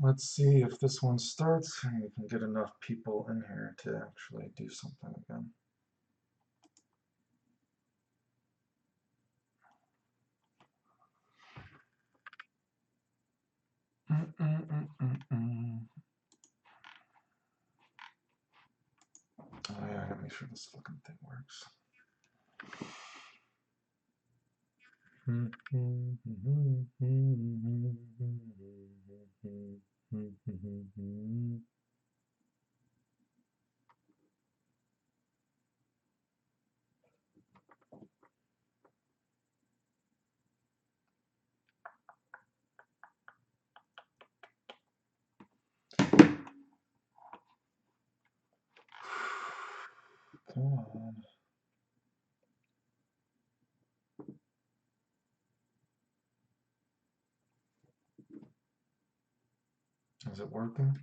let's see if this one starts and we can get enough people in here to actually do something again. Oh yeah, I gotta make sure this fucking thing works. Come on. Is it working?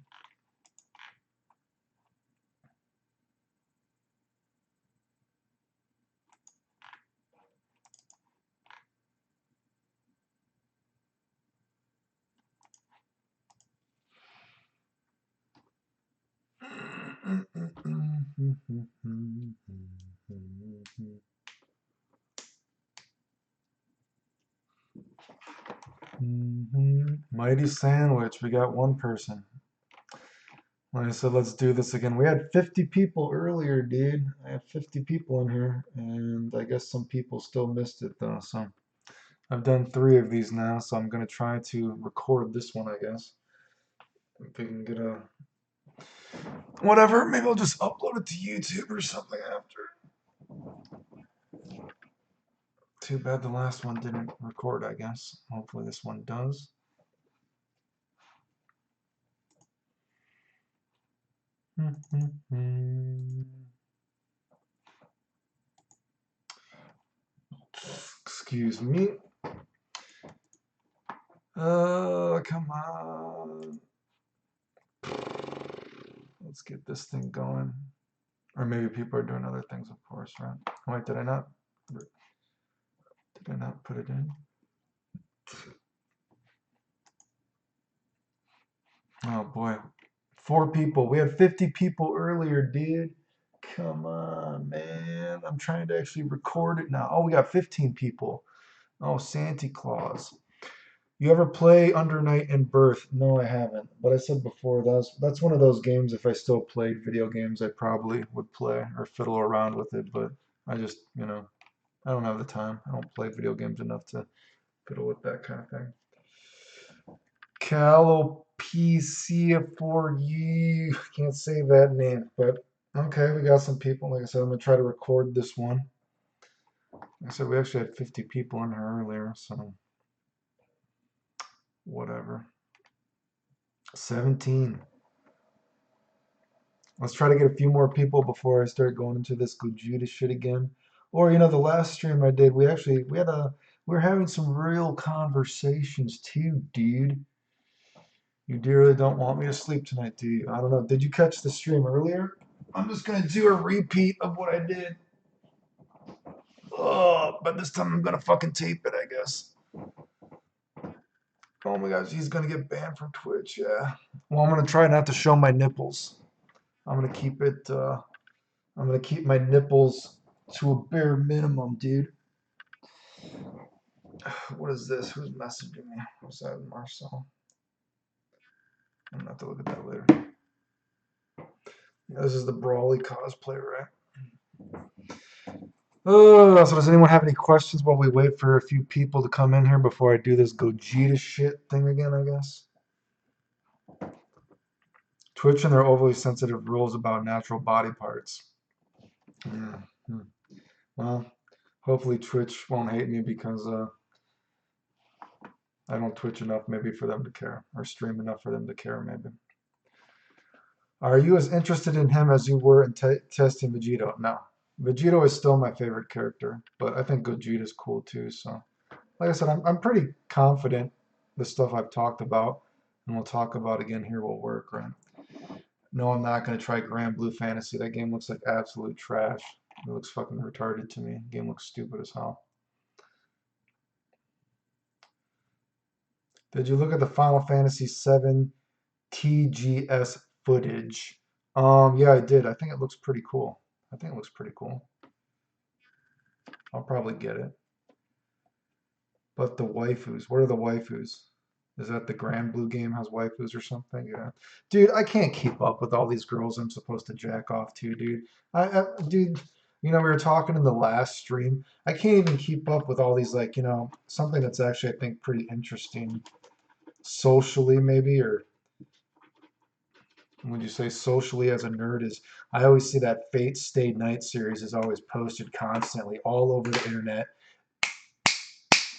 Mighty Sandwich, we got one person. Like I said, let's do this again. We had 50 people earlier, dude. I had 50 people in here, and I guess some people still missed it though. So I've done 3 of these now, so I'm gonna try to record this one, I guess. If we can get a whatever, maybe I'll just upload it to YouTube or something after. Too bad the last one didn't record, I guess. Hopefully this one does. Excuse me. Come on. Let's get this thing going. Or maybe people are doing other things, of course, right? Wait, did I not put it in? Oh boy. 4 people. We had 50 people earlier, dude. Come on, man. I'm trying to actually record it now. Oh, we got 15 people. Oh, Santa Claus. You ever play Under Night and Birth? No, I haven't. But I said before, that's one of those games, if I still played video games, I probably would play or fiddle around with it. But I just, I don't have the time. I don't play video games enough to fiddle with that kind of thing. Calopecia4U. Can't say that name, but okay, we got some people. Like I said, I'm going to try to record this one. Like I said, we actually had 50 people in here earlier, so whatever. 17. Let's try to get a few more people before I start going into this Gogeta shit again. Or the last stream I did, we were having some real conversations too, dude. You dearly don't want me to sleep tonight, do you? I don't know. Did you catch the stream earlier? I'm just gonna do a repeat of what I did. Oh, but this time I'm gonna fucking tape it, I guess. Oh my gosh, he's gonna get banned from Twitch, yeah. Well, I'm gonna try not to show my nipples. I'm gonna keep it, I'm gonna keep my nipples to a bare minimum, dude. What is this? Who's messaging me? What's that, Marcel? I'm gonna have to look at that later. This is the Brawly cosplay, right? So does anyone have any questions while we wait for a few people to come in here before I do this Gogeta shit thing again, I guess? Twitch and their overly sensitive rules about natural body parts. Yeah. Well, hopefully Twitch won't hate me because I don't Twitch enough maybe for them to care, or stream enough for them to care maybe. Are you as interested in him as you were in testing Vegito? No. Vegito is still my favorite character, but I think Gogeta's cool too, so. Like I said, I'm pretty confident the stuff I've talked about, and we'll talk about again here will work, right? No, I'm not going to try Grand Blue Fantasy. That game looks like absolute trash. It looks fucking retarded to me. The game looks stupid as hell. Did you look at the Final Fantasy VII TGS footage. Yeah, I did. I think it looks pretty cool. I think it looks pretty cool. I'll probably get it. But the waifus, what are the waifus? Is that the Grand Blue game has waifus or something? Yeah. Dude, I can't keep up with all these girls I'm supposed to jack off to, dude. Dude, you know, we were talking in the last stream. I can't even keep up with all these, like, you know, something that's actually, I think, pretty interesting socially, maybe, or would you say socially as a nerd is I always see that Fate Stay Night series is always posted constantly all over the internet.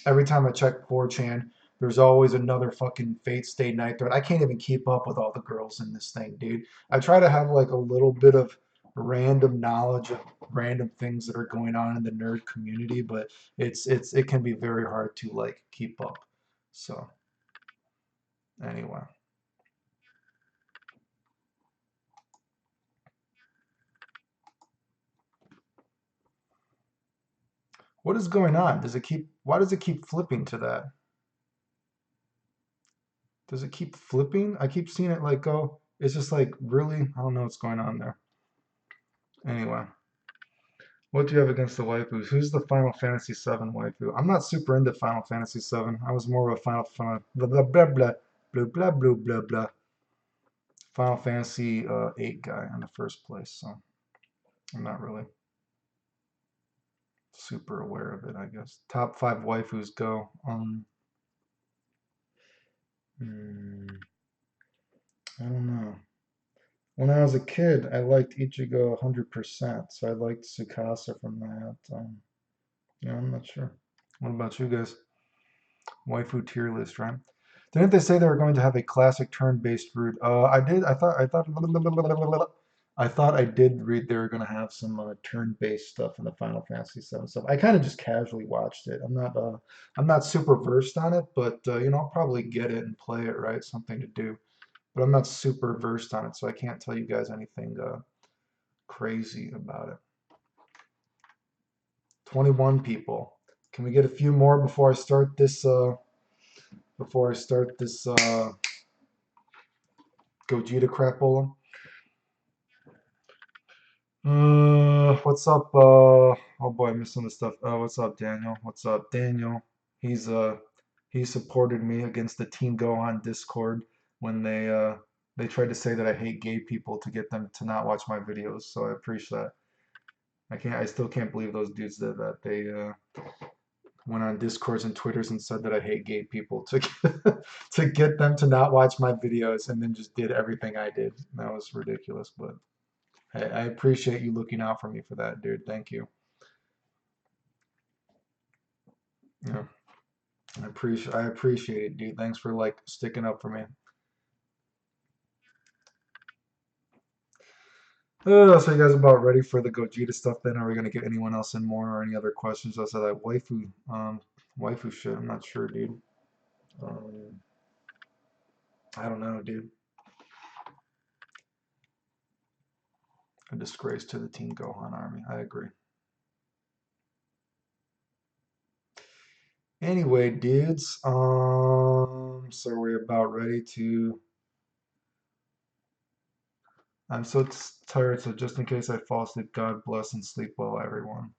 Every time I check 4chan, there's always another fucking Fate Stay Night thread. I can't even keep up with all the girls in this thing, dude. I try to have like a little bit of random knowledge of random things that are going on in the nerd community, but it can be very hard to like keep up. So anyway. What is going on? Why does it keep flipping to that? Does it keep flipping? I keep seeing it like go. It's just like really, I don't know what's going on there. Anyway, what do you have against the waifus? Who's the Final Fantasy VII waifu? I'm not super into Final Fantasy VII. I was more of a blah blah blah blah blah blah blah blah blah Final Fantasy 8 guy in the first place, so I'm not really super aware of it, I guess. Top 5 waifus go. Hmm, I don't know. When I was a kid, I liked Ichigo 100%, so I liked Tsukasa from that. Yeah, I'm not sure. What about you guys? Waifu tier list, right? Didn't they say they were going to have a classic turn-based route? I did. I thought I did read they were going to have some turn-based stuff in the Final Fantasy VII stuff. I kind of just casually watched it. I'm not super versed on it, but you know, I'll probably get it and play it, right? Something to do. But I'm not super versed on it, so I can't tell you guys anything crazy about it. 21 people. Can we get a few more before I start this? Gogeta crapola. What's up? Oh boy, I'm missing the stuff. What's up, Daniel? What's up, Daniel? He's he supported me against the Team Gohan Discord when they tried to say that I hate gay people to get them to not watch my videos. So I appreciate that. I still can't believe those dudes did that. They went on Discords and Twitters and said that I hate gay people to to get them to not watch my videos, and then just did everything I did. That was ridiculous, but hey, I appreciate you looking out for me for that, dude. Thank you. Yeah, I appreciate it, dude. Thanks for like sticking up for me. So you guys about ready for the Gogeta stuff then? Are we gonna get anyone else in more or any other questions outside that waifu shit? I'm not sure, dude. Um, I don't know, dude. A disgrace to the Team Gohan army. I agree. Anyway, dudes, so we're about ready to. I'm so tired, so just in case I fall asleep, God bless and sleep well, everyone.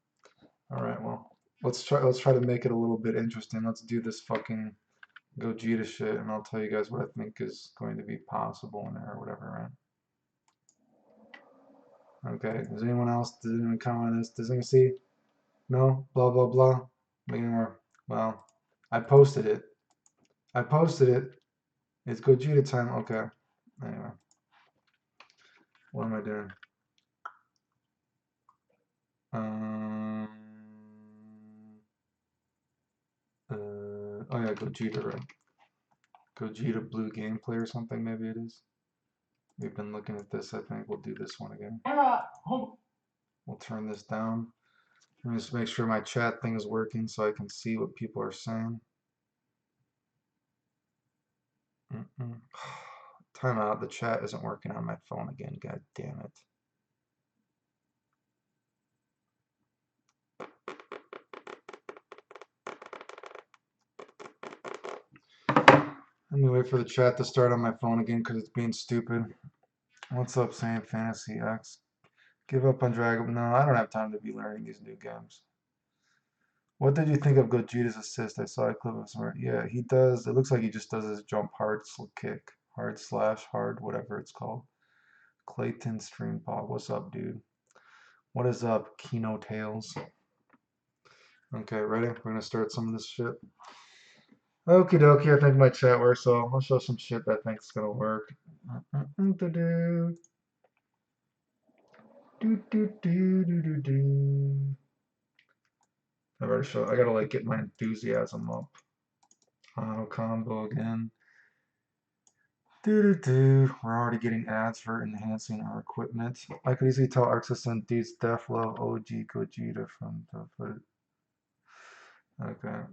All right, well, let's try to make it a little bit interesting. Let's do this fucking Gogeta shit, and I'll tell you guys what I think is going to be possible in there or whatever, right? Okay, does anyone else, does anyone comment on this? Does anyone see? No? Blah, blah, blah. Make it more. Well, I posted it. I posted it. It's Gogeta time. Okay. Anyway, what am I doing? Um, oh yeah, Gogeta, right? Gogeta Blue gameplay or something, maybe it is. We've been looking at this, I think. We'll do this one again. We'll turn this down. Let me just make sure my chat thing is working so I can see what people are saying. Time out, the chat isn't working on my phone again, god damn it. Let me wait for the chat to start on my phone again because it's being stupid. What's up, Sam Fantasy X? Give up on Dragon. No, I don't have time to be learning these new games. What did you think of Gogeta's assist? I saw a clip of some. Yeah, he does. It looks like he just does his jump hard kick, hard slash hard, whatever it's called. Clayton Stream Pod. What's up, dude? What is up, Kino Tails? Okay, ready? We're gonna start some of this shit. Okie dokie, I think my chat works, so I'll show some shit that I think's gonna work. I've already showed. I gotta like get my enthusiasm up. Auto combo again. We're already getting ads for enhancing our equipment. I could easily tell Arc System D's Def Love OG Gogeta from the footage. Okay.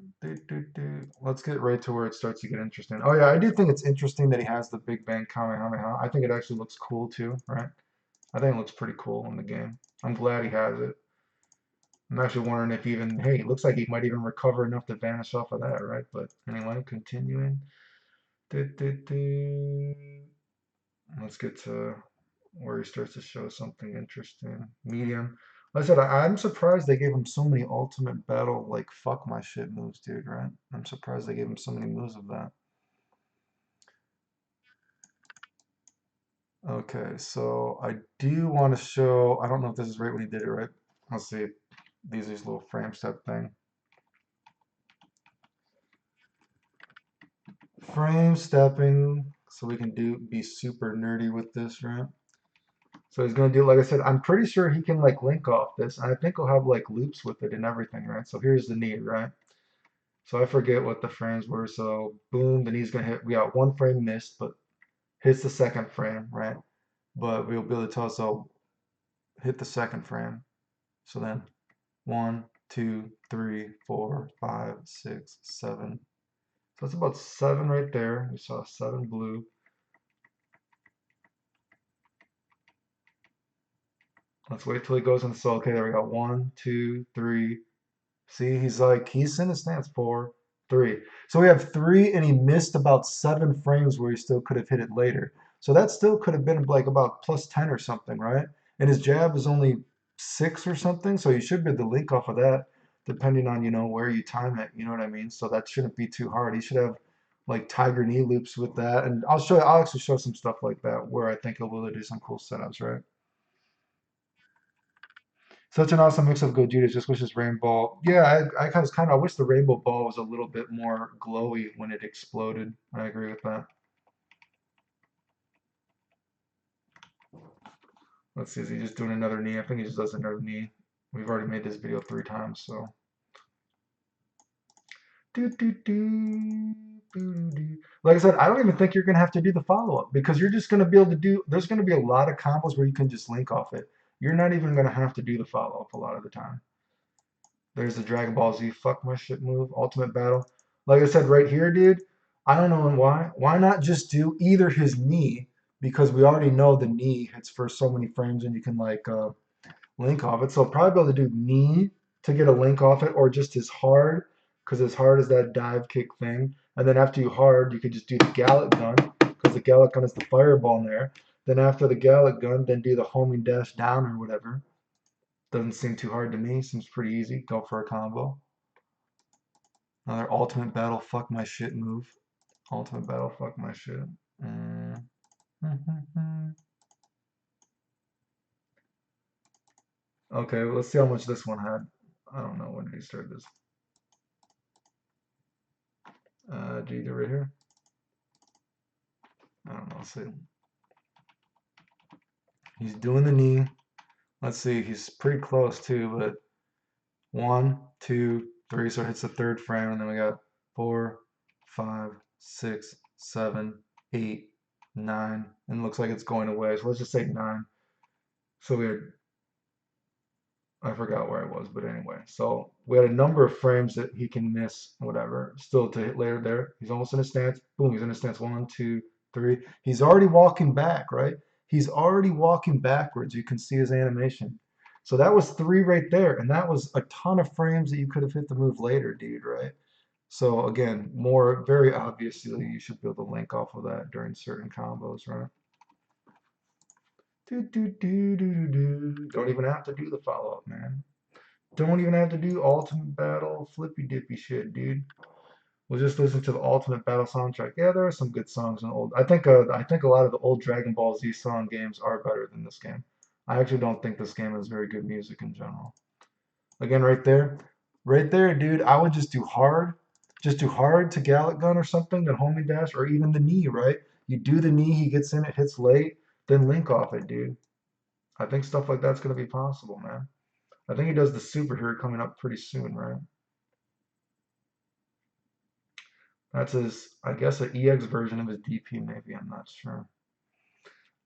Let's get right to where it starts to get interesting. Oh yeah, I do think it's interesting that he has the Big Bang Kamehameha. I think it actually looks cool too, right? I think it looks pretty cool in the game. I'm glad he has it. I'm actually wondering if even, hey, it looks like he might even recover enough to vanish off of that, right? But anyway, continuing. Let's get to where he starts to show something interesting. Medium. Like I said, I'm surprised they gave him so many ultimate battle, like, fuck my shit moves, dude, right? I'm surprised they gave him so many moves of that. Okay, so I do want to show, I don't know if this is right when he did it, right? Let's see. These little frame step thing. Frame stepping, so we can be super nerdy with this, right? So he's gonna do, like I said, I'm pretty sure he can like link off this, and I think he'll have like loops with it and everything, right? So here's the knee, right? So I forget what the frames were. So boom, the knee's gonna hit. We got one frame missed, but hits the second frame, right? But we'll be able to tell. So hit the second frame. So then 1, 2, 3, 4, 5, 6, 7. So that's about 7 right there. We saw 7 blue. Let's wait till he goes in. So okay, there we go. 1, 2, 3. See, he's in his stance. 4, 3. So we have 3, and he missed about 7 frames where he still could have hit it later. So that still could have been like about plus 10 or something, right? And his jab is only 6 or something, so you should be able to link off of that, depending on where you time it. You know what I mean? So that shouldn't be too hard. He should have like tiger knee loops with that, and I'll actually show some stuff like that where I think he'll be able to do some cool setups, right? Such an awesome mix of Gogeta. Just wishes Rainbow. Yeah, I was kind of. I wish the Rainbow Ball was a little bit more glowy when it exploded. I agree with that. Let's see. Is he just doing another knee? I think he just does another knee. We've already made this video 3 times, so. Do, do, do, do, do. Like I said, I don't even think you're gonna have to do the follow up because you're just gonna be able to do. There's gonna be a lot of combos where you can just link off it. You're not even gonna have to do the follow up a lot of the time. There's the Dragon Ball Z fuck my shit move, Ultimate Battle. Like I said right here, dude, I don't know why. Why not just do either his knee, because we already know the knee hits for so many frames and you can like link off it. So probably be able to do knee to get a link off it, or just his hard, because his hard is that dive kick thing. And then after you hard, you could just do the Gallic gun, because the Gallic gun is the fireball in there. Then after the Gallic gun, then do the homing dash down or whatever. Doesn't seem too hard to me. Seems pretty easy. Go for a combo. Another ultimate battle fuck my shit move. Ultimate battle fuck my shit. Mm. Okay, well, let's see how much this one had. I don't know, when did he start this? Did he do right here? I don't know. Let's see. He's doing the knee. Let's see. He's pretty close too, but 1, 2, 3. So it hits the third frame, and then we got 4, 5, 6, 7, 8, 9, and it looks like it's going away. So let's just say 9. So we had, I forgot where I was, but anyway. So we had a number of frames that he can miss, whatever. Still to hit later there. He's almost in a stance. Boom, he's in a stance. 1, 2, 3. He's already walking back, right? He's already walking backwards. You can see his animation. So that was 3 right there, and that was a ton of frames that you could have hit the move later, dude, right? So again, more very obviously, you should be able to link off of that during certain combos, right? Do, do, do, do, do, do. Don't even have to do the follow-up, man. Don't even have to do Ultimate Battle flippy dippy shit, dude. We'll just listen to the Ultimate Battle soundtrack. Yeah, there are some good songs in old. I think a lot of the old Dragon Ball Z song games are better than this game. I actually don't think this game has very good music in general. Again, right there, dude. I would just do hard to Gallic Gun or something, then homing dash, or even the knee, right? You do the knee, he gets in it, hits late, then link off it, dude. I think stuff like that's gonna be possible, man. I think he does the superhero coming up pretty soon, right? That's his, I guess, an EX version of his DP, maybe. I'm not sure.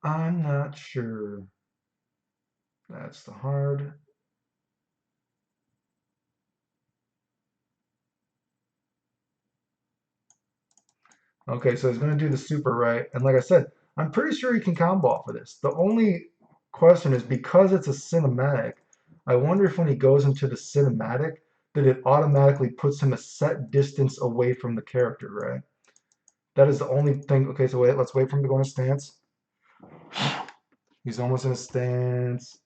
I'm not sure. That's the hard. Okay, so he's going to do the super right. And like I said, I'm pretty sure he can combo off of this. The only question is because it's a cinematic, I wonder if when he goes into the cinematic, that it automatically puts him a set distance away from the character, right? That is the only thing. Okay, so wait, let's wait for him to go in a stance. He's almost in a stance.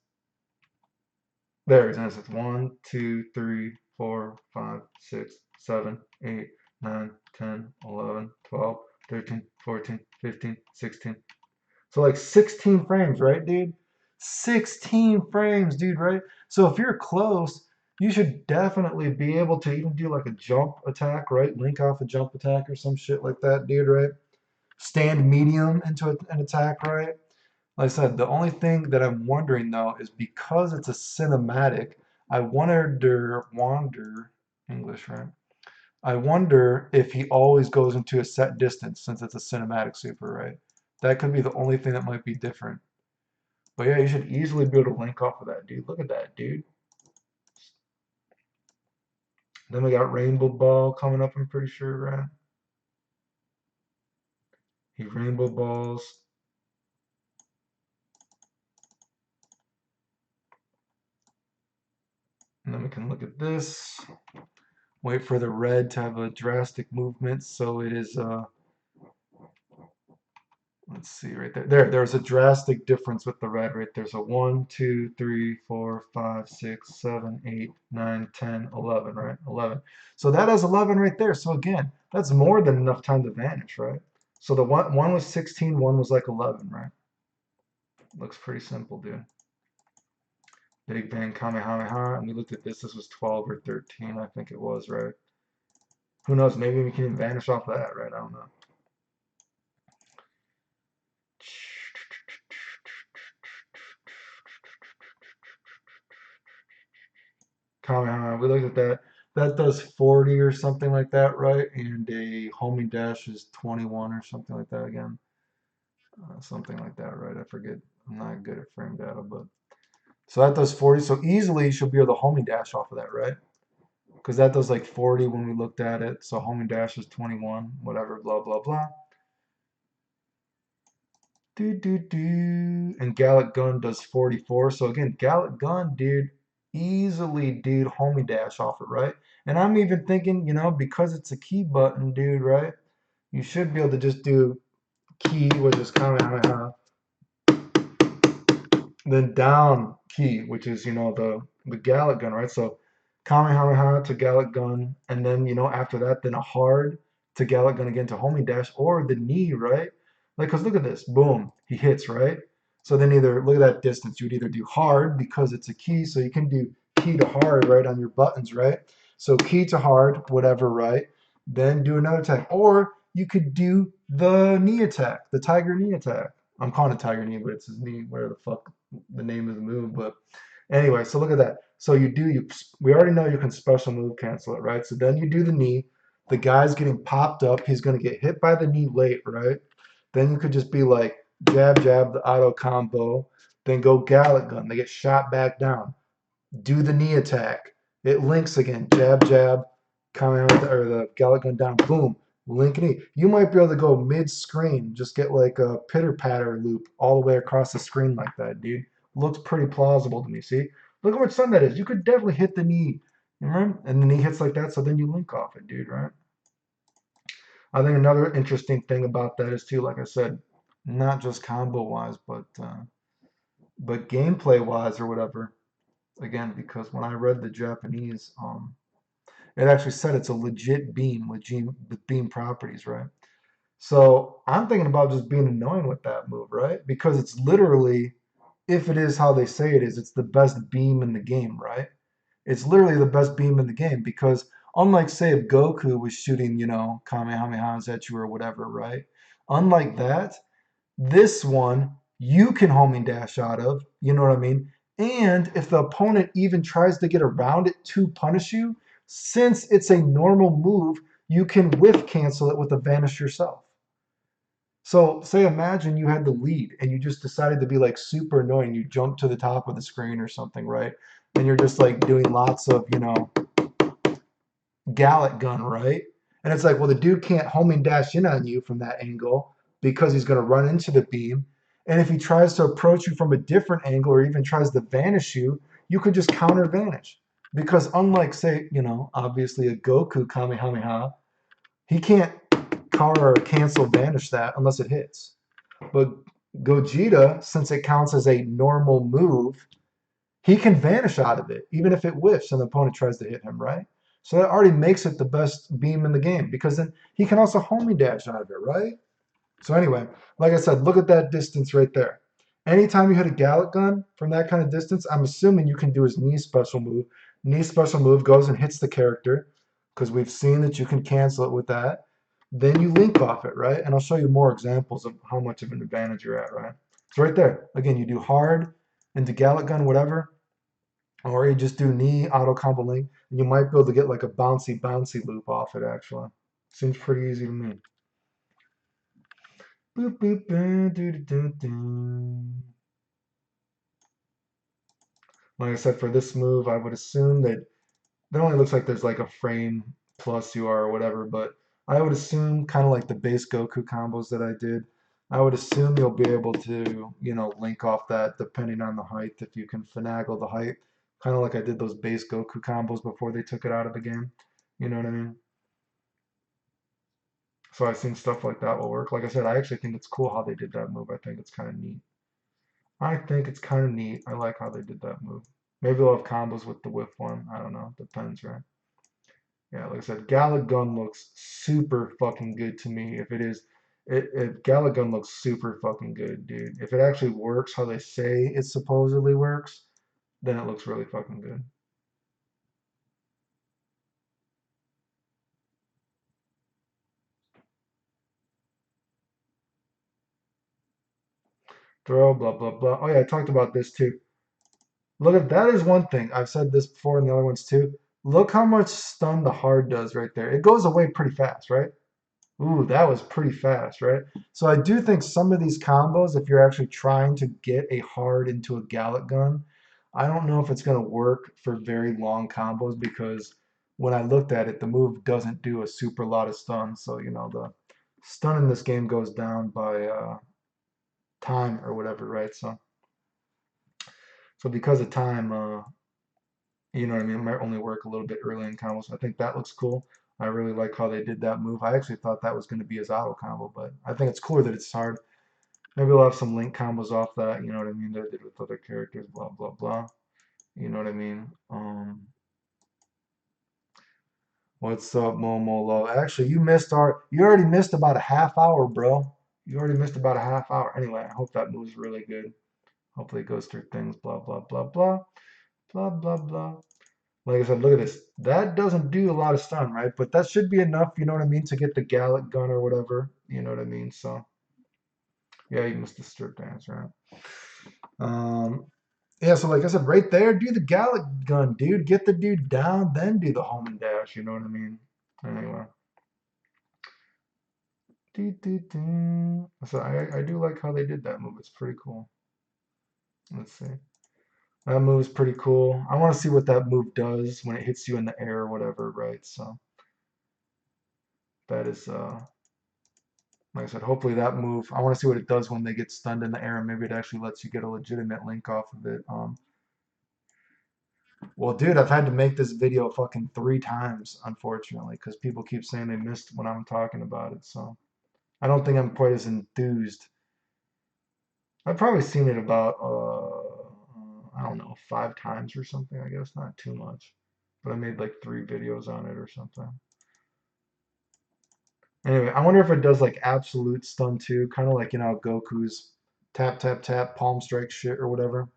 There, he's in a stance. 1, 2, 3, 4, 5, 6, 7, 8, 9, 10, 11, 12, 13, 14, 15, 16. So like 16 frames, right, dude? 16 frames, dude, right? So if you're close, you should definitely be able to even do like a jump attack, right? Link off a jump attack or some shit like that, dude, right? Stand medium into an attack, right? Like I said, the only thing that I'm wondering though is because it's a cinematic, I wonder English, right? I wonder if he always goes into a set distance since it's a cinematic super, right? That could be the only thing that might be different. But yeah, you should easily be able to link off of that, dude. Look at that, dude. Then we got Rainbow Ball coming up, I'm pretty sure, right? He Rainbow Balls. And then we can look at this. Wait for the red to have a drastic movement. So it is let's see right there. There's a drastic difference with the red right there. So 1, 2, 3, 4, 5, 6, 7, 8, 9, 10, 11, right? 11. So that has 11 right there. So again, that's more than enough time to vanish, right? So the one was 16, one was like 11, right? Looks pretty simple, dude. Big Bang Kamehameha, and we looked at this. This was 12 or 13, I think it was, right? Who knows? Maybe we can even vanish off of that, right? I don't know. Kamehameha. We looked at that. That does 40 or something like that, right? And a homing dash is 21 or something like that again. Something like that, right? I forget. I'm not good at frame data, but so that does 40. So easily you should be able to homing dash off of that, right? Because that does like 40 when we looked at it. So homing dash is 21, whatever, blah, blah, blah. Do, do, do. And Gallic Gun does 44. So again, Gallic Gun, dude, easily, dude, homie dash off it, right? And I'm even thinking, because it's a key button, dude, right? You should be able to just do key, which is Kamehameha, then down key, which is, the Gallic Gun, right? So Kamehameha to Gallic Gun, and then, after that, then a hard to Gallic Gun again to homing dash, or the knee, right? Like, because look at this, boom, he hits, right? So then either, look at that distance, you would either do hard because it's a key, so you can do key to hard, right, on your buttons, right? So key to hard, whatever, right? Then do another attack. Or you could do the knee attack, the tiger knee attack. I'm calling it tiger knee, but it's his knee, whatever the fuck the name of the move, but anyway, so look at that. So we already know you can special move cancel it, right? So then you do the knee. The guy's getting popped up. He's going to get hit by the knee late, right? Then you could just be like jab, jab, the auto combo. Then go Gallic Gun. They get shot back down. Do the knee attack. It links again. Jab, jab, coming out or the Gallic Gun down. Boom. Link knee. You might be able to go mid-screen. Just get like a pitter-patter loop all the way across the screen like that, dude. Looks pretty plausible to me. See? Look how much sun that is. You could definitely hit the knee. Remember? And the knee hits like that, so then you link off it, dude, right? I think another interesting thing about that is too, like I said, not just combo wise, but gameplay wise or whatever. Again, because when I read the Japanese, it actually said it's a legit beam with beam properties, right? So I'm thinking about just being annoying with that move, right? Because it's literally, if it is how they say it is, it's the best beam in the game, right? It's literally the best beam in the game because unlike say if Goku was shooting, Kamehamehas at you or whatever, right? Unlike that, this one you can homing dash out of, you know what I mean? And if the opponent even tries to get around it to punish you, since it's a normal move, you can whiff cancel it with a vanish yourself. So, say imagine you had the lead and you just decided to be like super annoying. You jump to the top of the screen or something, right? And you're just like doing lots of, Gallic gun, right? And it's like, well, the dude can't homing dash in on you from that angle because he's going to run into the beam. And if he tries to approach you from a different angle or even tries to vanish you, you could just counter vanish. Because unlike, say, obviously a Goku Kamehameha, he can't counter or cancel vanish that unless it hits. But Gogeta, since it counts as a normal move, he can vanish out of it, even if it whiffs and the opponent tries to hit him, right? So that already makes it the best beam in the game because then he can also homing dash out of it, right? So anyway, like I said, look at that distance right there. Anytime you hit a Gallic gun from that kind of distance, I'm assuming you can do his knee special move. Knee special move goes and hits the character because we've seen that you can cancel it with that. Then you link off it, right? And I'll show you more examples of how much of an advantage you're at, right? It's right there. Again, you do hard into Gallic gun, whatever, or you just do knee auto combo link, and you might be able to get like a bouncy loop off it actually. Seems pretty easy to me. Boop, boop, doo, doo, doo. Like I said, for this move, I would assume that it only looks like there's like a frame plus you are or whatever, but I would assume kind of like the base Goku combos that I did, I would assume you'll be able to, link off that depending on the height if you can finagle the height, kind of like I did those base Goku combos before they took it out of the game. You know what I mean? So I've seen stuff like that will work. Like I said, I actually think it's cool how they did that move. I think it's kind of neat. I think it's kind of neat. I like how they did that move. Maybe they'll have combos with the whiff one. I don't know. Depends, right? Yeah, like I said, Galagun looks super fucking good to me. If it is, if Galagun looks super fucking good, dude. If it actually works how they say it supposedly works, then it looks really fucking good. Throw, blah, blah, blah. Oh yeah, I talked about this too. Look at that is one thing. I've said this before in the other ones too. Look how much stun the hard does right there. It goes away pretty fast, right? Ooh, that was pretty fast, right? So I do think some of these combos, if you're actually trying to get a hard into a Gallic gun, I don't know if it's going to work for very long combos because when I looked at it, the move doesn't do a super lot of stun. So, the stun in this game goes down by time or whatever, right? So because of time, you know what I mean? It might only work a little bit early in combos. I think that looks cool. I really like how they did that move. I actually thought that was going to be his auto combo, but I think it's cooler that it's hard. Maybe we'll have some link combos off that, you know what I mean? That I did with other characters, blah, blah, blah. You know what I mean? What's up, Momo Low? Actually, you already missed about a half hour, bro. You already missed about a half hour. Anyway, I hope that move's really good. Hopefully it goes through things, blah, blah, blah, blah, blah, blah, blah. Like I said, look at this. That doesn't do a lot of stun, right? But that should be enough, you know what I mean, to get the Gallic gun or whatever. You know what I mean? So, yeah, you missed the strip dance, right? Um, yeah, so like I said, right there, do the Gallic gun, dude. Get the dude down, then do the home and dash, you know what I mean? Anyway. So I do like how they did that move. It's pretty cool. Let's see. That move is pretty cool. I want to see what that move does when it hits you in the air or whatever, right? So that is like I said, hopefully that move, I want to see what it does when they get stunned in the air, and maybe it actually lets you get a legitimate link off of it. Well, dude, I've had to make this video fucking 3 times, unfortunately, because people keep saying they missed when I'm talking about it. So I don't think I'm quite as enthused. I've probably seen it about, I don't know, 5 times or something, I guess. Not too much. But I made like 3 videos on it or something. Anyway, I wonder if it does like absolute stun too, kind of like, Goku's tap, tap, tap, palm strike shit or whatever.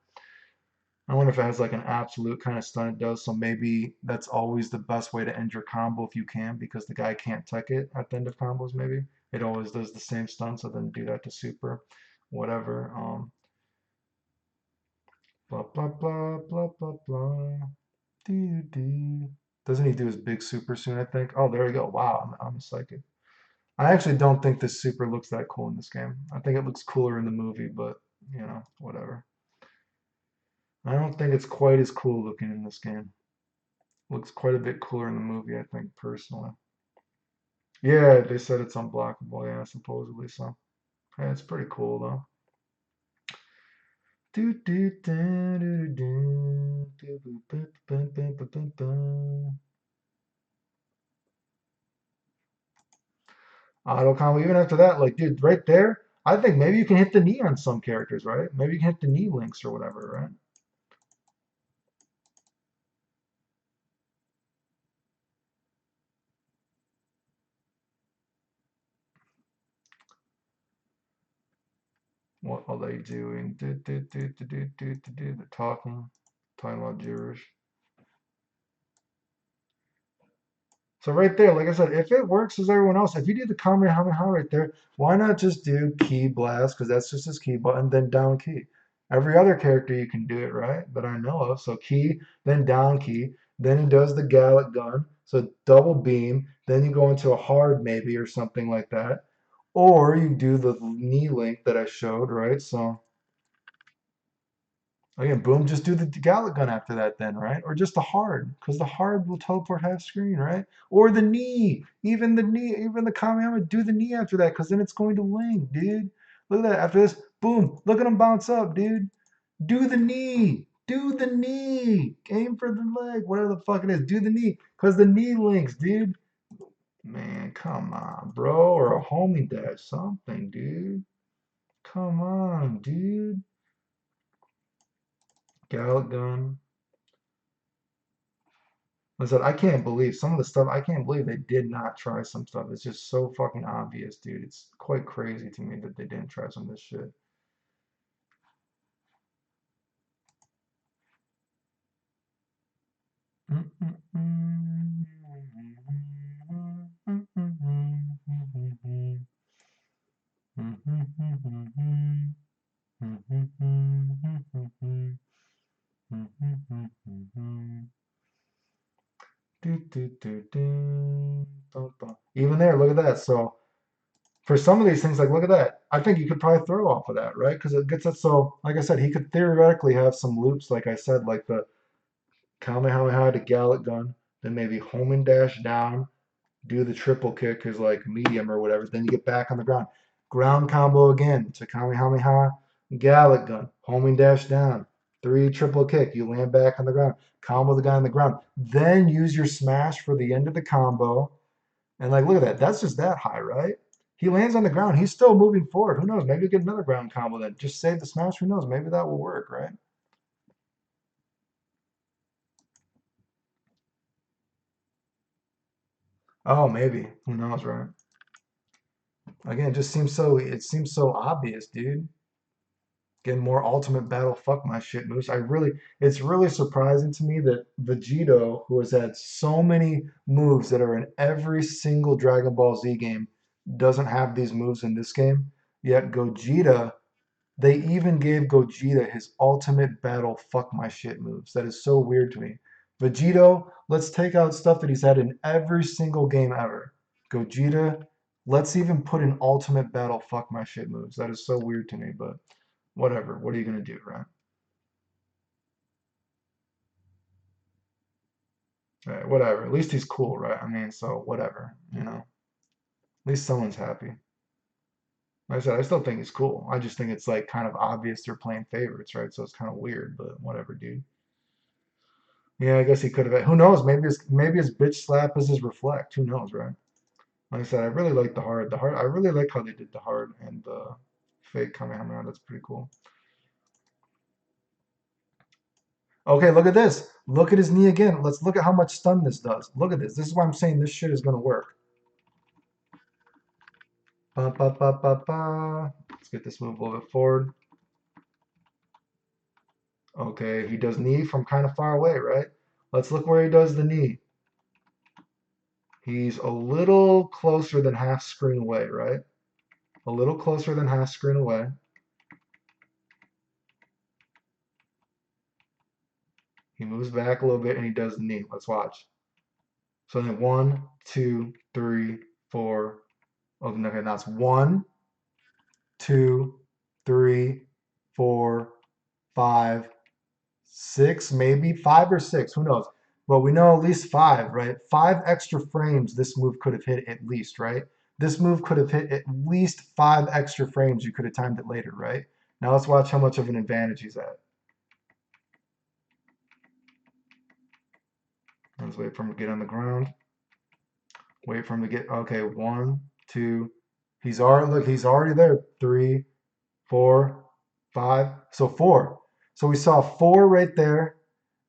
I wonder if it has like an absolute kind of stun it does. So maybe that's always the best way to end your combo if you can, because the guy can't tech it at the end of combos, maybe. It always does the same stun, so then do that to super, whatever. Blah, blah, blah, blah, blah, blah. Doo, doo. Doesn't he do his big super soon, I think? Oh, there we go. Wow, I'm a psychic. I actually don't think this super looks that cool in this game. I think it looks cooler in the movie, but, whatever. I don't think it's quite as cool looking in this game. Looks quite a bit cooler in the movie, I think, personally. Yeah, they said it's unblockable, yeah, supposedly, so. Yeah, it's pretty cool, though. Do, do, da, do, do, do, do, boo, boo, boo, boo, boo, boo. Auto combo, even after that, like, dude, right there, I think maybe you can hit the knee on some characters, right? Maybe you can hit the knee links or whatever, right? What are they doing? Do, do, do, do, do, do, do, do. They're talking about gibberish. So right there, like I said, if it works as everyone else, if you do the Kamehameha right there, why not just do key blast? Because that's just his key button, then down key. Every other character you can do it, right? That I know of. So key, then down key. Then he does the Gallic gun. So double beam. Then you go into a hard maybe or something like that. Or you do the knee link that I showed, right? So again, boom, just do the Gallic gun after that then, right? Or just the hard, because the hard will teleport half screen, right? Or the knee, even the Kamehameha, do the knee after that, because then it's going to link, dude. Look at that. After this, boom, look at him bounce up, dude. Do the knee. Do the knee. Aim for the leg, whatever the fuck it is. Do the knee, because the knee links, dude. Man, come on, bro. Or a homing dash, something, dude. Come on, dude. Gallic gun. I said, I can't believe some of the stuff. I can't believe they did not try some stuff. It's just so fucking obvious, dude. It's quite crazy to me that they didn't try some of this shit. Even there, look at that. So for some of these things, like look at that. I think you could probably throw off of that, right? Because it gets it so, like I said, he could theoretically have some loops, like I said, like the Kamehameha to Gallic gun, then maybe home and dash down, do the triple kick is like medium or whatever. Then you get back on the ground. Ground combo again to Kamehameha, Gallic gun, homing dash down, 3 triple kick. You land back on the ground, combo the guy on the ground. Then use your smash for the end of the combo. And like, look at that. That's just that high, right? He lands on the ground. He's still moving forward. Who knows? Maybe you get another ground combo then. Just save the smash. Who knows? Maybe that will work, right? Oh, maybe. Who knows, right? Again, it seems so obvious, dude. Getting more ultimate battle fuck my shit moves. It's really surprising to me that Vegito, who has had so many moves that are in every single Dragon Ball Z game, doesn't have these moves in this game. Yet Gogeta, they even gave Gogeta his ultimate battle fuck my shit moves. That is so weird to me. Vegito, let's take out stuff that he's had in every single game ever. Gogeta, let's even put in ultimate battle fuck my shit moves. That is so weird to me, but whatever. What are you gonna do, right? Right, whatever. At least he's cool, right? I mean, so whatever. At least someone's happy. Like I said, I still think he's cool. I just think it's like kind of obvious they're playing favorites, right? So it's kind of weird, but whatever, dude. Yeah, I guess he could have. Who knows? Maybe his bitch slap is his reflect. Who knows, right? Like I said, I really like the hard. The hard. I really like how they did the hard and the fake Kamehameha. That's pretty cool. Okay, look at this. Look at his knee again. Let's look at how much stun this does. Look at this. This is why I'm saying this shit is gonna work. Ba, ba, ba, ba, ba. Let's get this move a little bit forward. Okay, he does knee from kind of far away, right? Let's look where he does the knee. He's a little closer than half screen away, right? A little closer than half screen away. He moves back a little bit and he does the knee. Let's watch. So then 1, 2, 3, 4. Okay, now it's 1, 2, 3, 4, 5, 6, maybe 5 or 6. Who knows? But we know at least 5, right? 5 extra frames this move could have hit at least, right? This move could have hit at least 5 extra frames. You could have timed it later, right? Now let's watch how much of an advantage he's at. Let's wait for him to get on the ground. Wait for him to get, okay, 1, 2. He's already, look, he's already there. 3, 4, 5. So 4. So we saw 4 right there.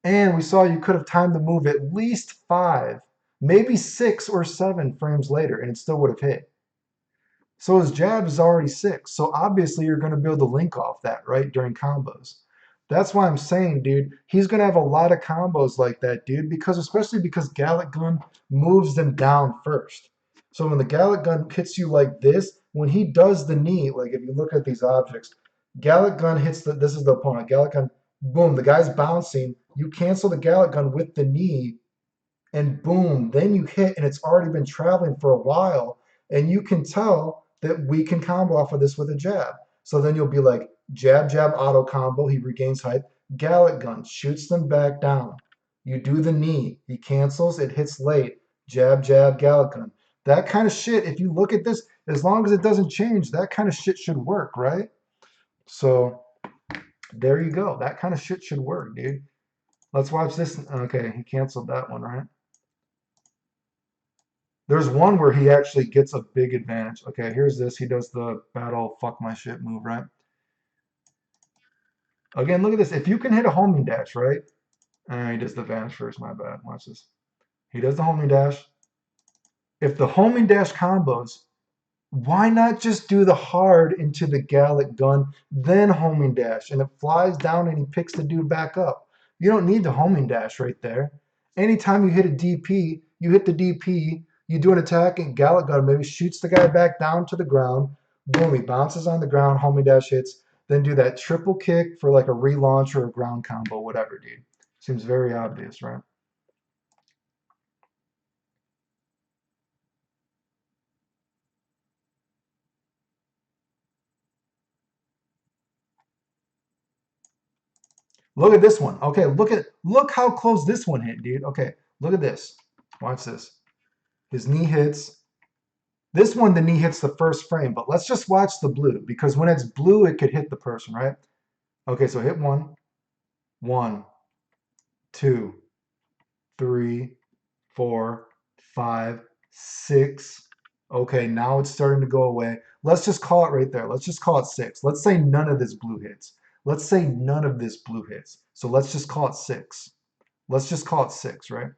And we saw you could have timed the move at least 5, maybe 6 or 7 frames later, and it still would have hit. So his jab is already 6. So obviously you're going to be able to link off that, right, during combos. That's why I'm saying, dude, he's going to have a lot of combos like that, dude, because especially because Gallic Gun moves them down first. So when the Gallic Gun hits you like this, when he does the knee, like if you look at these objects, Gallic Gun hits this is the opponent. Gallic Gun, boom, the guy's bouncing. You cancel the Gallic Gun with the knee, and boom, then you hit, and it's already been traveling for a while, and you can tell that we can combo off of this with a jab. So then you'll be like, jab, jab, auto combo, he regains height, Gallic Gun, shoots them back down. You do the knee, he cancels, it hits late, jab, jab, Gallic Gun. That kind of shit, if you look at this, as long as it doesn't change, that kind of shit should work, right? So there you go. That kind of shit should work, dude. Let's watch this. Okay, he canceled that one, right? There's one where he actually gets a big advantage. Okay, here's this. He does the battle fuck my shit move, right? Again, look at this. If you can hit a homing dash, right? He does the vanish first, my bad. Watch this. He does the homing dash. If the homing dash combos, why not just do the hard into the Gallic Gun, then homing dash, and it flies down and he picks the dude back up. You don't need the homing dash right there. Anytime you hit a DP, you hit the DP, you do an attack, and Gallic Gun maybe shoots the guy back down to the ground. Boom, he bounces on the ground, homing dash hits, then do that triple kick for like a relaunch or a ground combo, whatever, dude. Seems very obvious, right? Look at this one. Okay, look how close this one hit, dude. Okay, look at this. Watch this. His knee hits. This one, the knee hits the first frame, but let's just watch the blue because when it's blue, it could hit the person, right? Okay, so hit 1, 1, 2, 3, 4, 5, 6. Okay, now it's starting to go away. Let's just call it right there. Let's just call it 6. Let's say none of this blue hits. Let's say none of this blue hits. So let's just call it 6. Let's just call it 6, right?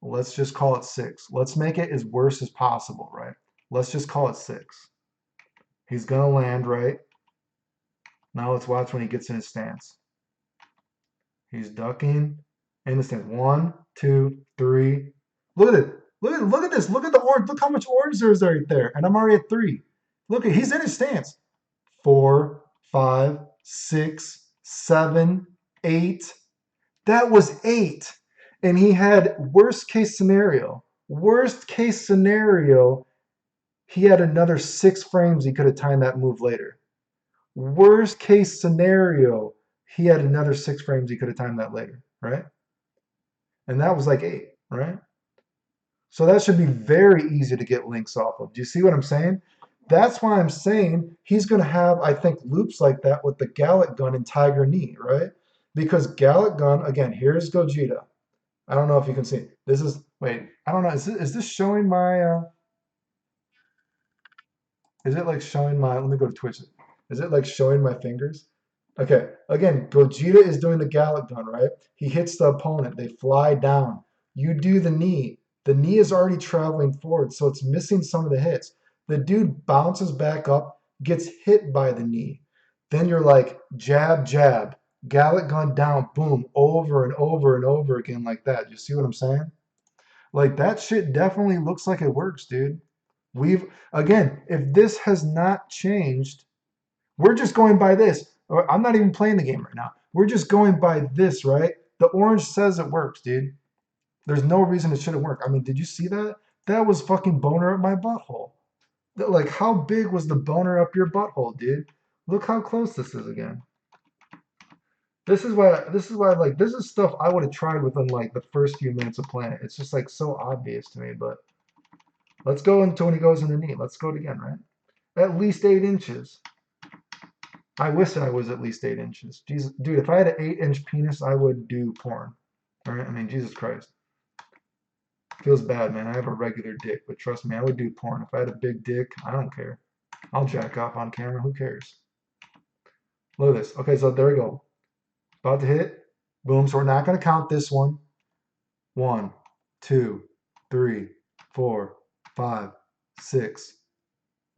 Let's just call it 6. Let's make it as worse as possible, right? Let's just call it 6. He's going to land, right? Now let's watch when he gets in his stance. He's ducking in the stance. 1, 2, 3. Look at it. Look at this. Look at the orange. Look how much orange there is right there. And I'm already at 3. Look at he's in his stance. 4, 5, 6, 7, 8. That was 8. And he had worst case scenario. Worst case scenario, he had another 6 frames he could have timed that move later. Worst case scenario, he had another 6 frames he could have timed that later, right? And that was like 8, right? So that should be very easy to get links off of. Do you see what I'm saying? That's why I'm saying he's going to have, I think, loops like that with the Gallic Gun and Tiger Knee, right? because Gallic Gun, again, here's Gogeta. I don't know if you can see. This is, wait, I don't know. Is this showing my, is it like showing my, let me go to Twitch. Is it like showing my fingers? Okay, again, Gogeta is doing the Gallic Gun, right? He hits the opponent. They fly down. You do the knee. The knee is already traveling forward, so it's missing some of the hits. The dude bounces back up, gets hit by the knee. Then you're like, jab, jab, Gallic Gun down, boom, over and over and over again like that. You see what I'm saying? Like that shit definitely looks like it works, dude. We've, again, if this has not changed, we're just going by this. I'm not even playing the game right now. We're just going by this, right? The orange says it works, dude. There's no reason it shouldn't work. I mean, did you see that? That was fucking boner up my butthole. Like, how big was the boner up your butthole, dude? Look how close this is again. Like, this is stuff I would have tried within like the first few minutes of playing it. It's just like so obvious to me, but let's go until when he goes in the knee. Let's go it again, right? At least 8 inches. I wish I was at least 8 inches. Jesus, dude, if I had an 8 inch penis, I would do porn. All right? I mean, Jesus Christ. Feels bad, man. I have a regular dick, but trust me, I would do porn. If I had a big dick, I don't care. I'll jack off on camera. Who cares? Look at this. Okay, so there we go. About to hit. Boom. So we're not going to count this one. 1, 2, 3, 4, 5, 6.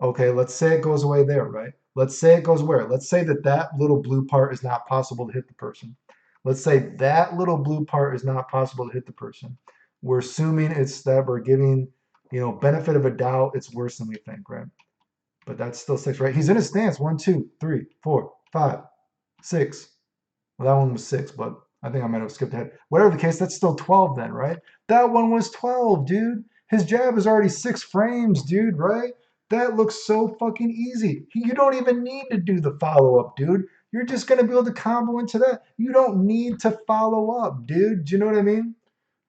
Okay, let's say it goes away there, right? Let's say it goes where? Let's say that that little blue part is not possible to hit the person. Let's say that little blue part is not possible to hit the person. We're assuming it's that we're giving, benefit of a doubt. It's worse than we think, right? But that's still 6, right? He's in a stance. 1, 2, 3, 4, 5, 6. Well, that one was 6, but I think I might have skipped ahead. Whatever the case, that's still 12 then, right? That one was 12, dude. His jab is already 6 frames, dude, right? That looks so fucking easy. You don't even need to do the follow up, dude. You're just going to be able to combo into that. You don't need to follow up, dude. Do you know what I mean?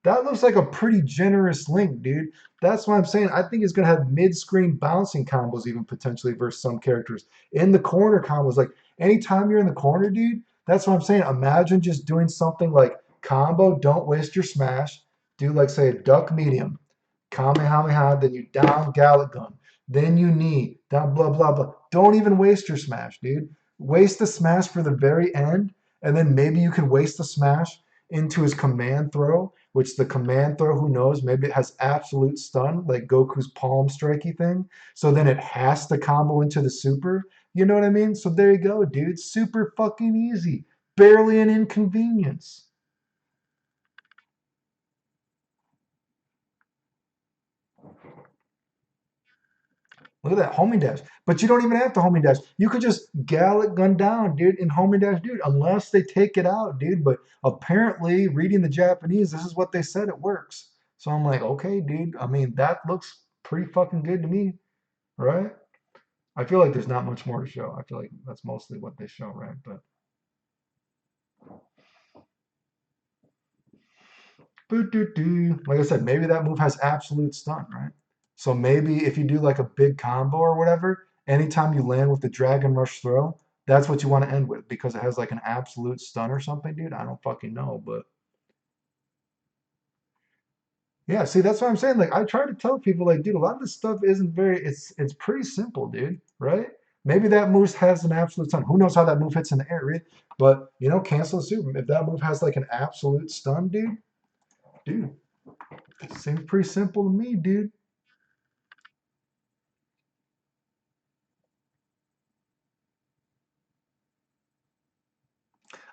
That looks like a pretty generous link, dude. That's why I'm saying I think it's going to have mid-screen bouncing combos even potentially versus some characters. In the corner combos, like anytime you're in the corner, dude, that's what I'm saying. Imagine just doing something like combo, don't waste your smash. Do like say a duck medium, Kamehameha, then you down Gallic Gun, then you knee, down blah blah blah. Don't even waste your smash, dude. Waste the smash for the very end, and then maybe you can waste the smash into his command throw, which the command throw, who knows, maybe it has absolute stun, like Goku's palm strikey thing. So then it has to combo into the super. You know what I mean? So there you go, dude. Super fucking easy. Barely an inconvenience. Look at that homing dash. But you don't even have to homing dash. You could just Gallic gun down, dude, and homing dash, dude, unless they take it out, dude. But apparently, reading the Japanese, this is what they said it works. So I'm like, okay, dude. I mean, that looks pretty fucking good to me, right? I feel like there's not much more to show. I feel like that's mostly what they show, right? But like I said, maybe that move has absolute stun, right? So maybe if you do like a big combo or whatever, anytime you land with the Dragon Rush throw, that's what you want to end with because it has like an absolute stun or something, dude. I don't fucking know, but yeah, see, that's what I'm saying. Like I try to tell people, like, dude, a lot of this stuff isn't very. It's pretty simple, dude. Right? Maybe that move has an absolute stun. Who knows how that move hits in the air, right? But cancel the super. If that move has like an absolute stun, dude, it seems pretty simple to me, dude.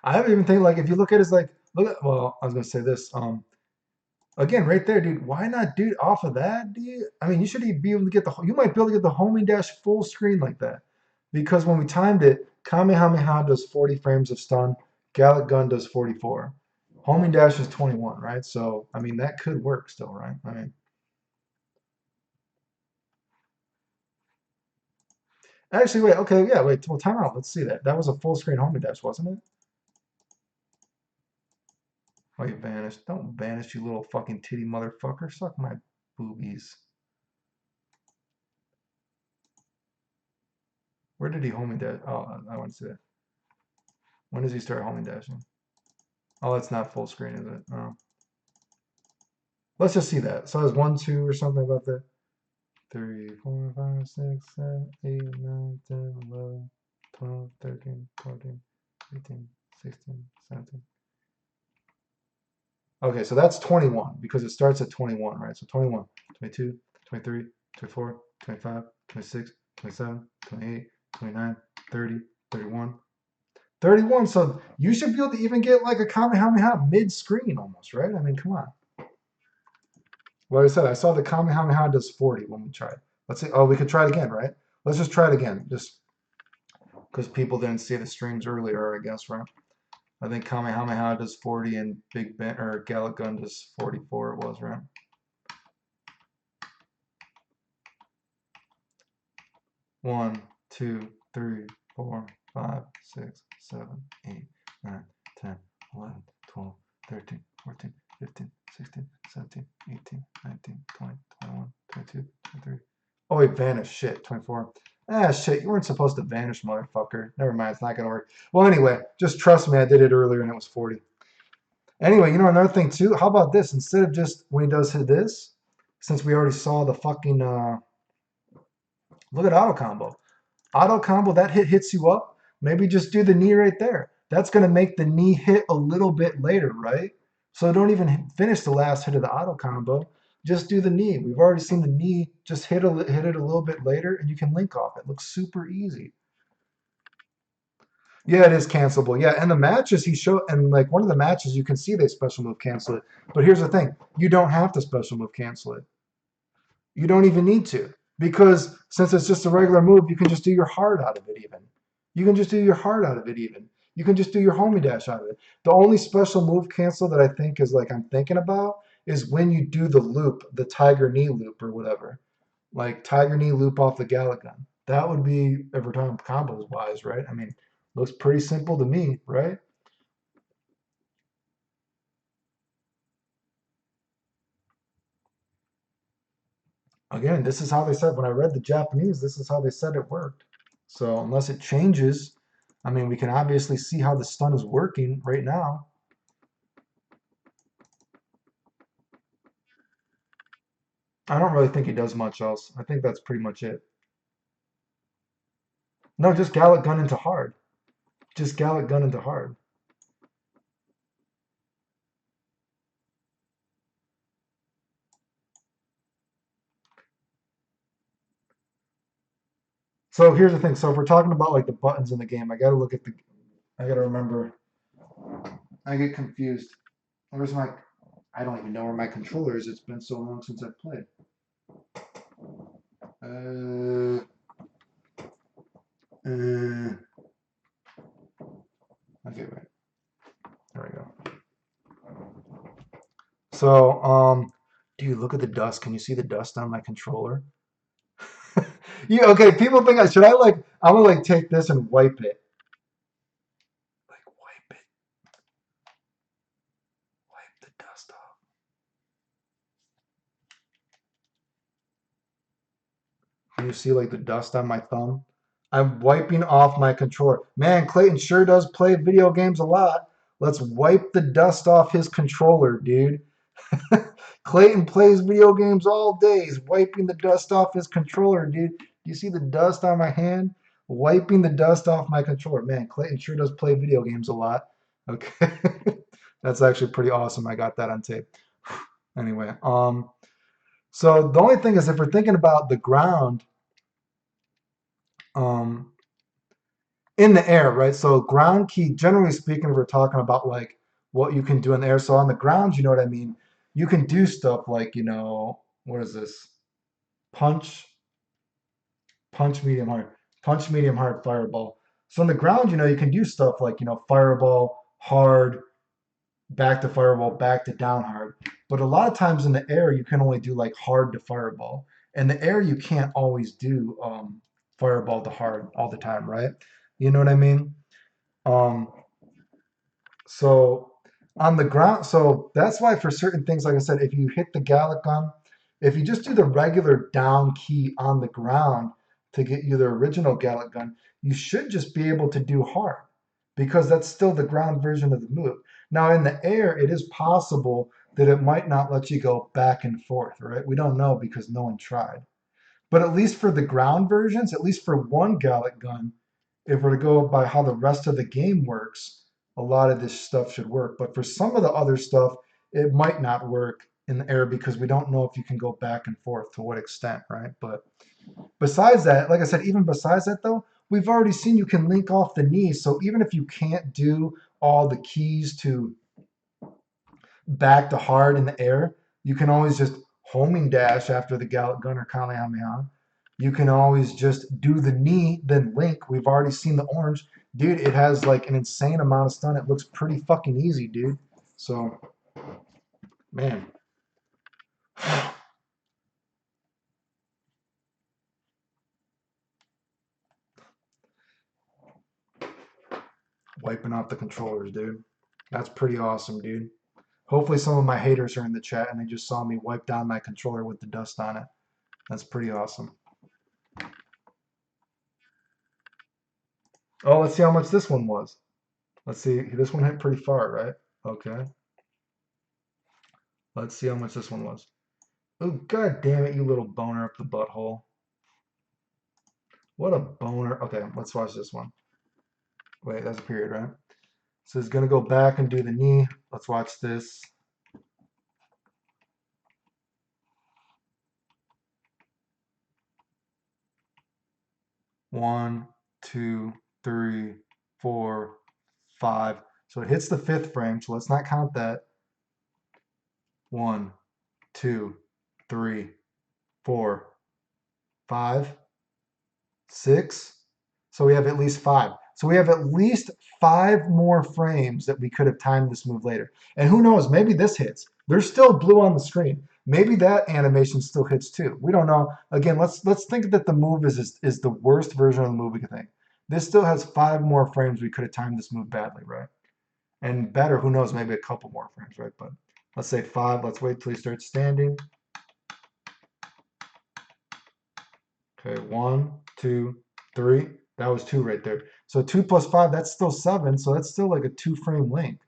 I haven't even think like if you look at it as like look at well, I was gonna say this. Again, right there, dude. Why not do it off of that, dude? I mean, you should be able to get you might be able to get the homing dash full screen like that. Because when we timed it, Kamehameha does 40 frames of stun, Gallic Gun does 44. Homing dash is 21, right? So I mean that could work still, right? I mean actually wait, okay, yeah, wait, well time out. Let's see that. That was a full screen homing dash, wasn't it? Oh, you vanished. Don't vanish, you little fucking titty motherfucker. Suck my boobies. Where did he homing dash? Oh, I want to see that. When does he start homing dashing? Oh, it's not full screen, is it? Oh. Let's just see that. So it's 1, 2, or something about that. 3, 4, 5, 6, 7, 8, 9, 10, 11, 12, 13, 14, 15, 16, 17. Okay, so that's 21 because it starts at 21, right? So 21, 22, 23, 24, 25, 26, 27, 28, 29, 30, 31. 31. So you should be able to even get like a Kamehameha mid-screen almost, right? I mean, come on. Like I said, I saw the Kamehameha does 40 when we tried. Let's see. Oh, we could try it again, right? Let's just try it again. Just because people didn't see the streams earlier, I guess, right? I think Kamehameha does 40 and Big Ben or Gallic Gun does 44. It was, right? One, 2, 3, 4, 5, 6, 7, 8, 9, 10, 11, 12, 13, 14, 15, 16, 17, 18, 19, 20, 21, 22, 23. Oh, it vanished. Shit, 24. Ah, shit, you weren't supposed to vanish, motherfucker. Never mind, it's not going to work. Well, anyway, just trust me, I did it earlier and it was 40. Anyway, you know another thing too? How about this? Instead of just when he does this, since we already saw the fucking, look at auto combo. Auto combo, that hits you up. Maybe just do the knee right there. That's going to make the knee hit a little bit later, right? So don't even finish the last hit of the auto combo. Just do the knee. We've already seen the knee. Just hit it a little bit later, and you can link off. It looks super easy. Yeah, it is cancelable. Yeah, and the matches he showed, and like one of the matches, you can see they special move cancel it. But here's the thing: you don't have to special move cancel it. You don't even need to because since it's just a regular move, you can just do your hard out of it even. You can just do your hard out of it even. You can just do your homie dash out of it. The only special move cancel that I think is like I'm thinking about is when you do the loop, the tiger knee loop or whatever. Like tiger knee loop off the Gallic gun. That would be if we're talking combos wise, right? I mean, looks pretty simple to me, right? Again, this is how they said when I read the Japanese, this is how they said it worked. So unless it changes, I mean, we can obviously see how the stun is working right now. I don't really think he does much else. I think that's pretty much it. No, just Gallic Gun into hard. Just Gallic Gun into hard. So here's the thing. So if we're talking about like the buttons in the game, I gotta look at the. I gotta remember. I get confused. Where's my? I don't even know where my controller is. It's been so long since I've played. Uh, uh, okay, right. There we go. So, dude, look at the dust. Can you see the dust on my controller? You okay? People think I should. I like. I'm gonna like take this and wipe it. Like wipe it. Wipe the dust off. Can you see like the dust on my thumb? I'm wiping off my controller. Man, Clayton sure does play video games a lot. Let's wipe the dust off his controller, dude. Clayton plays video games all day. He's wiping the dust off his controller, dude. You see the dust on my hand? Wiping the dust off my controller. Man, Clayton sure does play video games a lot. Okay. That's actually pretty awesome. I got that on tape. Anyway, so the only thing is if we're thinking about the ground, um, in the air, right? So ground key, generally speaking, we're talking about like what you can do in the air. So on the ground, you know what I mean? You can do stuff like, what is this? Punch, punch, medium hard, punch, medium hard, fireball. So on the ground, you can do stuff like, fireball, hard, back to fireball, back to down hard. But a lot of times in the air, you can only do like hard to fireball. In the air, you can't always do fireball to hard all the time, right? You know what I mean? Um, So on the ground, so that's why for certain things, like I said, if you hit the Gallic gun, if you just do the regular down key on the ground to get you the original Gallic gun, you should just be able to do hard because that's still the ground version of the move. Now in the air, it is possible that it might not let you go back and forth, right? We don't know because no one tried. But at least for the ground versions, at least for one Gallic gun, if we're to go by how the rest of the game works, a lot of this stuff should work. But for some of the other stuff, it might not work in the air because we don't know if you can go back and forth to what extent, right? But besides that, like I said, even besides that though, we've already seen you can link off the knee. So even if you can't do all the keys to back to hard in the air, you can always just homing dash after the Gallic gun or Kamehameha. You can always just do the knee, then link. We've already seen the orange. Dude, it has like an insane amount of stun. It looks pretty fucking easy, dude. So, man. Wiping off the controllers, dude. That's pretty awesome, dude. Hopefully some of my haters are in the chat and they just saw me wipe down my controller with the dust on it. That's pretty awesome. Oh, let's see how much this one was. Let's see. This one hit pretty far, right? Okay. Let's see how much this one was. Oh, god damn it, you little boner up the butthole. What a boner. Okay, let's watch this one. Wait, that's a period, right? So it's going to go back and do the knee. Let's watch this. One, two, three, four, five. So it hits the fifth frame, so let's not count that. One, two, three, four, five, six. So we have at least five. So we have at least five more frames that we could have timed this move later. And who knows, maybe this hits. There's still blue on the screen. Maybe that animation still hits too. We don't know. Again, let's think that the move is the worst version of the move we can think. This still has five more frames we could have timed this move badly, right? And better, who knows, maybe a couple more frames, right? But let's say five. Let's wait till he starts standing. Okay, one, two, three. That was two right there. So 2 plus 5, that's still 7. So that's still like a 2-frame link.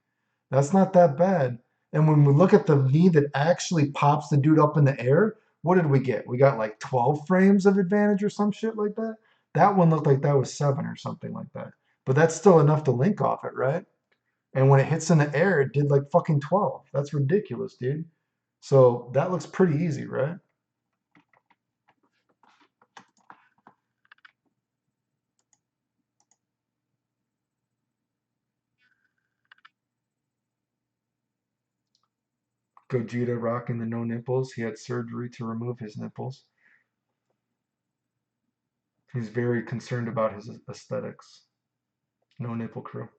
That's not that bad. And when we look at the knee that actually pops the dude up in the air, what did we get? We got like 12 frames of advantage or some shit like that. That one looked like that was 7 or something like that. But that's still enough to link off it, right? And when it hits in the air, it did like fucking 12. That's ridiculous, dude. So that looks pretty easy, right? Gogeta rocking the no nipples. He had surgery to remove his nipples. He's very concerned about his aesthetics. No nipple crew.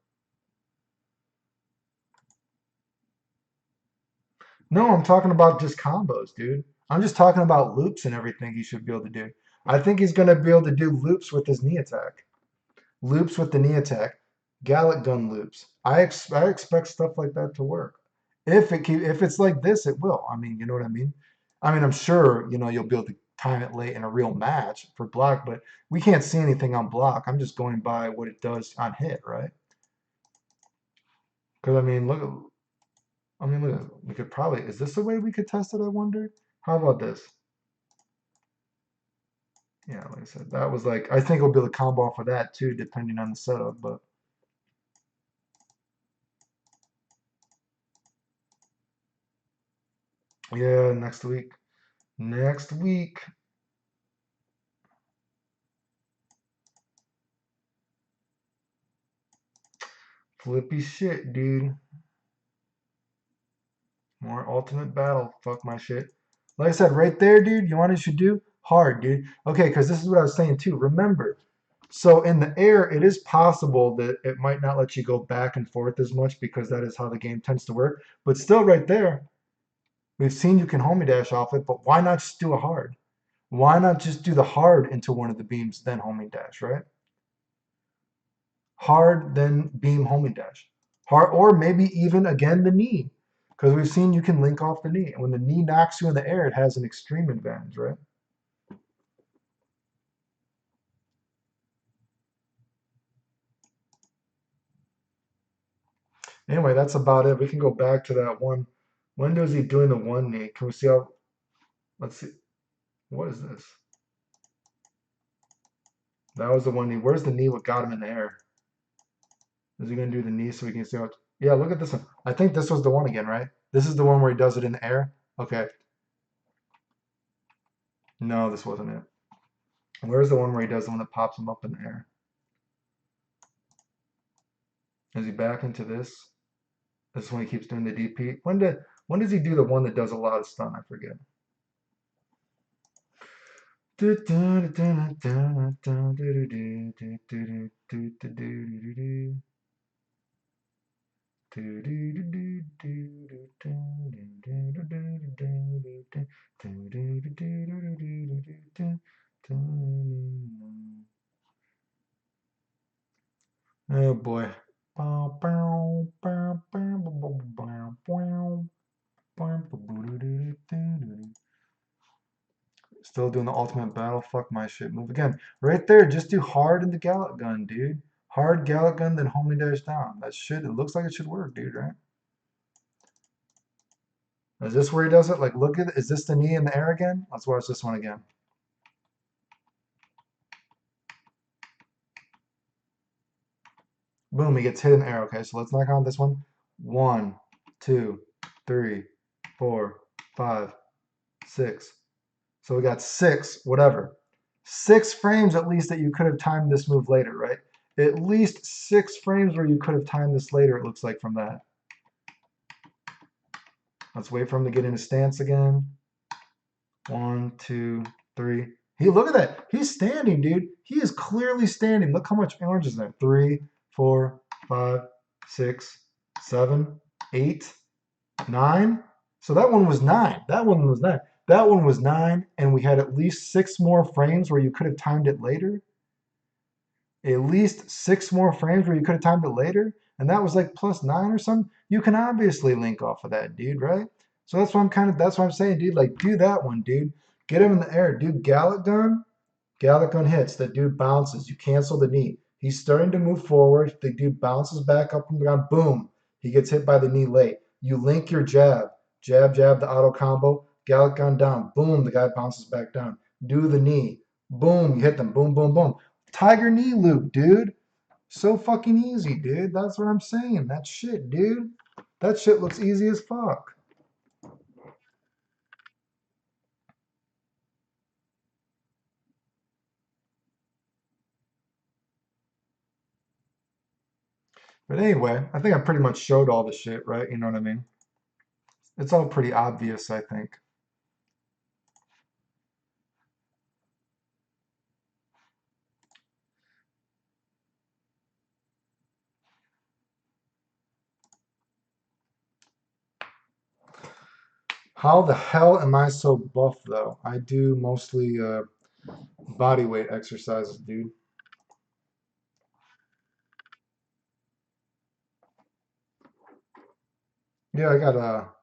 No, I'm talking about just combos, dude. I'm just talking about loops and everything he should be able to do. I think he's going to be able to do loops with his knee attack. Loops with the knee attack. Gallic gun loops. I expect stuff like that to work. If it's like this, it will. I mean, you know what I mean? I mean, I'm sure, you'll be able to time it late in a real match for block, but we can't see anything on block. I'm just going by what it does on hit, right? Because I mean, look, we could probably, is this the way we could test it, I wonder? How about this? Yeah, like I said, that was like, I think we'll be able to combo off of that too, depending on the setup, but yeah, next week. Next week. Flippy shit, dude. More ultimate battle. Fuck my shit. Like I said, right there, dude, you want what you should do? Hard, dude. Okay, because this is what I was saying too. Remember, so in the air, it is possible that it might not let you go back and forth as much because that is how the game tends to work. But still, right there, we've seen you can homie dash off it, but why not just do a hard? Why not just do the hard into one of the beams, then homing dash, right? Hard, then beam homing dash. Hard, or maybe even again the knee. Because we've seen you can link off the knee. And when the knee knocks you in the air, it has an extreme advantage, right? Anyway, that's about it. We can go back to that one. When does he doing the one knee? Can we see how? Let's see. What is this? That was the one knee. Where's the knee? What got him in the air? Is he gonna do the knee so we can see how? Yeah, look at this one. I think this was the one again, right? This is the one where he does it in the air. Okay. No, this wasn't it. Where's the one where he does the one that pops him up in the air? Is he back into this? This is when he keeps doing the DP. When does he do the one that does a lot of stun? I forget. Oh boy. Still doing the ultimate battle. Fuck my shit move again. Right there, just do hard in the Gallet gun, dude. Hard Gallet gun, then homing dash down. That shit, it looks like it should work, dude, right? Is this where he does it? Like, look at it. Is this the knee in the air again? Let's watch this one again. Boom, he gets hit in the air. Okay, so let's knock on this one. 1, 2, 3, 4, 5, 6. So we got 6, whatever. 6 frames at least that you could have timed this move later, right? At least 6 frames where you could have timed this later, it looks like, from that. Let's wait for him to get in his stance again. 1, 2, 3. Look at that. He's standing, dude. He is clearly standing. Look how much orange is there. 3, 4, 5, 6, 7, 8, 9. So that one was 9. That one was 9. That one was 9, and we had at least 6 more frames where you could have timed it later. At least 6 more frames where you could have timed it later, and that was like +9 or something. You can obviously link off of that, dude, right? So that's what I'm saying, dude. Like, do that one, dude. Get him in the air, dude. Gallet gun. Gallic gun hits. The dude bounces. You cancel the knee. He's starting to move forward. The dude bounces back up from the ground. Boom. He gets hit by the knee late. You link your jab. Jab, jab, the auto combo. Gallic gun down. Boom. The guy bounces back down. Do the knee. Boom. You hit them. Boom, boom, boom. Tiger knee loop, dude. So fucking easy, dude. That's what I'm saying. That shit, dude. That shit looks easy as fuck. But anyway, I think I pretty much showed all the shit, right? You know what I mean? It's all pretty obvious, I think. How the hell am I so buff though? I do mostly body weight exercises, dude. Yeah, I got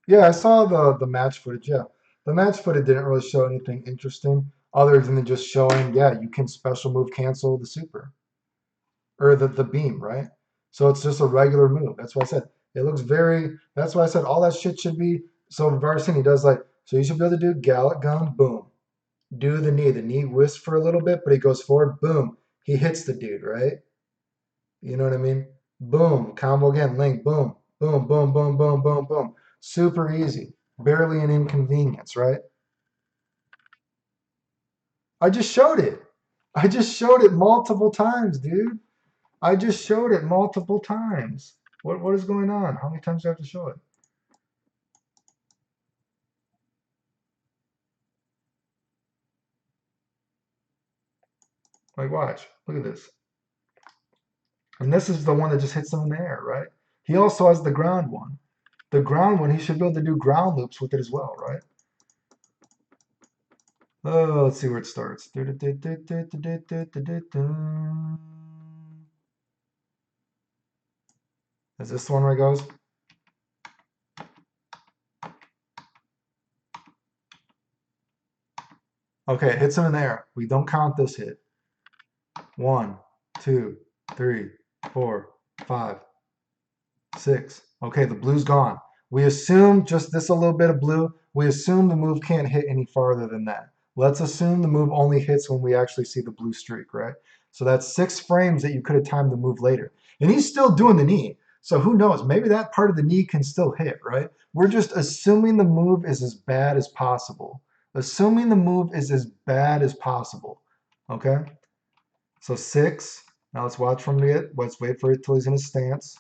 yeah, I saw the match footage. Yeah, the match footage didn't really show anything interesting other than just showing, yeah, you can special move cancel the super or the beam, right? So it's just a regular move. That's why I said it looks very. That's why I said all that shit should be. So Varsity does like so you should be able to do Gallet gun, boom, do the knee. The knee whisks for a little bit, but he goes forward, boom, he hits the dude, right? You know what I mean? Boom, combo again, link, boom, boom, boom, boom, boom, boom, boom. Super easy. Barely an inconvenience, right? I just showed it. I just showed it multiple times, dude. I just showed it multiple times. What is going on? How many times do I have to show it? Like, watch. Look at this. And this is the one that just hits him in the air, right? He also has the ground one. The ground one, he should be able to do ground loops with it as well, right? Oh, let's see where it starts. Is this the one where it goes? Okay, it hits him in the air. We don't count this hit. 1, 2, 3, 4, 5. 6. Okay, the blue's gone. We assume just this a little bit of blue. We assume the move can't hit any farther than that. Let's assume the move only hits when we actually see the blue streak, right? So that's 6 frames that you could have timed the move later. And he's still doing the knee. So who knows? Maybe that part of the knee can still hit, right? We're just assuming the move is as bad as possible. Assuming the move is as bad as possible. Okay? So 6. Now let's watch from it. Let's wait for it till he's in a stance.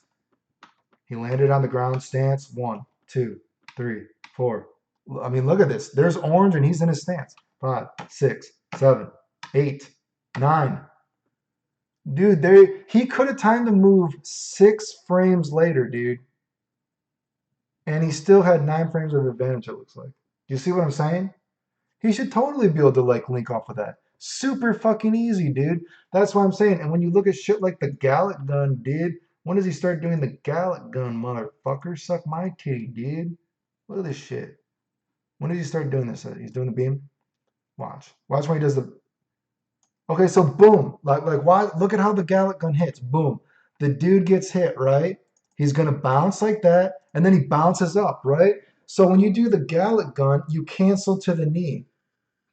He landed on the ground stance. 1, 2, 3, 4. I mean, look at this. There's orange and he's in his stance. 5, 6, 7, 8, 9. Dude, he could have timed the move 6 frames later, dude. And he still had 9 frames of advantage, it looks like. Do you see what I'm saying? He should totally be able to like link off of that. Super fucking easy, dude. That's what I'm saying. And when you look at shit like the Gallic gun, dude, when does he start doing the Gallic gun, motherfucker? Suck my titty, dude. Look at this shit. When did he start doing this? He's doing the beam. Watch. Watch when he does the. Okay, so boom. Like why? Look at how the Gallic gun hits. Boom. The dude gets hit, right? He's gonna bounce like that, and then he bounces up, right? So when you do the Gallic gun, you cancel to the knee.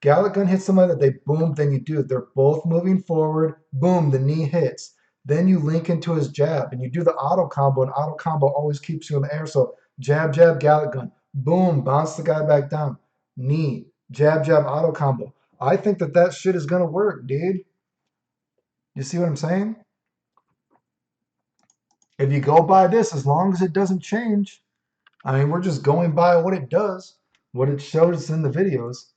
Gallic gun hits somebody that they boom, then you do it. They're both moving forward. Boom, the knee hits. Then you link into his jab and you do the auto combo, and auto combo always keeps you in the air. So jab, jab, Gallic gun. Boom, bounce the guy back down. Knee, jab, jab, auto combo. I think that shit is going to work, dude. You see what I'm saying? If you go by this, as long as it doesn't change, I mean, we're just going by what it does, what it shows in the videos.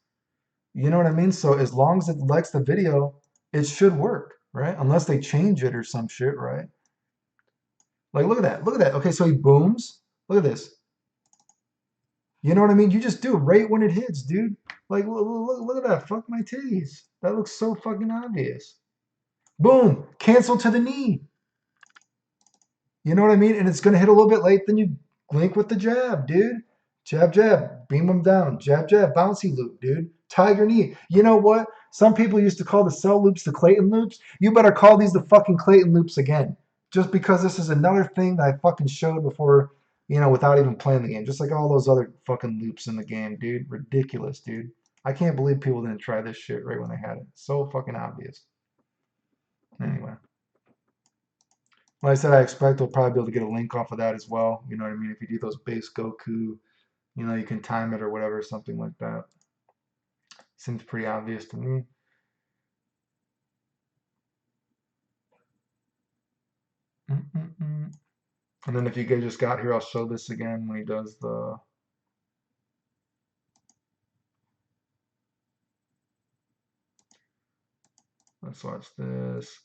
You know what I mean? So as long as it likes the video, it should work, right? Unless they change it or some shit, right? Like, look at that. Look at that. Okay, so he booms. Look at this. You know what I mean? You just do it right when it hits, dude. Like, look at that. Fuck my titties. That looks so fucking obvious. Boom. Cancel to the knee. You know what I mean? And it's going to hit a little bit late. Then you link with the jab, dude. Jab, jab. Beam him down. Jab, jab. Bouncy loop, dude. Tiger knee. You know what? Some people used to call the cell loops the Clayton loops. You better call these the fucking Clayton loops again. Just because this is another thing that I fucking showed before, without even playing the game. Just like all those other fucking loops in the game, dude. Ridiculous, dude. I can't believe people didn't try this shit right when they had it. So fucking obvious. Anyway. Like I said, I expect we'll probably be able to get a link off of that as well. You know what I mean? If you do those base Goku, you can time it or whatever, something like that. Seems pretty obvious to me. And then if you guys just got here, I'll show this again when he does the. Let's watch this.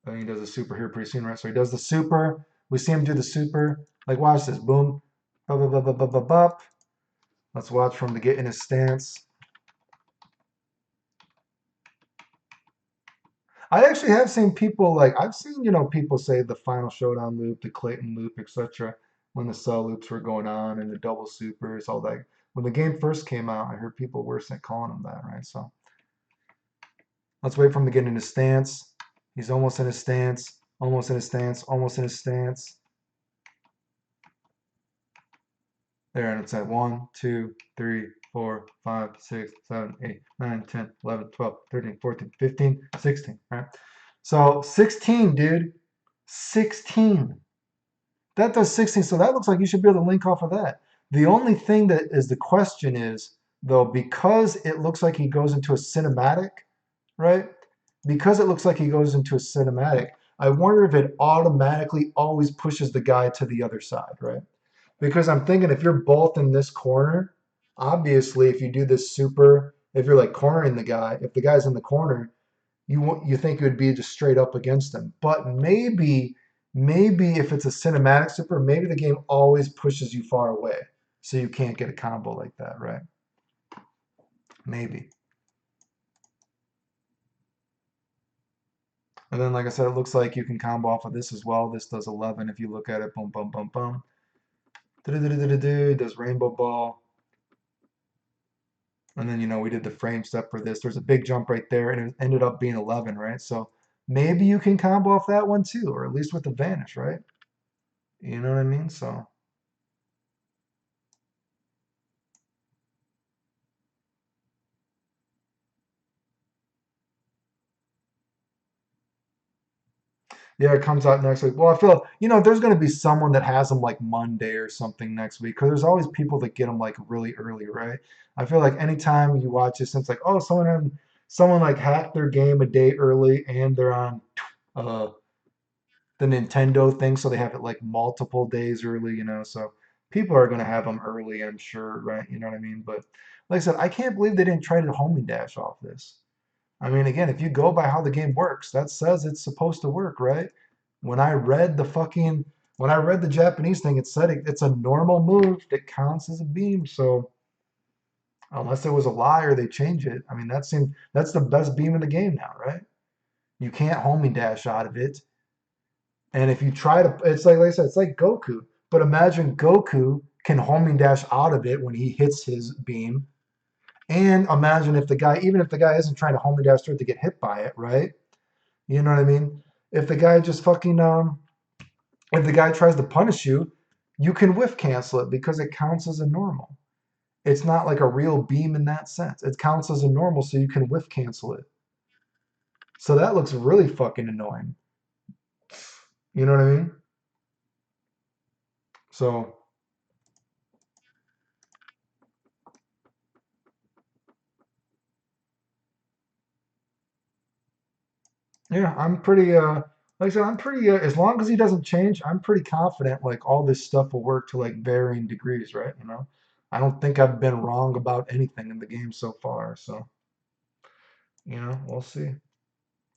Then he does the super here pretty soon, right? So he does the super. We see him do the super. Like, watch this. Boom. Bop, bop, bop, bop, bop, bop, bop. Let's watch for him to get in his stance. I actually have seen people I've seen people say the final showdown loop, the Clayton loop, etc. When the cell loops were going on and the double supers, all that. When the game first came out, I heard people were calling them that, right? So let's wait for him to get in his stance. He's almost in his stance, almost in his stance, almost in his stance. There, and it's at 1, 2, 3, 4, 5, 6, 7, 8, 9, 10, 11, 12, 13, 14, 15, 16, right? So 16, dude. 16. That does 16, so that looks like you should be able to link off of that. The only thing that is the question is, though, because it looks like he goes into a cinematic, right? Because it looks like he goes into a cinematic, I wonder if it automatically always pushes the guy to the other side, right? Because I'm thinking if you're both in this corner, obviously if you do this super, if you're like cornering the guy, if the guy's in the corner, you think it would be just straight up against him. But maybe if it's a cinematic super, maybe the game always pushes you far away, so you can't get a combo like that, right? Maybe. And then, like I said, it looks like you can combo off of this as well. This does 11 if you look at it. Boom, boom, boom, boom. Does rainbow ball. And then, we did the frame step for this. There's a big jump right there, and it ended up being 11, right? So maybe you can combo off that one too, or at least with the vanish, right? You know what I mean? So yeah, it comes out next week. Well, I feel there's going to be someone that has them like Monday or something next week because there's always people that get them like really early, right? I feel like anytime you watch this, it's like, oh, someone like hacked their game a day early and they're on uh the Nintendo thing, so they have it like multiple days early, So people are going to have them early, I'm sure, right? You know what I mean? But like I said, I can't believe they didn't try to homing dash off this. I mean, again, if you go by how the game works, that says it's supposed to work, right? When I read the fucking, when I read the Japanese thing, it said it's a normal move that counts as a beam. So unless it was a lie or they change it, I mean, that's the best beam in the game now, right? You can't homing dash out of it. And if you try to, it's like I said, it's like Goku. But imagine Goku can homing dash out of it when he hits his beam. And imagine if the guy, even if the guy isn't trying to homing dash through it to get hit by it, right? You know what I mean? If the guy just fucking if the guy tries to punish you, you can whiff cancel it because it counts as a normal. It's not like a real beam in that sense. It counts as a normal, so you can whiff cancel it. So that looks really fucking annoying. You know what I mean? So yeah, I'm pretty like I said, I'm pretty as long as he doesn't change, I'm pretty confident like all this stuff will work to like varying degrees, right? I don't think I've been wrong about anything in the game so far, so we'll see.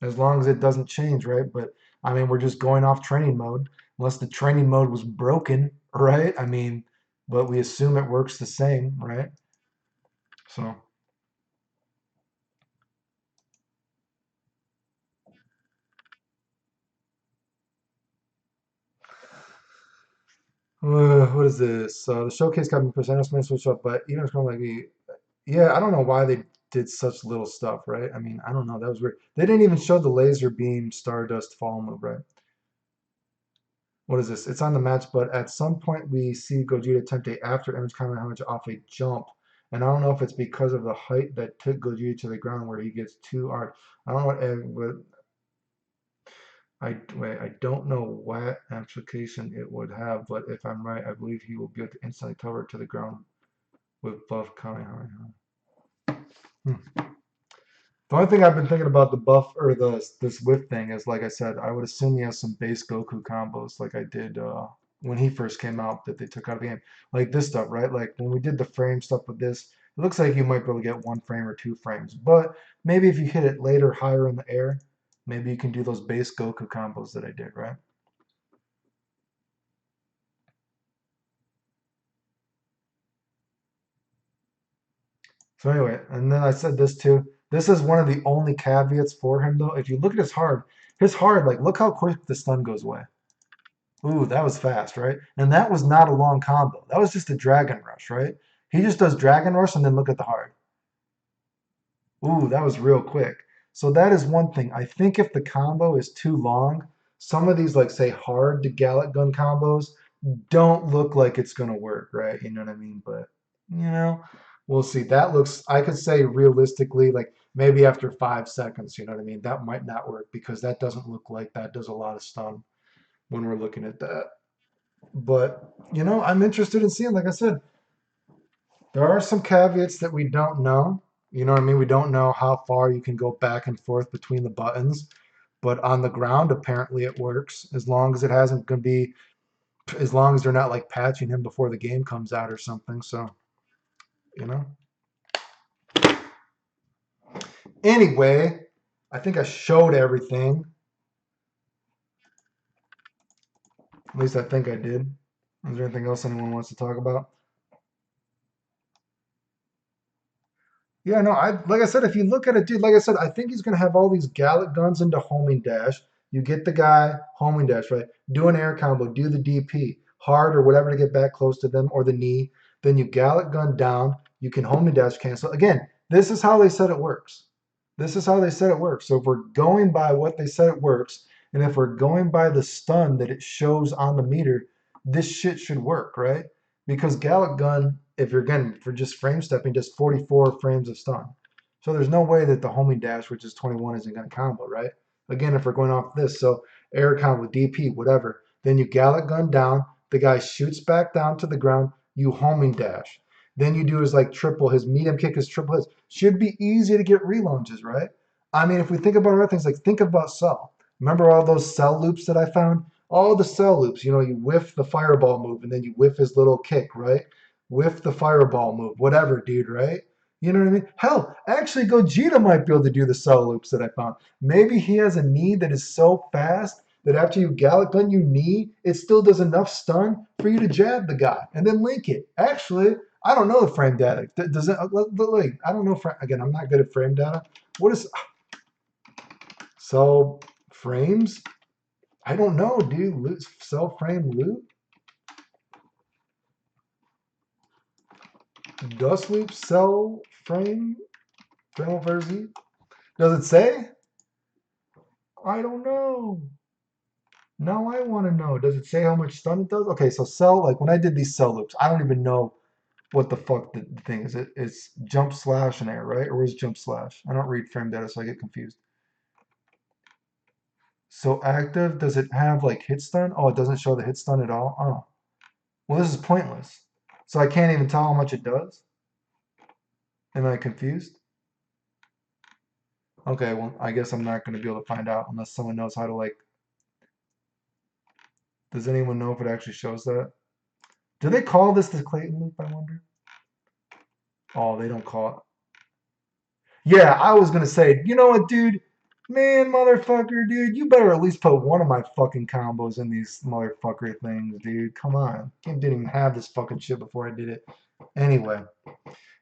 As long as it doesn't change, right? But I mean, we're just going off training mode, unless the training mode was broken, right? I mean, but we assume it works the same, right? So, what is this? The showcase got me percent may switch up, but even if it's like me, yeah, I don't know why they did such little stuff, right? I mean, I don't know. That was weird. They didn't even show the laser beam Stardust fall move, right? What is this? It's on the match, but at some point we see Gogeta attempt a after image Kamehameha off a jump. And I don't know if it's because of the height that took Gogeta to the ground where he gets too hard. I don't know I don't know what application it would have, but if I'm right, I believe he will be able to instantly cover it to the ground with buff Kamehameha. Hmm. The only thing I've been thinking about the buff or this whip thing is, like I said, I would assume he has some base Goku combos like I did when he first came out that they took out of the game. Like this stuff, right? Like when we did the frame stuff with this, it looks like you might be able to get 1 frame or 2 frames. But maybe if you hit it later, higher in the air, maybe you can do those base Goku combos that I did, right? So anyway, and then I said this too. This is one of the only caveats for him though. If you look at his hard, like look how quick the stun goes away. Ooh, that was fast, right? And that was not a long combo. That was just a Dragon Rush, right? He just does Dragon Rush and then look at the hard. Ooh, that was real quick. So that is one thing. I think if the combo is too long, some of these, like say hard to Gallic Gun combos, don't look like it's gonna work, right? You know what I mean? But you know, we'll see. That looks, I could say realistically, like maybe after 5 seconds, you know what I mean? That might not work because that doesn't look like that does a lot of stun when we're looking at that. But I'm interested in seeing. Like I said, there are some caveats that we don't know. You know what I mean? We don't know how far you can go back and forth between the buttons. But on the ground, apparently it works as long as it hasn't going to be, as long as they're not like patching him before the game comes out or something. So, you know. Anyway, I think I showed everything. At least I think I did. Is there anything else anyone wants to talk about? Yeah, no, I like I said, if you look at it, dude, like I said, I think he's gonna have all these Gallic guns into homing dash. You get the guy homing dash, right? Do an air combo, do the DP, hard or whatever to get back close to them, or the knee. Then you Gallic gun down. You can homing dash cancel. Again, this is how they said it works. This is how they said it works. So if we're going by what they said it works, and if we're going by the stun that it shows on the meter, this shit should work, right? Because Gallic Gun, if you're again for just frame stepping, does 44 frames of stun. So there's no way that the homing dash, which is 21, isn't going to combo, right? Again, if we're going off this, so air combo, DP, whatever, then you Gallic Gun down, the guy shoots back down to the ground, you homing dash. Then you do his like triple, his medium kick is triple hits. Should be easy to get relaunches, right? I mean, if we think about other things, like think about Cell. Remember all those Cell loops that I found? All the Cell loops, you know, you whiff the fireball move and then you whiff his little kick, right? Whiff the fireball move, whatever, dude, right? You know what I mean? Hell, actually, Gogeta might be able to do the Cell loops that I found. Maybe he has a knee that is so fast that after you Gallic Gun you knee, it still does enough stun for you to jab the guy and then link it. Actually, I don't know the frame data. Does it? Like, I don't know. Again, I'm not good at frame data. What is cell frames? I don't know, dude. Cell frame loop? Dust loop cell frame? Frame version? Does it say? I don't know. Now I want to know. Does it say how much stun it does? Okay, so cell, like when I did these cell loops, I don't even know what the fuck the thing is. It's jump slash and air, right? Or where's jump slash? I don't read frame data, so I get confused. So active, does it have like hit stun? Oh, it doesn't show the hit stun at all? Oh. Well, this is pointless. So I can't even tell how much it does? Am I confused? Okay, well, I guess I'm not going to be able to find out unless someone knows how to like... Does anyone know if it actually shows that? Do they call this the Clayton loop, I wonder? Oh, they don't call it. Yeah, I was going to say, you know what, dude? Man, motherfucker, dude, you better at least put one of my fucking combos in these motherfucker things, dude. Come on. I didn't even have this fucking shit before I did it. Anyway.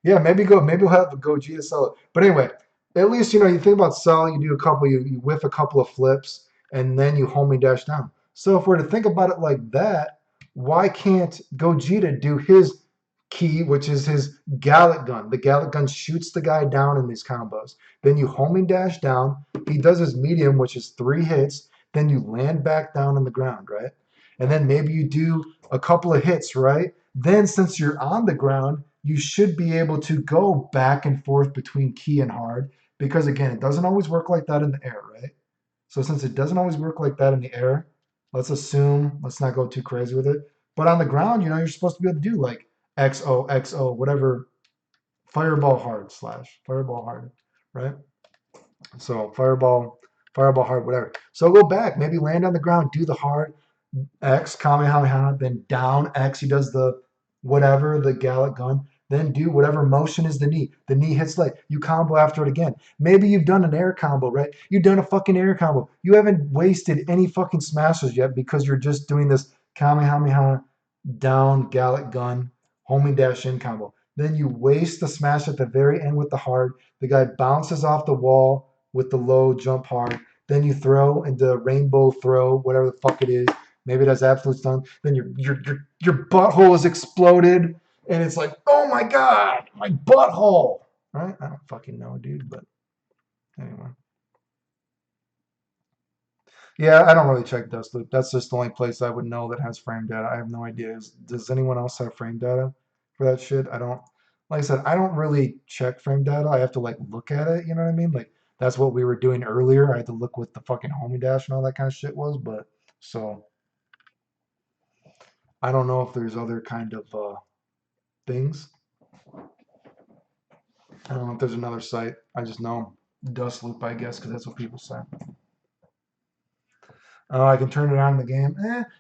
Yeah, maybe we'll have to go Gogeta sell it. But anyway, at least you know you think about sell, you do a couple, you whiff a couple of flips, and then you homing dash down. So if we're to think about it like that, why can't Gogeta do his key, which is his Gallic gun? The Gallic gun shoots the guy down in these combos. Then you homing dash down. He does his medium, which is 3 hits. Then you land back down on the ground, right? And then maybe you do a couple of hits, right? Then since you're on the ground, you should be able to go back and forth between key and hard because again, it doesn't always work like that in the air, right? So since it doesn't always work like that in the air, let's assume, let's not go too crazy with it. But on the ground, you know, you're supposed to be able to do like XO, XO, whatever, fireball hard slash, fireball hard, right? So fireball hard, whatever. So go back, maybe land on the ground, do the hard, X, Kamehameha, then down X, he does the whatever, the Gallic gun, then do whatever motion is the knee. The knee hits leg. You combo after it again. Maybe you've done an air combo, right? You've done a fucking air combo. You haven't wasted any fucking smashes yet because you're just doing this Kamehameha, down, Gallic gun, homing dash in combo. Then you waste the smash at the very end with the hard. The guy bounces off the wall with the low jump hard. Then you throw into rainbow throw, whatever the fuck it is. Maybe it has absolute stun. Then your butthole is exploded, and it's like, oh my god, my butthole. Right? I don't fucking know, dude. But anyway, yeah, I don't really check Dust Loop. That's just the only place I would know that has frame data. I have no idea. Does anyone else have frame data for that shit? I don't. Like I said, I don't really check frame data. I have to like look at it. You know what I mean? Like that's what we were doing earlier. I had to look what the fucking homie dash and all that kind of shit was. But so I don't know if there's other kind of things. I don't know if there's another site. I just know Dust Loop, I guess, because that's what people say. I can turn it on in the game.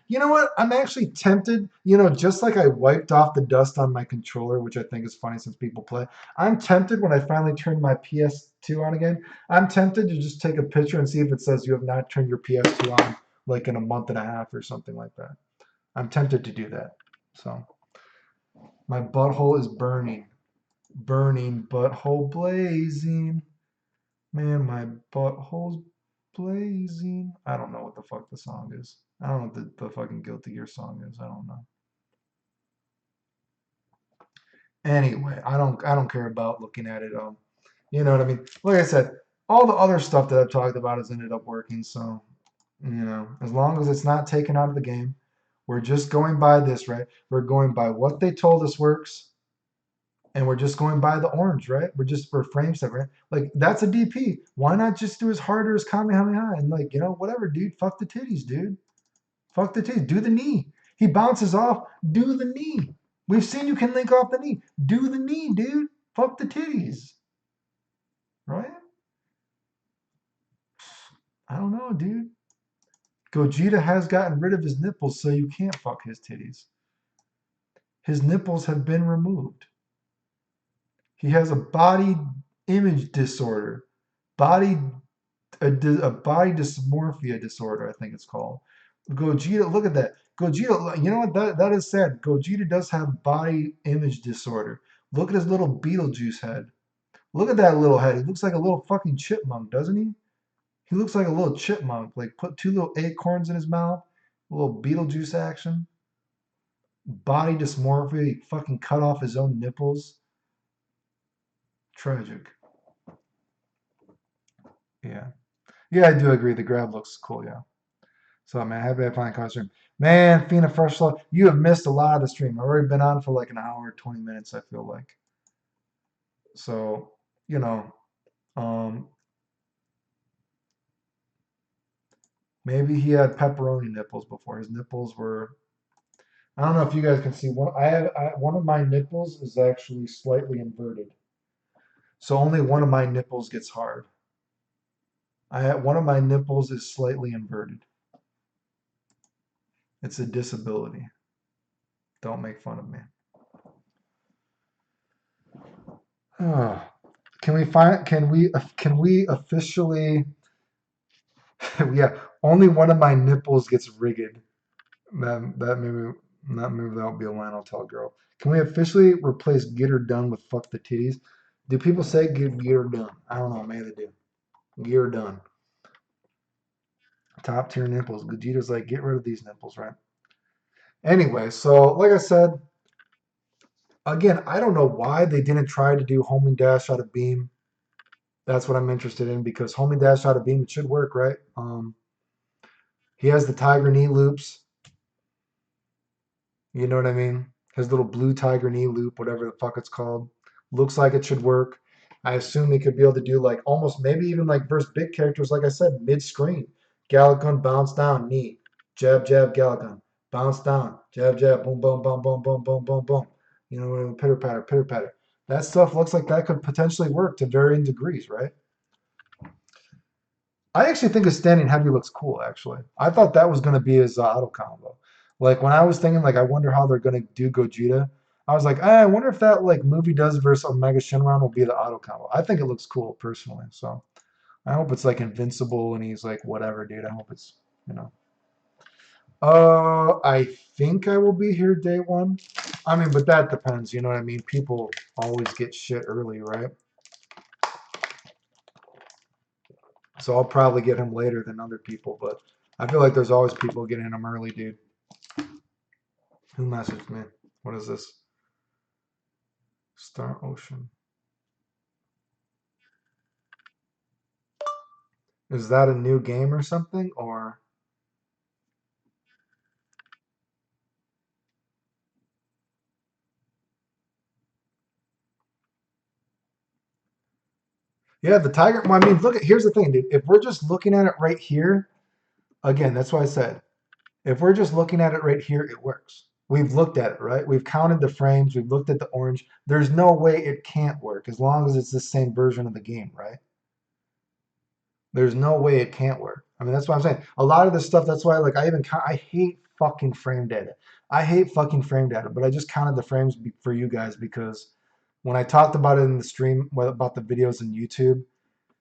You know what? I'm actually tempted. You know, just like I wiped off the dust on my controller, which I think is funny since people play. I'm tempted when I finally turn my PS2 on again. I'm tempted to just take a picture and see if it says you have not turned your PS2 on like in a month and a half or something like that. I'm tempted to do that. So my butthole is burning. Burning, butthole blazing. Man, my butthole's blazing. I don't know what the fuck the song is. I don't know what the fucking Guilty Gear song is. I don't know. Anyway, I don't care about looking at it. You know what I mean? Like I said, all the other stuff that I've talked about has ended up working. So, you know, as long as it's not taken out of the game, We're just going by this, right? We're going by what they told us works, and we're just going by the orange, right? We're frame set, right? Like that's a DP. Why not just do his harder as Kamehameha and like, whatever, dude. Fuck the titties, dude. Fuck the titties. Do the knee. He bounces off. Do the knee. We've seen you can link off the knee. Do the knee, dude. Fuck the titties. Right? I don't know, dude. Gogeta has gotten rid of his nipples, so you can't fuck his titties. His nipples have been removed. He has a body image disorder. Body a body dysmorphia disorder, I think it's called. Gogeta, look at that. Gogeta, you know what? That is sad. Gogeta does have body image disorder. Look at his little Beetlejuice head. Look at that little head. He looks like a little fucking chipmunk, doesn't he? He looks like a little chipmunk. Like put two little acorns in his mouth. A little Beetlejuice action. Body dysmorphia. He fucking cut off his own nipples. Tragic. Yeah. Yeah, I do agree. The grab looks cool, yeah. So, man, happy I finally caught the stream. Man, Fina Fresh Love, you have missed a lot of the stream. I've already been on for like an hour, 20 minutes, I feel like. So, you know, um, maybe he had pepperoni nipples before. His nipples were, I don't know if you guys can see. One of my nipples is actually slightly inverted. So only one of my nipples gets hard. One of my nipples is slightly inverted. It's a disability. Don't make fun of me. Can we officially yeah, only one of my nipples gets rigged. Maybe that would be a line I'll tell a girl. Can we officially replace get her done with fuck the titties? Do people say get her done? I don't know, maybe they do. Get her done. Top tier nipples. Gogeta's like, get rid of these nipples, right? Anyway, so like I said, again, I don't know why they didn't try to do homing dash out of beam. That's what I'm interested in because homing dash out of beam, it should work, right? He has the tiger knee loops. You know what I mean? His little blue tiger knee loop, whatever the fuck it's called. Looks like it should work. I assume he could be able to do like almost maybe even like versus big characters, like I said, mid-screen. Galagon, bounce down, knee. Jab, jab, Galagon. Bounce down. Jab, jab, boom, boom, boom, boom, boom, boom, boom, boom. You know, pitter patter, pitter patter. That stuff looks like that could potentially work to varying degrees, right? I actually think his standing heavy looks cool, actually. I thought that was going to be his auto combo. Like, when I was thinking, like, I wonder how they're going to do Gogeta, I was like, I wonder if that, like, movie does versus Omega Shenron will be the auto combo. I think it looks cool, personally. So, I hope it's, like, invincible and he's, like, whatever, dude. I hope it's, you know. I think I will be here day one. I mean, but that depends, you know what I mean? People always get shit early, right? So I'll probably get him later than other people, but I feel like there's always people getting him early, dude. Who messaged me? What is this? Star Ocean. Is that a new game or something? Or yeah, the Tiger. Well, I mean, look at here's the thing, dude. If we're just looking at it right here, again, that's why I said if we're just looking at it right here, it works. We've looked at it, right? We've counted the frames. We've looked at the orange. There's no way it can't work as long as it's the same version of the game, right? There's no way it can't work. I mean, that's what I'm saying. A lot of this stuff, that's why, like, I hate fucking frame data. I hate fucking frame data, but I just counted the frames for you guys because when I talked about it in the stream, about the videos in YouTube,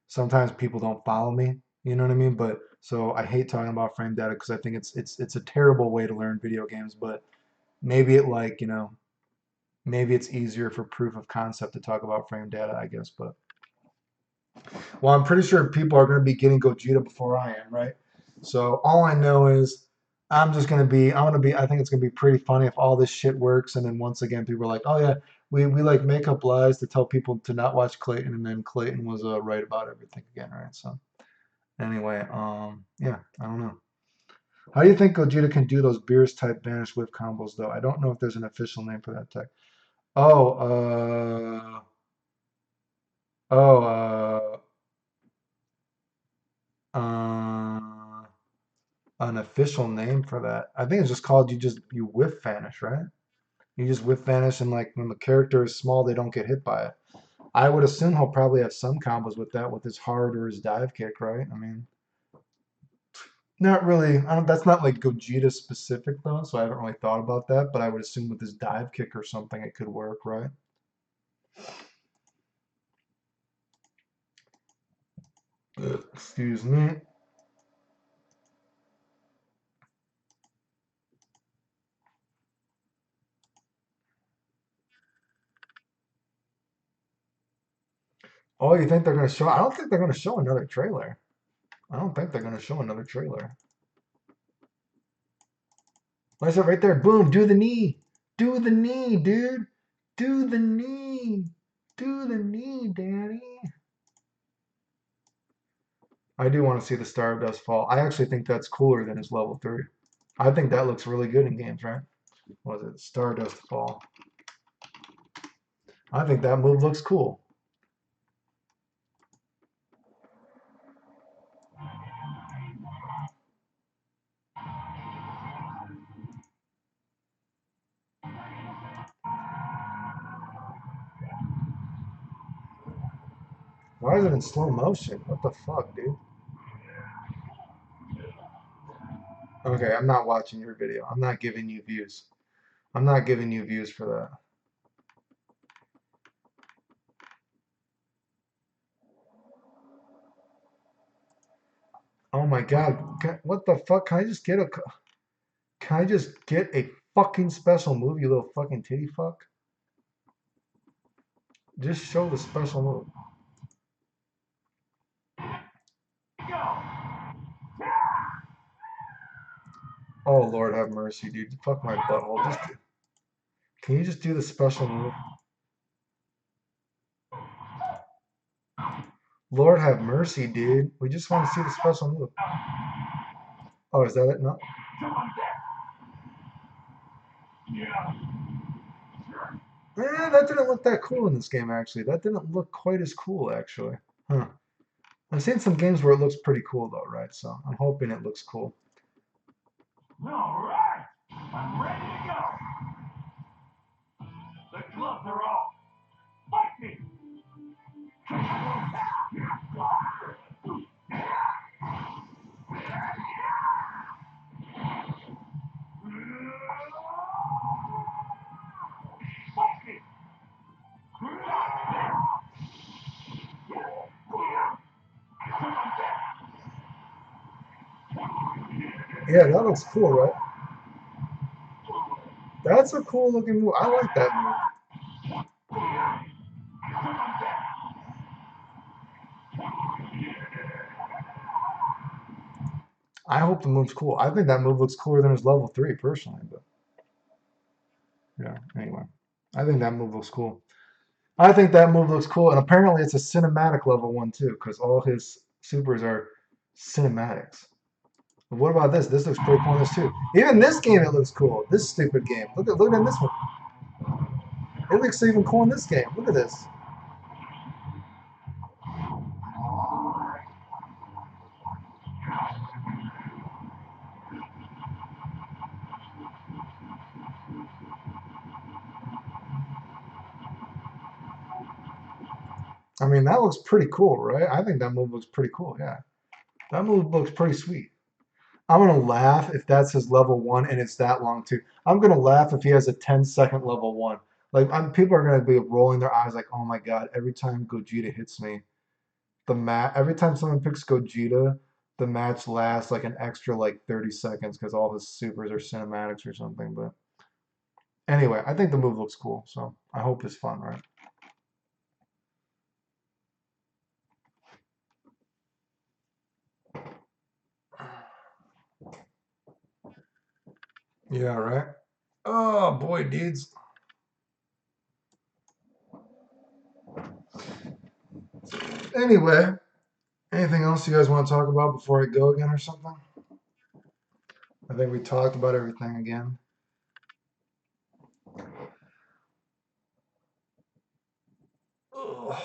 sometimes people don't follow me. You know what I mean? But so I hate talking about frame data because I think it's a terrible way to learn video games. But maybe maybe it's easier for proof of concept to talk about frame data, I guess. But well, I'm pretty sure people are going to be getting Gogeta before I am, right? So all I know is I think it's going to be pretty funny if all this shit works. And then once again, people are like, oh yeah, we like make up lies to tell people to not watch Clayton. And then Clayton was right about everything again, right? So anyway, yeah, I don't know. How do you think Gogeta can do those Beerus type Vanish Whip combos though? I don't know if there's an official name for that tech. Oh, oh, uh, an official name for that. I think it's just called you whiff vanish, right? You just whiff vanish and like when the character is small, they don't get hit by it. I would assume he'll probably have some combos with that with his hard or his dive kick, right? I mean, not really. I don't, that's not like Gogeta specific though, so I haven't really thought about that. But I would assume with his dive kick or something, it could work, right? Excuse me. Oh, you think they're gonna show? I don't think they're gonna show another trailer. I don't think they're gonna show another trailer. What's it right there? Boom! Do the knee. Do the knee, dude. Do the knee. Do the knee, Danny. I do want to see the Stardust fall. I actually think that's cooler than his level 3. I think that looks really good in games, right? What is it? Stardust fall. I think that move looks cool. Why is it in slow motion? What the fuck, dude? Okay, I'm not watching your video. I'm not giving you views. I'm not giving you views for that. Oh my god. What the fuck? Can I just get a fucking special move, you little fucking titty fuck? Just show the special move. Oh Lord have mercy, dude. Fuck my butthole. Can you just do the special move? Lord have mercy, dude. We just want to see the special move. Oh, is that it? No. That didn't look that cool in this game, actually. That didn't look quite as cool, actually. Huh. I've seen some games where it looks pretty cool, though, right? So I'm hoping it looks cool. All right, I'm ready to go. The gloves are off. Fight me. Fight me. Yeah, that looks cool, right? That's a cool looking move. I like that move. I hope the move's cool. I think that move looks cooler than his level 3, personally. But yeah, anyway. I think that move looks cool. I think that move looks cool. And apparently it's a cinematic level 1, too, because all his supers are cinematics. But what about this? This looks pretty cool in this, too. Even this game, it looks cool. This stupid game. Look at this one. It looks even cool in this game. Look at this. I mean, that looks pretty cool, right? I think that move looks pretty cool, yeah. That move looks pretty sweet. I'm gonna laugh if that's his level 1 and it's that long too. I'm gonna laugh if he has a 10-second level 1. Like people are gonna be rolling their eyes like, oh my god, every time Gogeta hits me, every time someone picks Gogeta, the match lasts like an extra like 30 seconds because all his supers are cinematics or something. But anyway, I think the move looks cool, so I hope it's fun, right? Yeah, right. Oh boy, dudes. Anyway, anything else you guys want to talk about before I go again or something? I think we talked about everything again. Ugh.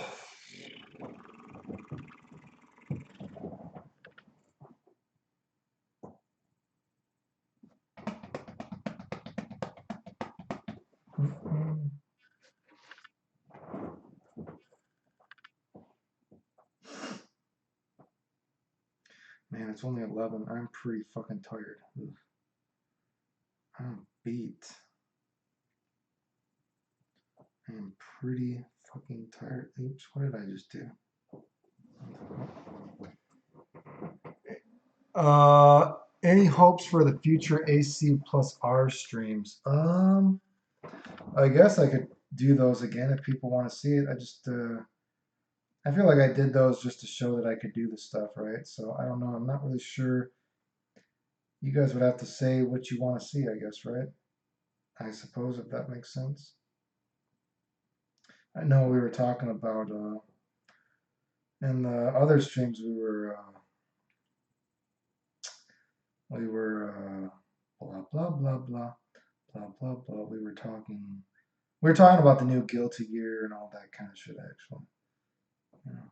Man, it's only 11. I'm pretty fucking tired. Ugh. I'm beat. I'm pretty fucking tired. Oops, what did I just do? Any hopes for the future AC plus R streams? I guess I could do those again if people want to see it. I feel like I did those just to show that I could do the stuff, right? So I don't know. I'm not really sure. You guys would have to say what you want to see, I guess, right? I suppose if that makes sense. I know we were talking about in the other streams we were blah blah blah blah blah blah blah. We were talking about the new Guilty Gear and all that kind of shit, actually. You know.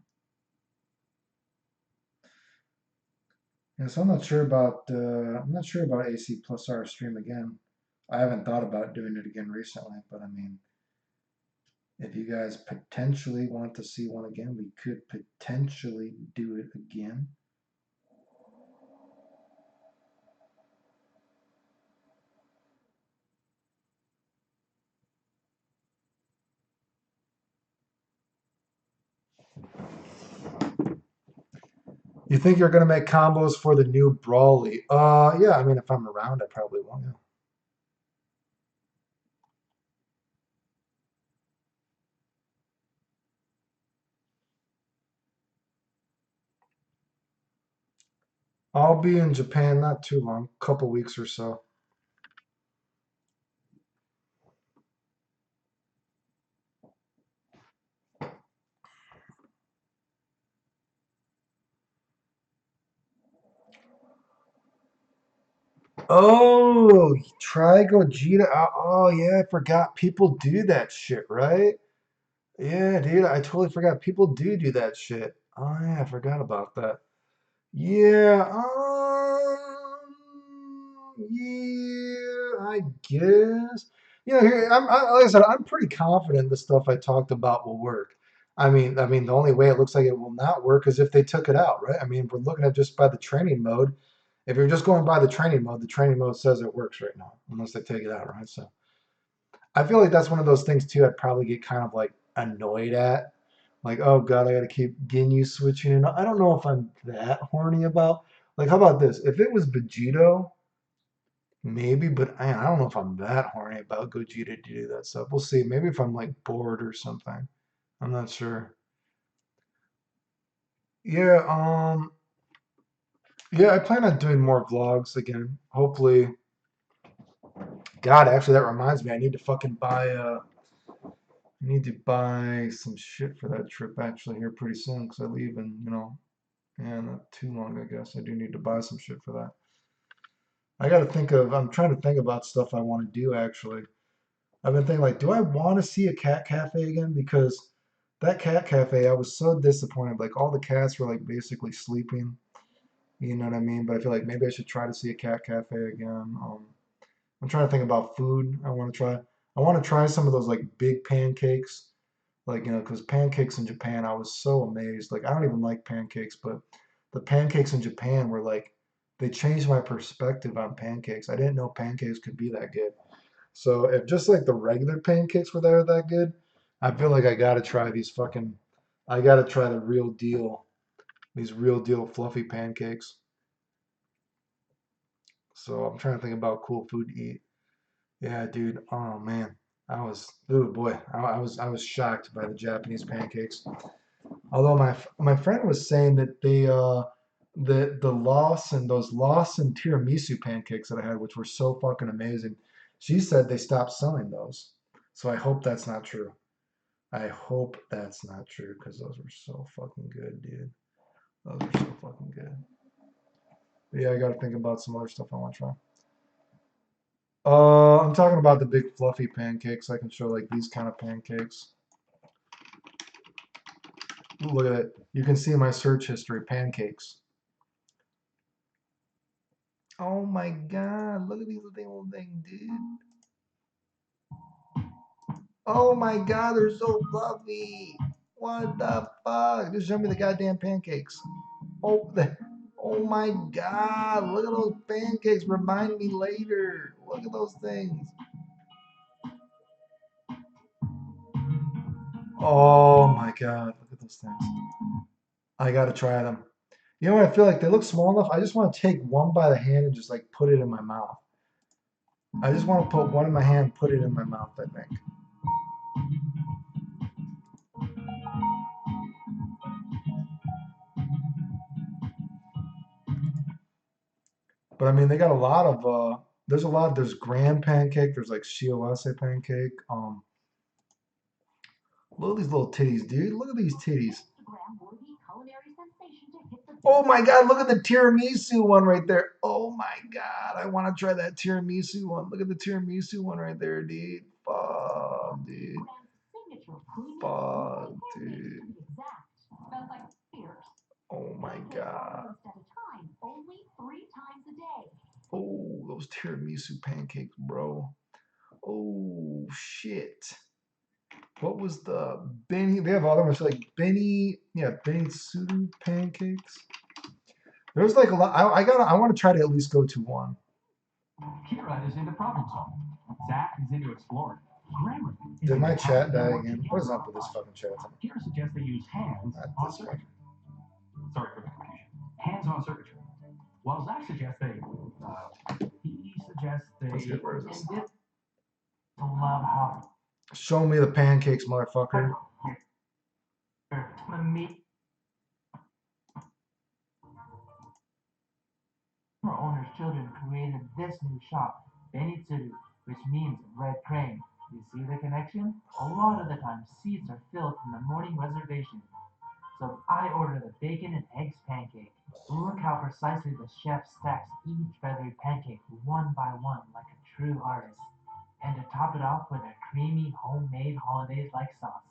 Yeah, so I'm not sure about AC plus R stream again. I haven't thought about doing it again recently, but I mean, if you guys potentially want to see one again, we could potentially do it again. You think you're gonna make combos for the new Brawly? Yeah. I mean, if I'm around, I probably will. Yeah. I'll be in Japan not too long, couple weeks or so. Oh, try Gogeta. Oh, yeah, I forgot. People do that shit, right? Yeah, dude, I totally forgot. People do that shit. Oh, yeah, I forgot about that. Yeah, yeah, I guess. Here, like I said, I'm pretty confident the stuff I talked about will work. The only way it looks like it will not work is if they took it out, right? I mean, if we're looking at just by the training mode. If you're just going by the training mode says it works right now, unless they take it out, right? So I feel like that's one of those things too. I'd probably get kind of like annoyed at, like, oh god, I got to keep getting you switching. And I don't know if I'm that horny about. Like, how about this? If it was Vegito, maybe, but I don't know if I'm that horny about Gogeta to do that stuff. We'll see. Maybe if I'm like bored or something. I'm not sure. Yeah, yeah, I plan on doing more vlogs again. Hopefully, God, actually, that reminds me, I need to buy some shit for that trip actually here pretty soon because I leave in, yeah, not too long, I guess. I do need to buy some shit for that. I'm trying to think about stuff I want to do actually. I've been thinking like, do I want to see a cat cafe again? Because that cat cafe, I was so disappointed. Like all the cats were like basically sleeping. You know what I mean? But I feel like maybe I should try to see a cat cafe again. I'm trying to think about food. I want to try some of those like big pancakes. Like, because pancakes in Japan, I was so amazed. Like, I don't even like pancakes, but the pancakes in Japan were like, they changed my perspective on pancakes. I didn't know pancakes could be that good. So if just like the regular pancakes were there that good, I feel like I gotta try these real deal fluffy pancakes. So I'm trying to think about cool food to eat. Yeah, dude. Oh man, oh boy, I was shocked by the Japanese pancakes. Although my friend was saying that the those Lawson tiramisu pancakes that I had, which were so fucking amazing, she said they stopped selling those. So I hope that's not true. I hope that's not true because those were so fucking good, dude. Those were so fucking good. But yeah, I got to think about some other stuff I want to try. I'm talking about the big fluffy pancakes. I can show like these kind of pancakes. Ooh, look at it. You can see my search history, pancakes. Oh my God, look at these little things, dude. Oh my God, they're so fluffy. What the fuck? Just show me the goddamn pancakes. Oh, oh my God, look at those pancakes. Remind me later. Look at those things. Oh my God, look at those things. I gotta try them. You know what? I feel like they look small enough. I just want to take one by the hand and just like put it in my mouth. I just want to put one in my hand, put it in my mouth, I think. But I mean, they got a lot of there's a lot. There's graham pancake. There's like shiawase pancake. Look at these little titties, dude. Look at these titties. Oh my God, look at the tiramisu one right there. Oh my God, I want to try that tiramisu one. Look at the tiramisu one right there, dude. Fuck, dude. Fuck, dude. Oh my God. Oh, those tiramisu pancakes, bro. Oh shit. What was the Benny? They have other ones like Benny, yeah, Benny Sudu pancakes. There's like a lot. I want to try to at least go to one. Kira is into problem solving. Zach is into exploring. Grammar is Did my into how to chat do die work again? What together is on up a with this project. fucking chat? Kira suggests they use hands Not on this one. circuitry. Sorry for the confusion. Hands on circuitry. While Zach suggests he suggests Let's they get rid of this. did love how Show me the pancakes, motherfucker. meet our owner's children created this new shop, Benitsuru, which means red crane. You see the connection? A lot of the time, seats are filled from the morning reservation. So I order the bacon and eggs pancake. Look how precisely the chef stacks each feathery pancake one by one like a true artist. And to top it off with a creamy homemade holidays-like sauce.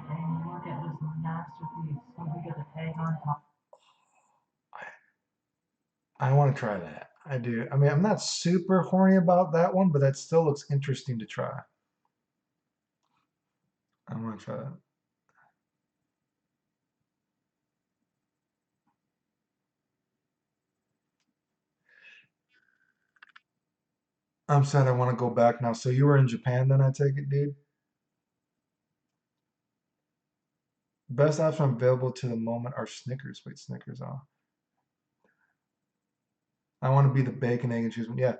And look at this masterpiece. We got the tag on top. I want to try that. I do. I mean, I'm not super horny about that one, but that still looks interesting to try. I want to try that. I'm sad I want to go back now. So you were in Japan then, I take it, dude? Best option available to the moment are Snickers. Wait, Snickers off. I want to be the bacon, egg, and cheese one. Yeah.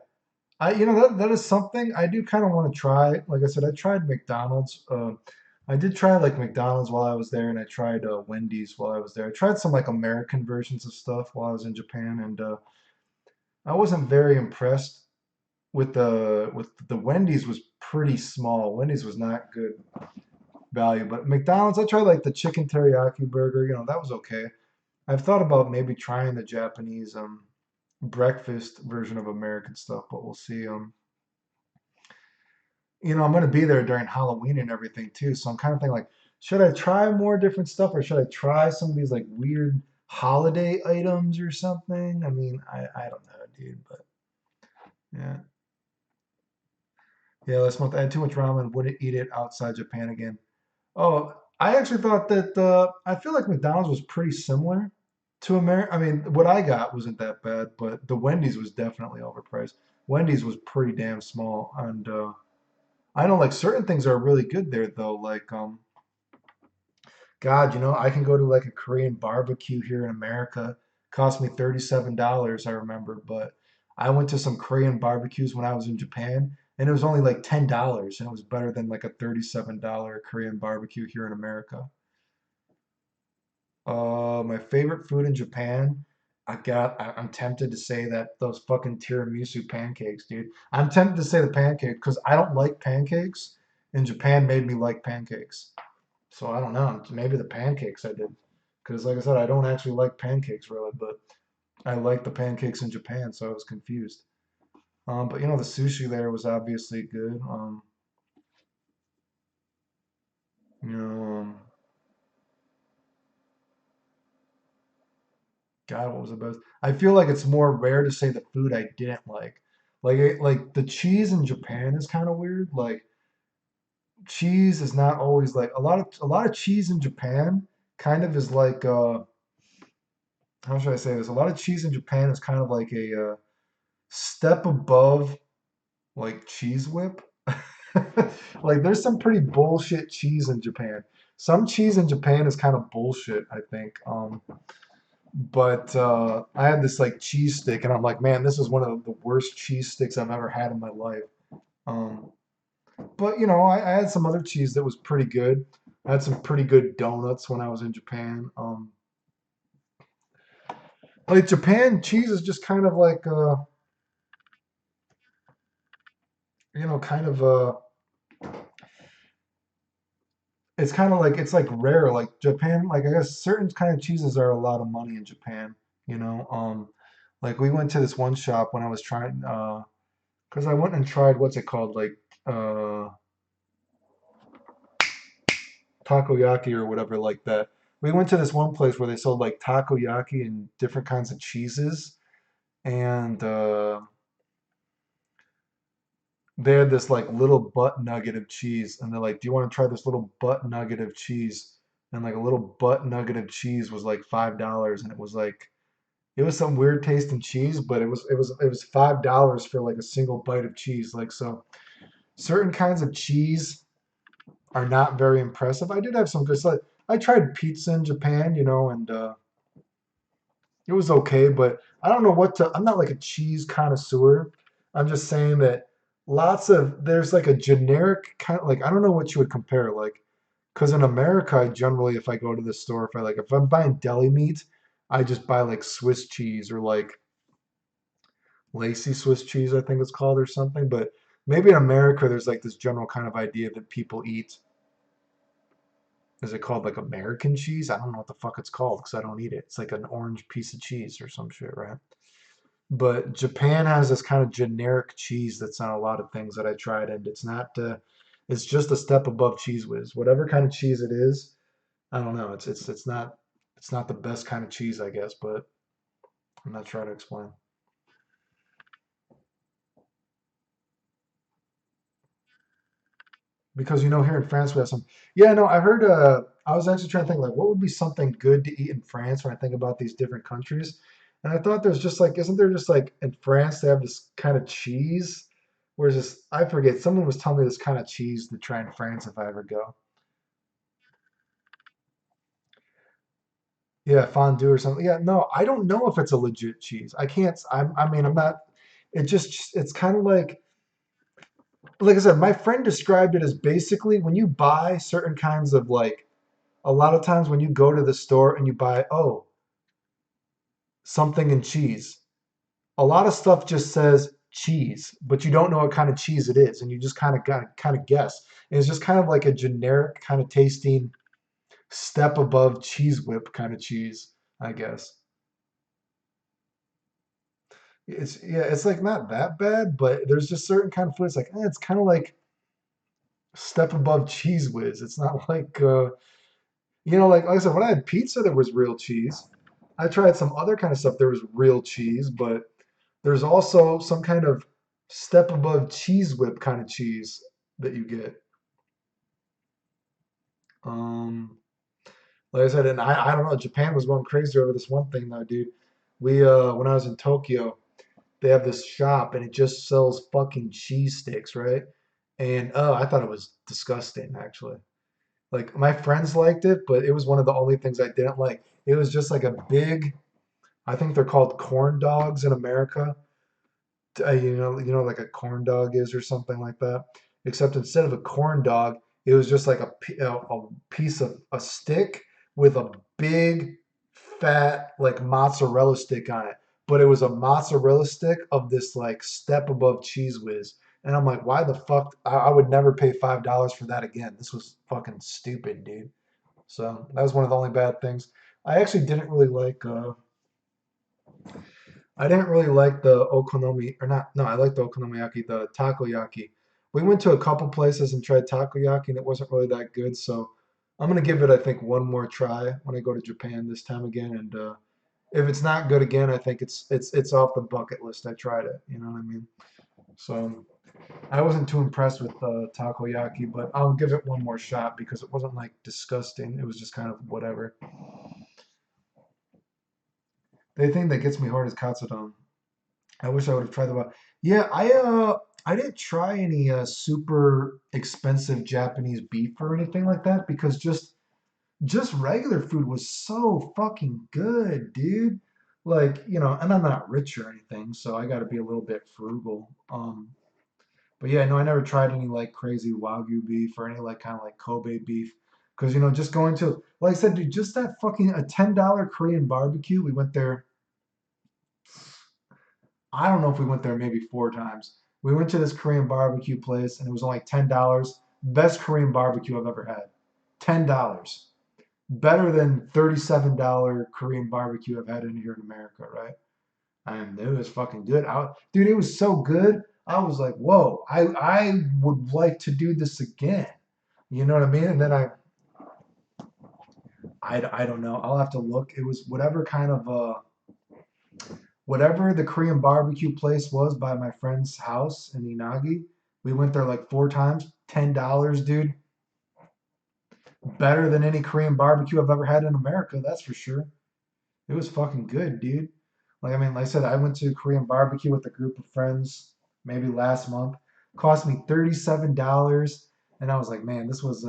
That is something I do kind of want to try. Like I said, I tried McDonald's. I did try like McDonald's while I was there, and I tried Wendy's while I was there. I tried some like American versions of stuff while I was in Japan, and I wasn't very impressed with the Wendy's was pretty small. Wendy's was not good value, but McDonald's I tried like the chicken teriyaki burger. That was okay. I've thought about maybe trying the Japanese breakfast version of American stuff, but we'll see. I'm going to be there during Halloween and everything too. So I'm kind of thinking like, should I try more different stuff or should I try some of these like weird holiday items or something? I mean, I don't know, dude, but yeah. Yeah, last month I had too much ramen, wouldn't eat it outside Japan again. Oh, I actually thought that I feel like McDonald's was pretty similar to America. I mean, what I got wasn't that bad, but the Wendy's was definitely overpriced. Wendy's was pretty damn small, and I know like certain things are really good there though. Like God, I can go to like a Korean barbecue here in America. Cost me $37, I remember, but I went to some Korean barbecues when I was in Japan, and it was only like $10, and it was better than like a $37 Korean barbecue here in America. My favorite food in Japan, I'm tempted to say that those fucking tiramisu pancakes, dude. I'm tempted to say the pancake because I don't like pancakes, and Japan made me like pancakes. So I don't know. Maybe the pancakes I did. Because like I said, I don't actually like pancakes really, but I like the pancakes in Japan, so I was confused. But the sushi there was obviously good. You know, God, what was the best? I feel like it's more rare to say the food I didn't like. Like the cheese in Japan is kind of weird. Like cheese is not always like a lot of cheese in Japan kind of is like how should I say this? A lot of cheese in Japan is kind of like a step above like cheese whip. Like there's some pretty bullshit cheese in Japan. Some cheese in Japan is kind of bullshit, I think. But I had this like cheese stick, and I'm like, man, this is one of the worst cheese sticks I've ever had in my life. Um, but I had some other cheese that was pretty good. I had some pretty good donuts when I was in Japan. Like Japan cheese is just kind of like kind of it's kind of like it's like rare. Like Japan, like I guess certain kind of cheeses are a lot of money in Japan. You know, like we went to this one shop when I was trying, because I went and tried what's it called, like uh takoyaki or whatever like that. We went to this one place where they sold like takoyaki and different kinds of cheeses, and they had this like little butt nugget of cheese, and they're like, "Do you want to try this little butt nugget of cheese?" And like a little butt nugget of cheese was like $5, and it was like it was some weird tasting cheese, but it was $5 for like a single bite of cheese. Like so, certain kinds of cheese are not very impressive. I did have some good stuff. I tried pizza in Japan, and it was okay, but I don't know what to. I'm not like a cheese connoisseur. I'm just saying that there's like a generic kind of like I don't know what you would compare like because in America I generally if I go to the store if I'm buying deli meat I just buy like Swiss cheese or like lacy Swiss cheese I think it's called or something. But maybe in America there's like this general kind of idea that people eat. Is it called like American cheese? I don't know what the fuck it's called because I don't eat it. It's like an orange piece of cheese or some shit, right? But Japan has this kind of generic cheese that's on a lot of things that I tried, and it's not. It's just a step above Cheese Whiz. Whatever kind of cheese it is, I don't know. It's not the best kind of cheese, I guess, but I'm not trying to explain. Because here in France we have some. Yeah, no, I heard. I was actually trying to think like what would be something good to eat in France when I think about these different countries, and I thought there's just like, isn't there just like in France they have this kind of cheese, whereas this I forget. Someone was telling me this kind of cheese to try in France if I ever go. Yeah, fondue or something. Yeah, no, I don't know if it's a legit cheese. I can't. I mean, I'm not. It's kind of like I said. My friend described it as basically when you buy certain kinds of like a lot of times when you go to the store and you buy, something in cheese, a lot of stuff just says cheese, but you don't know what kind of cheese it is, and you just kind of got kind of guess. And it's just kind of like a generic kind of tasting step above cheese whip kind of cheese, I guess. It's like not that bad, but there's just certain kind of food. It's like it's kind of like step above cheese whiz. It's not like like I said, when I had pizza, there was real cheese. I tried some other kind of stuff. There was real cheese, but there's also some kind of step above cheese whip kind of cheese that you get. Um, like I said, and I don't know. Japan was going crazy over this one thing though, dude. We when I was in Tokyo, they have this shop and it just sells fucking cheese sticks, right? And I thought it was disgusting actually. Like my friends liked it, but it was one of the only things I didn't like. It was just like a big, I think they're called corn dogs in America. Like a corn dog is or something like that. Except instead of a corn dog, it was just like a piece of a stick with a big fat like mozzarella stick on it. But it was a mozzarella stick of this like step above cheese whiz. And I'm like, why the fuck? I would never pay $5 for that again. This was fucking stupid, dude. So that was one of the only bad things. I actually didn't really like. I didn't really like the okonomi or not. No, I liked the okonomiyaki, the takoyaki. We went to a couple places and tried takoyaki, and it wasn't really that good. So I'm gonna give it, I think, one more try when I go to Japan this time again. And if it's not good again, I think it's off the bucket list. I tried it. You know what I mean? So I wasn't too impressed with takoyaki, but I'll give it one more shot because it wasn't like disgusting. It was just kind of whatever. The thing that gets me hard is katsudon. I wish I would have tried the one. Yeah, I didn't try any super expensive Japanese beef or anything like that because just regular food was so fucking good, dude. Like, and I'm not rich or anything, so I got to be a little bit frugal. But yeah, no, I never tried any like crazy Wagyu beef or any like kind of like Kobe beef. Because, just going to, like I said, dude, just that fucking a $10 Korean barbecue. We went there, I don't know if we went there maybe 4 times. We went to this Korean barbecue place and it was only like $10. Best Korean barbecue I've ever had. $10. Better than $37 Korean barbecue I've had in here in America, right? And it was fucking good. Dude, it was so good. I was like, whoa, I would like to do this again. You know what I mean? And then I don't know. I'll have to look. It was whatever the Korean barbecue place was by my friend's house in Inagi. We went there like 4 times. $10, dude. Better than any Korean barbecue I've ever had in America, that's for sure. It was fucking good, dude. Like I mean, like I said, I went to Korean barbecue with a group of friends maybe last month. Cost me $37, and I was like, man, this was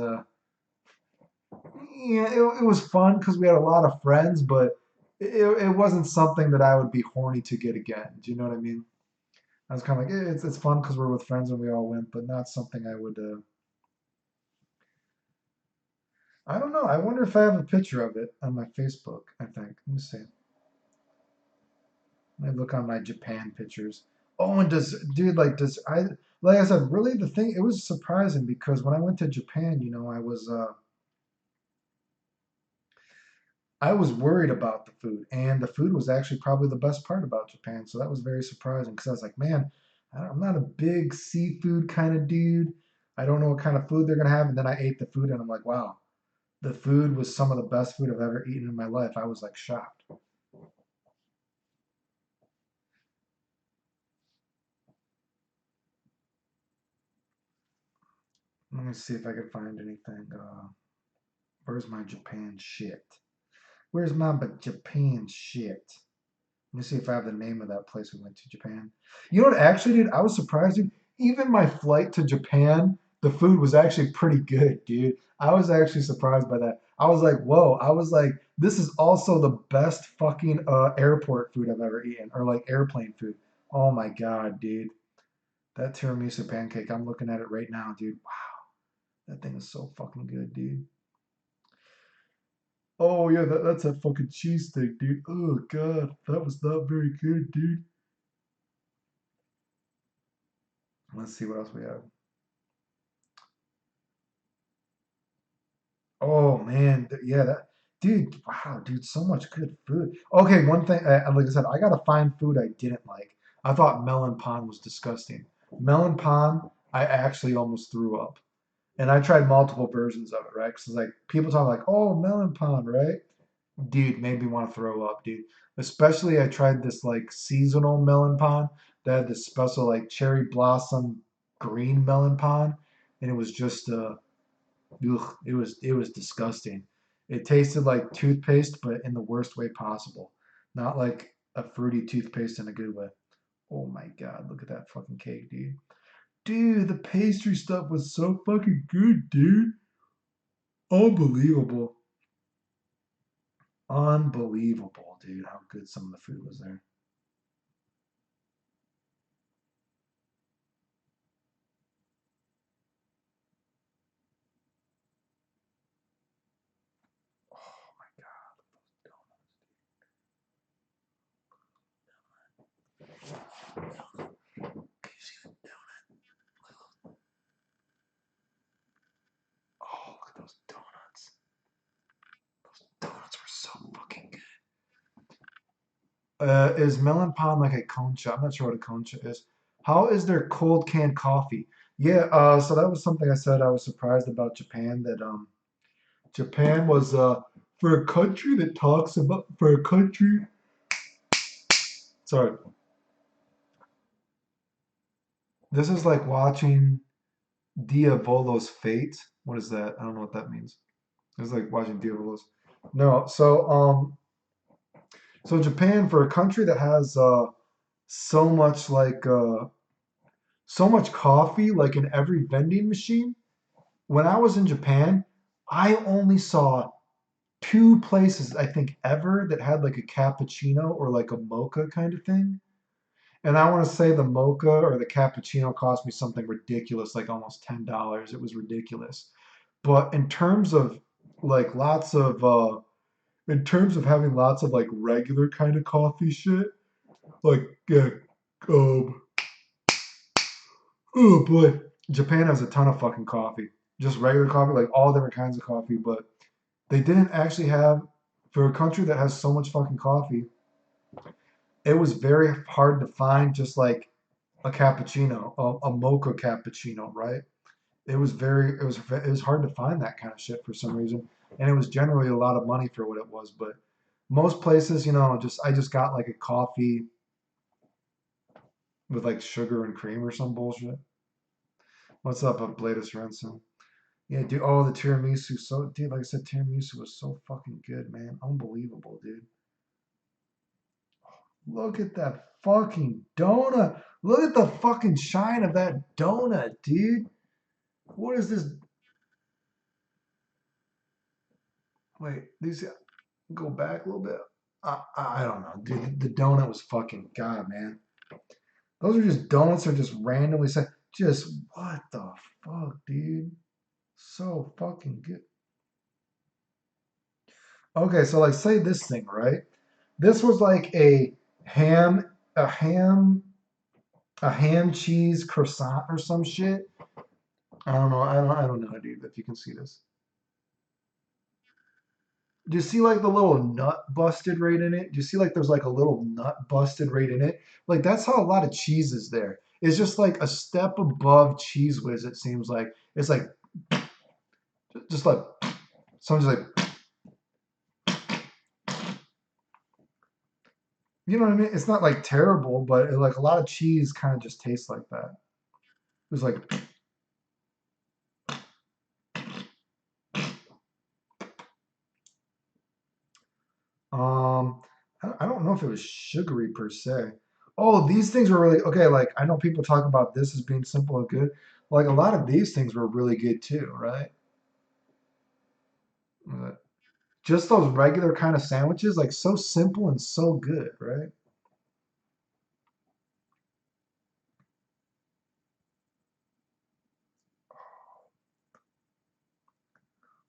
yeah, it was fun because we had a lot of friends, but it wasn't something that I would be horny to get again. Do you know what I mean? I was kind of like, it's fun because we're with friends and we all went, but not something I would. I don't know. I wonder if I have a picture of it on my Facebook. I think. Let me see. Let me look on my Japan pictures. Oh, and dude, like, like I said, really the thing, it was surprising because when I went to Japan, I was worried about the food, and the food was actually probably the best part about Japan. So that was very surprising because I was like, man, I'm not a big seafood kind of dude. I don't know what kind of food they're gonna have. And then I ate the food, and I'm like, wow, the food was some of the best food I've ever eaten in my life. I was like shocked. Let me see if I can find anything. Where's my Japan shit? Where's my Japan shit? Let me see if I have the name of that place we went to Japan. You know what? Actually, dude, I was surprised, dude. Even my flight to Japan, the food was actually pretty good, dude. I was actually surprised by that. I was like, whoa. I was like, this is also the best fucking airport food I've ever eaten, or like airplane food. Oh my god, dude. That tiramisu pancake, I'm looking at it right now, dude. Wow, that thing is so fucking good, dude. Oh yeah, that's a fucking cheese steak, dude. Oh god, that was not very good, dude. Let's see what else we have. Oh man, yeah, that dude. Wow, dude, so much good food. Okay, one thing, like I said, I gotta find food I didn't like. I thought melon pan was disgusting. Melon pan, I actually almost threw up, and I tried multiple versions of it, right? Because like people talk like, oh, melon pan, right? Dude, made me want to throw up, dude. Especially I tried this like seasonal melon pan that had this special like cherry blossom green melon pan, and it was just ugh, it was disgusting. It tasted like toothpaste, but in the worst way possible. Not like a fruity toothpaste in a good way. Oh my god, look at that fucking cake, dude. Dude, the pastry stuff was so fucking good, dude. Unbelievable. Unbelievable, dude, how good some of the food was there. Oh my god, can you see the Oh, look at those donuts. Those donuts were so fucking good. Is melon pod like a concha? I'm not sure what a concha is. How is their cold canned coffee? Yeah, so that was something I said I was surprised about Japan that Japan was for a country that talks about for a country sorry. This is like watching Diavolo's Fate. What is that? I don't know what that means. It's like watching Diavolo's. No, so Japan for a country that has so much so much coffee like in every vending machine. When I was in Japan, I only saw two places I think ever that had like a cappuccino or like a mocha kind of thing. And I want to say the mocha or the cappuccino cost me something ridiculous, like almost $10. It was ridiculous. But in terms of like lots of in terms of having lots of like regular kind of coffee shit, like um oh boy, Japan has a ton of fucking coffee. Just regular coffee, like all different kinds of coffee, but they didn't actually have for a country that has so much fucking coffee, it was very hard to find just like a cappuccino, a mocha cappuccino, right? It was hard to find that kind of shit for some reason, and it was generally a lot of money for what it was. But most places, just I just got like a coffee with like sugar and cream or some bullshit. What's up, Bladus Ransom? Yeah, dude. Oh, the tiramisu. So, dude, like I said, tiramisu was so fucking good, man. Unbelievable, dude. Look at that fucking donut. Look at the fucking shine of that donut, dude. What is this? Wait, these go back a little bit. I don't know, dude. The donut was fucking God, man. Those are just donuts are just randomly set. Just what the fuck, dude? So fucking good. Okay, so like say this thing, right? This was like ham, a ham, a ham cheese croissant or some shit. I don't know. I don't know, dude. If you can see this. Do you see like the little nut busted right in it? Do you see like there's like a little nut busted right in it? Like that's how a lot of cheese is there. It's just like a step above cheese whiz, it seems like. It's like just like someone's like you know what I mean? It's not like terrible, but like a lot of cheese kind of just tastes like that. It's like um I don't know if it was sugary per se. Oh, these things were really okay. Like I know people talk about this as being simple and good. Like a lot of these things were really good too, right? Just those regular kind of sandwiches, like so simple and so good, right?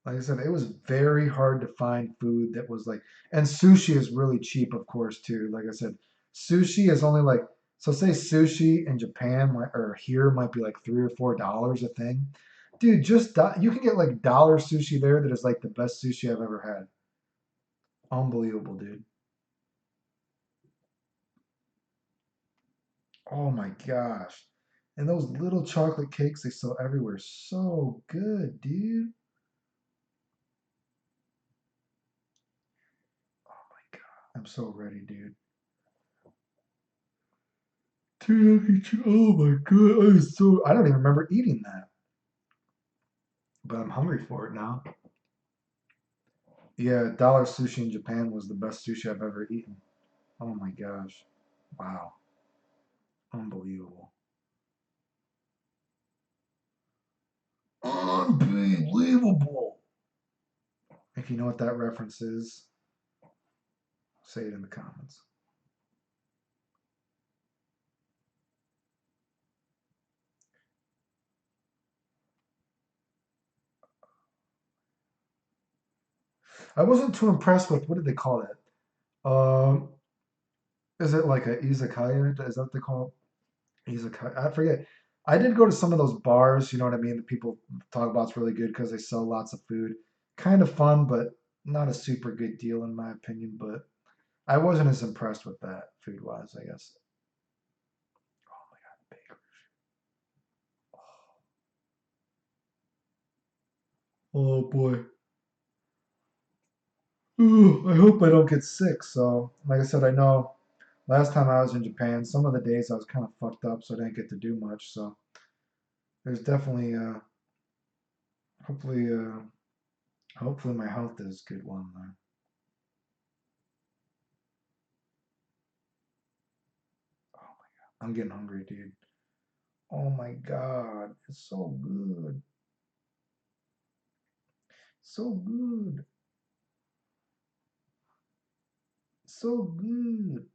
Like I said, it was very hard to find food that was like, and sushi is really cheap, of course, too. Like I said, sushi is only like, so say sushi in Japan or here might be like $3 or $4 a thing. Dude, you can get like dollar sushi there that is like the best sushi I've ever had. Unbelievable, dude. Oh my gosh. And those little chocolate cakes they sell everywhere, so good, dude. I'm so ready, dude. Oh my god, I don't even remember eating that, but I'm hungry for it now. Yeah, dollar sushi in Japan was the best sushi I've ever eaten. Oh my gosh. Wow. Unbelievable. Unbelievable. If you know what that reference is, say it in the comments. I wasn't too impressed with what did they call it? Um, is it like a izakaya? Is that what they call He's a I forget. I did go to some of those bars, you know what I mean? The people talk about it's really good because they sell lots of food. Kind of fun, but not a super good deal in my opinion. But I wasn't as impressed with that food wise, I guess. Oh my god, bagel. Oh boy. Ooh, I hope I don't get sick. So, like I said, I know last time I was in Japan, some of the days I was kind of fucked up, so I didn't get to do much. So, there's definitely, hopefully, hopefully my health is good one there. Oh, I'm getting hungry, dude. Oh my god, it's so good, so good, so good.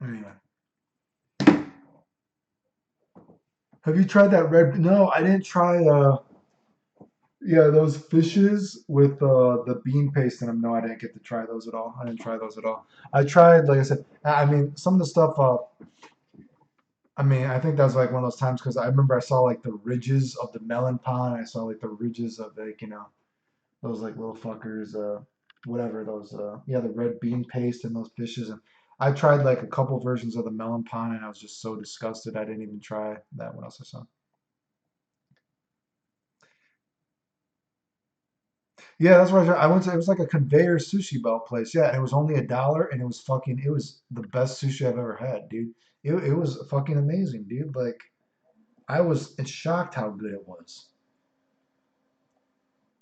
Anyway, have you tried that red? No, I didn't try. Yeah, those fishes with the bean paste in them. No, I didn't get to try those at all. I didn't try those at all. I tried, like I said, I mean, some of the stuff. I mean, I think that was like one of those times because I remember I saw like the ridges of the melon pond. I saw like the ridges of like those like little fuckers, whatever those. Yeah, the red bean paste and those fishes. And I tried like a couple versions of the melon pond, and I was just so disgusted. I didn't even try that one else I saw. Yeah, that's where I went to. It was like a conveyor sushi belt place. Yeah, and it was only $1, and it was fucking. It was the best sushi I've ever had, dude. It was fucking amazing, dude. Like I was shocked how good it was.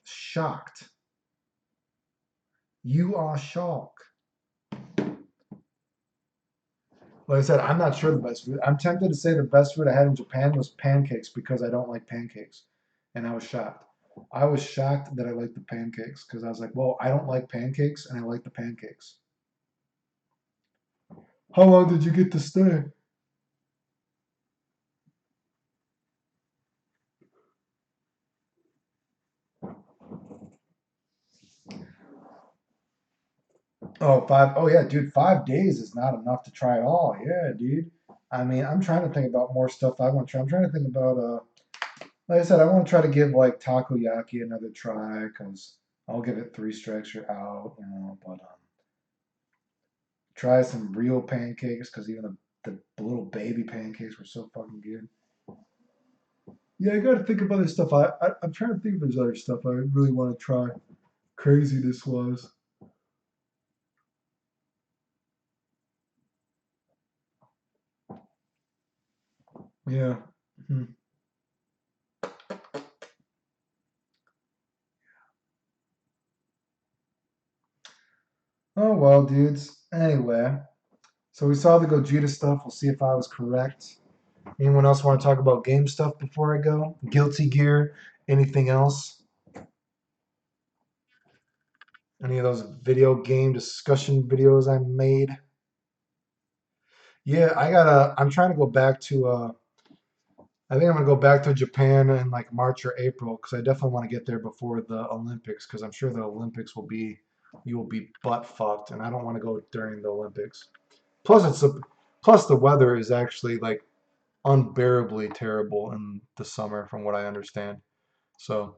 Shocked. You are shocked. Like I said, I'm not sure the best food. I'm tempted to say the best food I had in Japan was pancakes because I don't like pancakes, and I was shocked. I was shocked that I liked the pancakes because I was like, well, I don't like pancakes, and I like the pancakes. How long did you get to stay? Oh, five. Oh, yeah, dude. 5 days is not enough to try it all. Yeah, dude. I mean, I'm trying to think about more stuff I want to try. I'm trying to think about, like I said, I want to try to give like takoyaki another try because I'll give it 3 strikes, you're out, But try some real pancakes because even the little baby pancakes were so fucking good. Yeah, I got to think of other stuff. I'm trying to think if there's other stuff I really want to try. Crazy this was. Yeah. Hmm. Oh well, dudes. Anyway, so we saw the Gogeta stuff. We'll see if I was correct. Anyone else want to talk about game stuff before I go? Guilty Gear? Anything else? Any of those video game discussion videos I made? Yeah, I'm trying to go back to I think I'm gonna go back to Japan in like March or April because I definitely want to get there before the Olympics because I'm sure the Olympics will be you will be butt fucked and I don't want to go during the Olympics. Plus plus the weather is actually like unbearably terrible in the summer from what I understand. So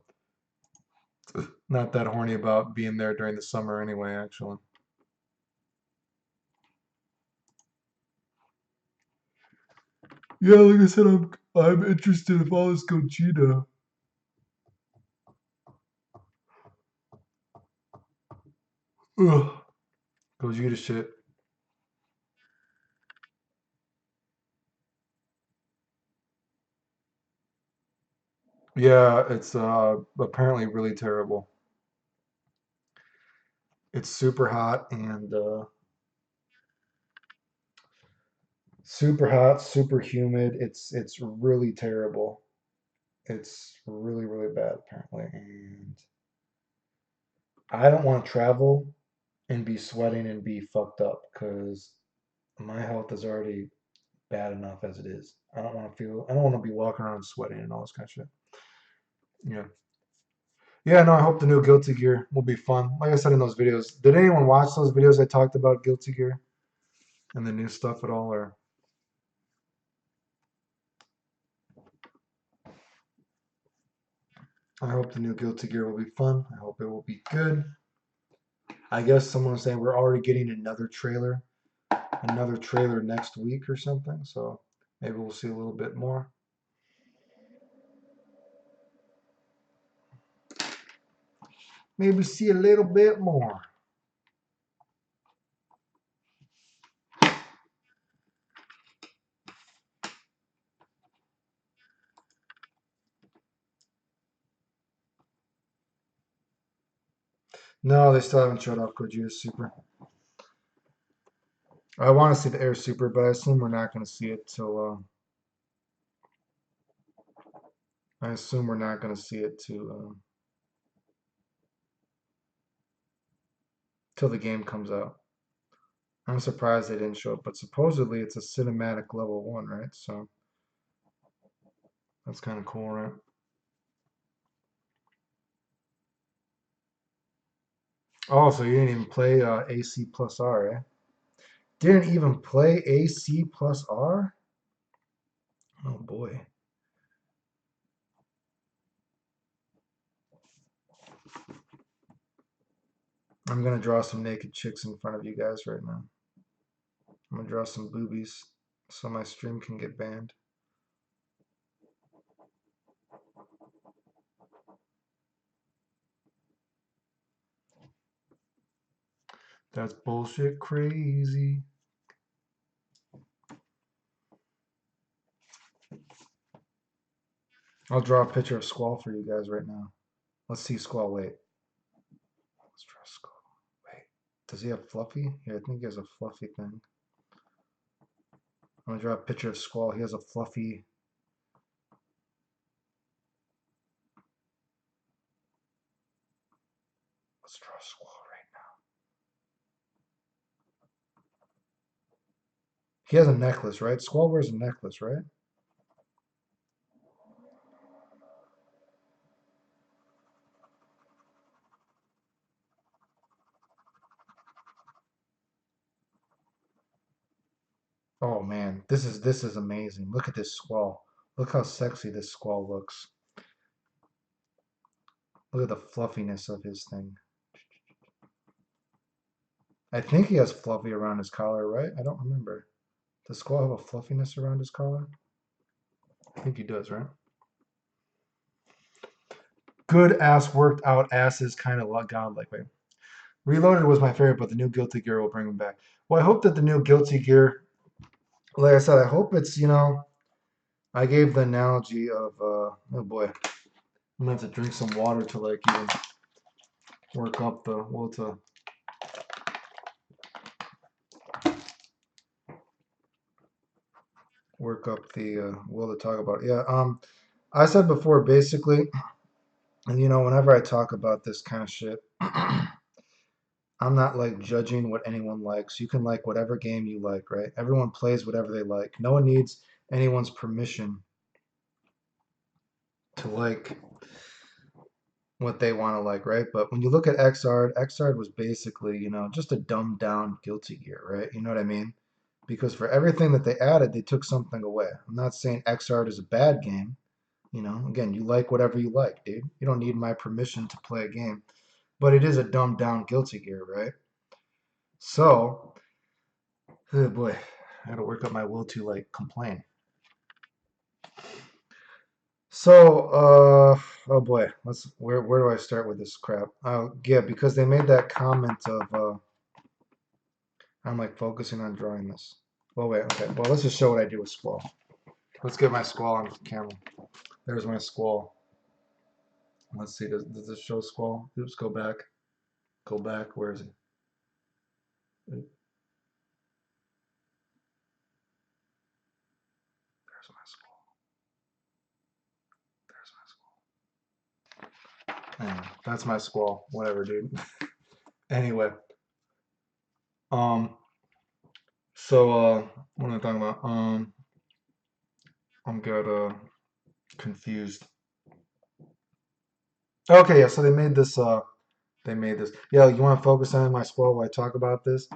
not that horny about being there during the summer anyway, actually. Yeah, like I said, I'm interested if all this Gogeta. Ugh, Gogeta shit. Yeah, it's apparently really terrible. It's super hot and super hot, super humid. It's really terrible. It's really really bad apparently, and I don't want to travel and be sweating and be fucked up because my health is already bad enough as it is. I don't want to be walking around sweating and all this kind of shit. Yeah. Yeah, no, I hope the new Guilty Gear will be fun. Like I said in those videos, did anyone watch those videos I talked about Guilty Gear and the new stuff at all? Or I hope the new Guilty Gear will be fun. I hope it will be good. I guess someone was saying we're already getting another trailer next week or something. So maybe we'll see a little bit more. Maybe see a little bit more. No, they still haven't showed off Gogeta Super. I want to see the Air Super, but I assume we're not going to see it till. I assume we're not going to see it till the game comes out. I'm surprised they didn't show it, but supposedly it's a cinematic level 1, right? So that's kind of cool, right? Oh, so you didn't even play AC plus R, eh? Didn't even play AC plus R? Oh boy. I'm gonna draw some naked chicks in front of you guys right now. I'm gonna draw some boobies so my stream can get banned. That's bullshit crazy. I'll draw a picture of Squall for you guys right now. Let's see Squall. Wait. Let's draw Squall. Wait. Does he have Fluffy? Yeah, I think he has a Fluffy thing. I'm gonna draw a picture of Squall. He has a Fluffy. Let's draw Squall right now. He has a necklace, right? Squall wears a necklace, right? Oh man, this is amazing. Look at this Squall. Look how sexy this Squall looks. Look at the fluffiness of his thing. I think he has fluffy around his collar, right? I don't remember. Does Squall have a fluffiness around his collar? I think he does, right? Good ass worked out asses kind of godlike. Wait. Reloaded was my favorite, but the new Guilty Gear will bring him back. Well, I hope that the new Guilty Gear, like I said, I hope it's, I gave the analogy of, oh boy, I'm gonna have to drink some water to like even work up the, well, to work up the will to talk about. Yeah, I said before, basically, and whenever I talk about this kind of shit, I'm not like judging what anyone likes. You can like whatever game you like, right? Everyone plays whatever they like. No one needs anyone's permission to like what they want to like, right? But when you look at Xrd was basically, just a dumbed down Guilty Gear, right? You know what I mean? Because for everything that they added, they took something away. I'm not saying Xrd is a bad game. Again, you like whatever you like, dude. You don't need my permission to play a game. But it is a dumbed down Guilty Gear, right? So, oh boy, I gotta work up my will to like complain. So, oh boy, where do I start with this crap? Yeah, because they made that comment of I'm like focusing on drawing this. Well, wait, okay. Well, let's just show what I do with Squall. Let's get my Squall on camera. There's my Squall. Let's see, does this show Squall? Oops, go back. Go back. Where is it? There's my Squall. There's my Squall. Anyway, that's my Squall. Whatever, dude. Anyway, um, so what am I talking about? I'm got confused. Okay, yeah. So they made this. Yeah, you want to focus on my Squall while I talk about this?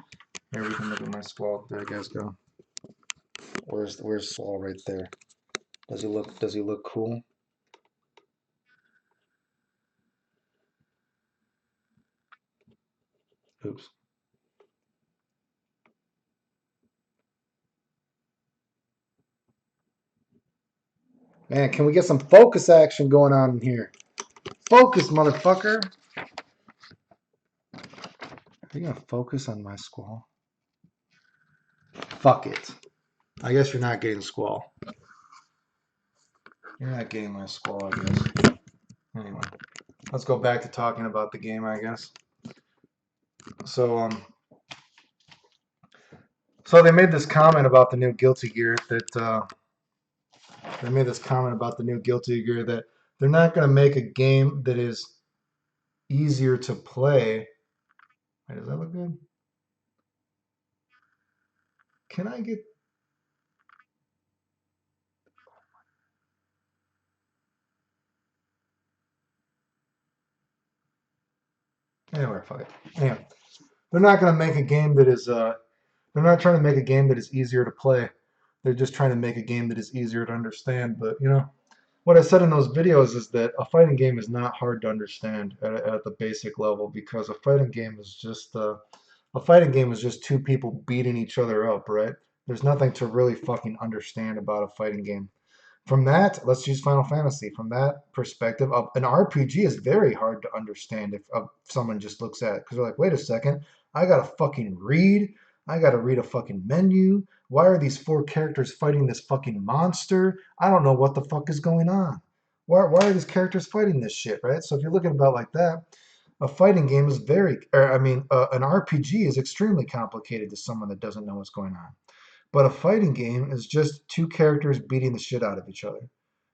Here we can look at my Squall. There you guys go. Where's Squall right there? Does he look cool? Oops. Man, can we get some focus action going on in here? Focus, motherfucker. Are you gonna focus on my squall? Fuck it. I guess you're not getting squall. You're not getting my squall, I guess. Anyway, let's go back to talking about the game, I guess. So, so they made this comment about the new Guilty Gear that they made this comment about the new Guilty Gear that they're not going to make a game that is easier to play. Wait, does that look good? Can I get? Anyway, fuck it. Anyway, they're not going to make a game that is. They're not trying to make a game that is easier to play. They're just trying to make a game that is easier to understand. But you know, what I said in those videos is that a fighting game is not hard to understand at the basic level because a fighting game is just two people beating each other up, right? There's nothing to really fucking understand about a fighting game. From that, let's use Final Fantasy. From that perspective, an RPG is very hard to understand if someone just looks at it because they're like, wait a second, I gotta fucking read. I gotta read a fucking menu. Why are these four characters fighting this fucking monster? I don't know what the fuck is going on. Why are these characters fighting this shit, right? So if you look at it about like that, a fighting game is an RPG is extremely complicated to someone that doesn't know what's going on. But a fighting game is just two characters beating the shit out of each other.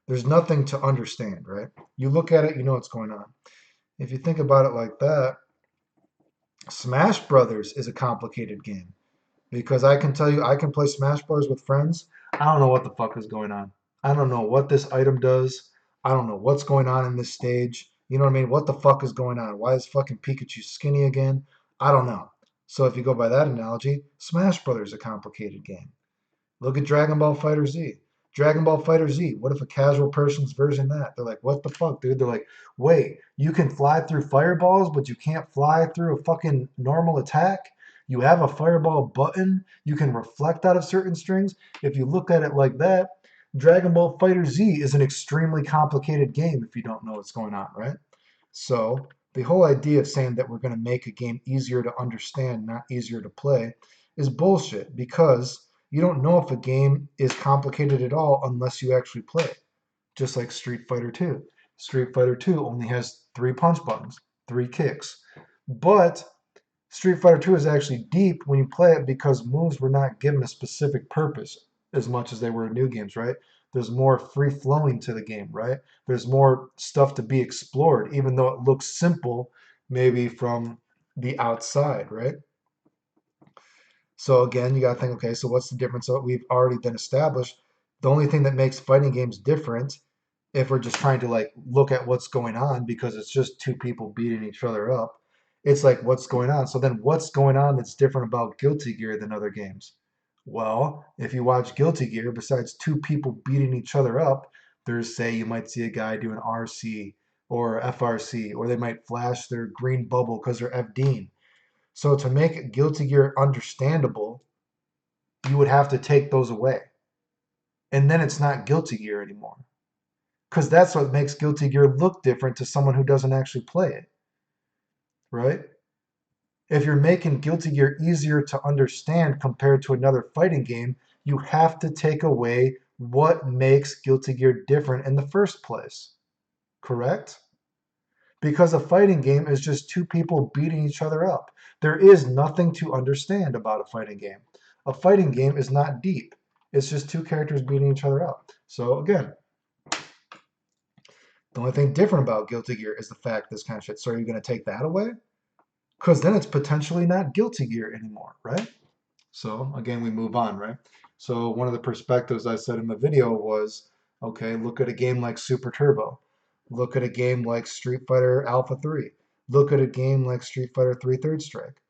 There's nothing to understand, right? You look at it, you know what's going on. If you think about it like that, Smash Brothers is a complicated game because I can tell you, I can play Smash Brothers with friends. I don't know what the fuck is going on. I don't know what this item does. I don't know what's going on in this stage. You know what I mean? What the fuck is going on? Why is fucking Pikachu skinny again? I don't know. So if you go by that analogy, Smash Brothers is a complicated game. Look at Dragon Ball Fighter Z. Dragon Ball Fighter Z. What if a casual person's version of that? They're like, what the fuck, dude? They're like, wait, you can fly through fireballs, but you can't fly through a fucking normal attack? You have a fireball button. You can reflect out of certain strings. If you look at it like that, Dragon Ball Fighter Z is an extremely complicated game if you don't know what's going on, right? So the whole idea of saying that we're going to make a game easier to understand, not easier to play, is bullshit because you don't know if a game is complicated at all unless you actually play it. Just like Street Fighter 2. Street Fighter 2 only has 3 punch buttons, 3 kicks. But Street Fighter 2 is actually deep when you play it because moves were not given a specific purpose as much as they were in new games, right? There's more free flowing to the game, right? There's more stuff to be explored, even though it looks simple maybe from the outside, right? So again, you got to think, okay, so what's the difference? So we've already been established. The only thing that makes fighting games different, if we're just trying to like look at what's going on, because it's just two people beating each other up, it's like what's going on. So then what's going on that's different about Guilty Gear than other games? Well, if you watch Guilty Gear, besides two people beating each other up, there's say you might see a guy do an RC or FRC, or they might flash their green bubble because they're FDing. So to make Guilty Gear understandable, you would have to take those away. And then it's not Guilty Gear anymore. Because that's what makes Guilty Gear look different to someone who doesn't actually play it, right? If you're making Guilty Gear easier to understand compared to another fighting game, you have to take away what makes Guilty Gear different in the first place, correct? Because a fighting game is just two people beating each other up. There is nothing to understand about a fighting game. A fighting game is not deep. It's just two characters beating each other up. So again, the only thing different about Guilty Gear is the fact this kind of shit. So are you going to take that away? Because then it's potentially not Guilty Gear anymore, right? So again, we move on, right? So one of the perspectives I said in the video was, okay, look at a game like Super Turbo. Look at a game like Street Fighter Alpha 3. Look at a game like Street Fighter 3 Third Strike.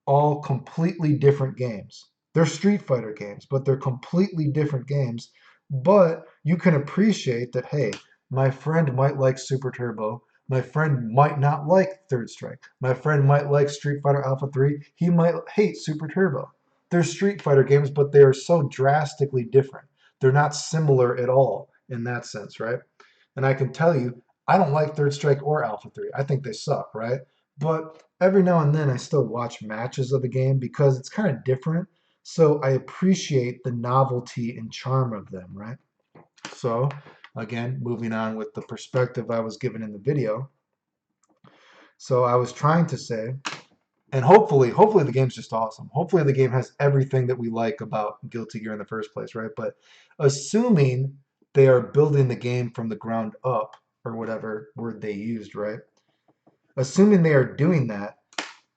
All completely different games. They're Street Fighter games, but they're completely different games. But you can appreciate that, hey, my friend might like Super Turbo. My friend might not like Third Strike. My friend might like Street Fighter Alpha 3. He might hate Super Turbo. They're Street Fighter games, but they are so drastically different. They're not similar at all in that sense, right? And I can tell you, I don't like Third Strike or Alpha 3. I think they suck, right? But every now and then I still watch matches of the game because it's kind of different. So I appreciate the novelty and charm of them, right? So, again, moving on with the perspective I was given in the video. So I was trying to say, and hopefully the game's just awesome. Hopefully the game has everything that we like about Guilty Gear in the first place, right? But assuming they are building the game from the ground up, or whatever word they used, right? Assuming they are doing that,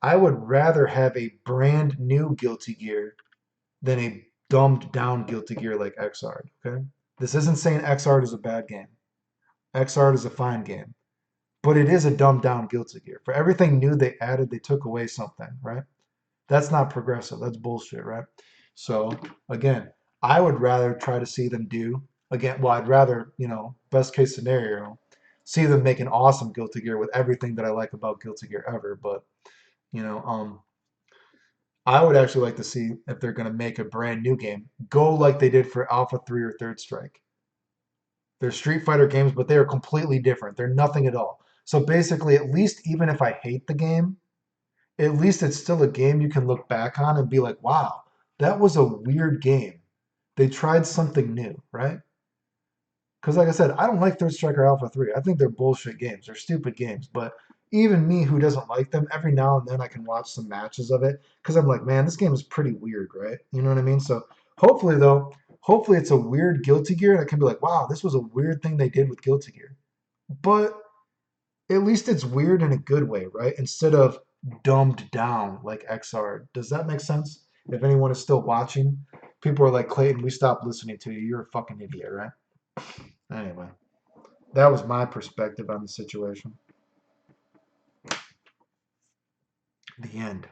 I would rather have a brand new Guilty Gear than a dumbed down Guilty Gear like Xrd, okay? This isn't saying Xrd is a bad game. Xrd is a fine game. But it is a dumbed down Guilty Gear. For everything new they added, they took away something, right? That's not progressive. That's bullshit, right? So again, I would rather try to see them do again. Well, I'd rather, best case scenario, see them make an awesome Guilty Gear with everything that I like about Guilty Gear ever. But you know, um, I would actually like to see if they're going to make a brand new game, go like they did for Alpha 3 or Third Strike. They're Street Fighter games, but they are completely different. They're nothing at all. So basically, at least even if I hate the game, at least it's still a game you can look back on and be like, wow, that was a weird game. They tried something new, right? Because like I said, I don't like Third Strike or Alpha 3. I think they're bullshit games. They're stupid games. But even me who doesn't like them, every now and then I can watch some matches of it because I'm like, man, this game is pretty weird, right? You know what I mean? So hopefully though, hopefully it's a weird Guilty Gear and I can be like, wow, this was a weird thing they did with Guilty Gear. But at least it's weird in a good way, right? Instead of dumbed down like XR. Does that make sense? If anyone is still watching, people are like, Clayton, we stopped listening to you. You're a fucking idiot, right? Anyway, that was my perspective on the situation. The end.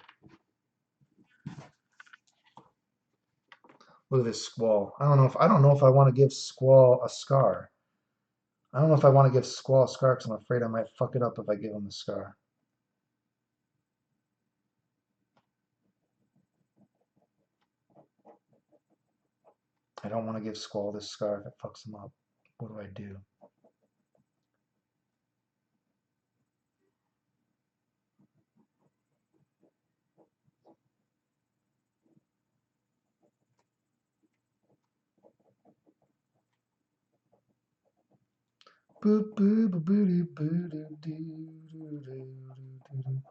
Look at this Squall. I don't know if I want to give Squall a scar. I don't know if I want to give Squall a scar because I'm afraid I might fuck it up if I give him the scar. I don't want to give Squall this scar if it fucks him up. What do I do? Boop, boop, boop, boop, boop, boop, boop, boop, boop.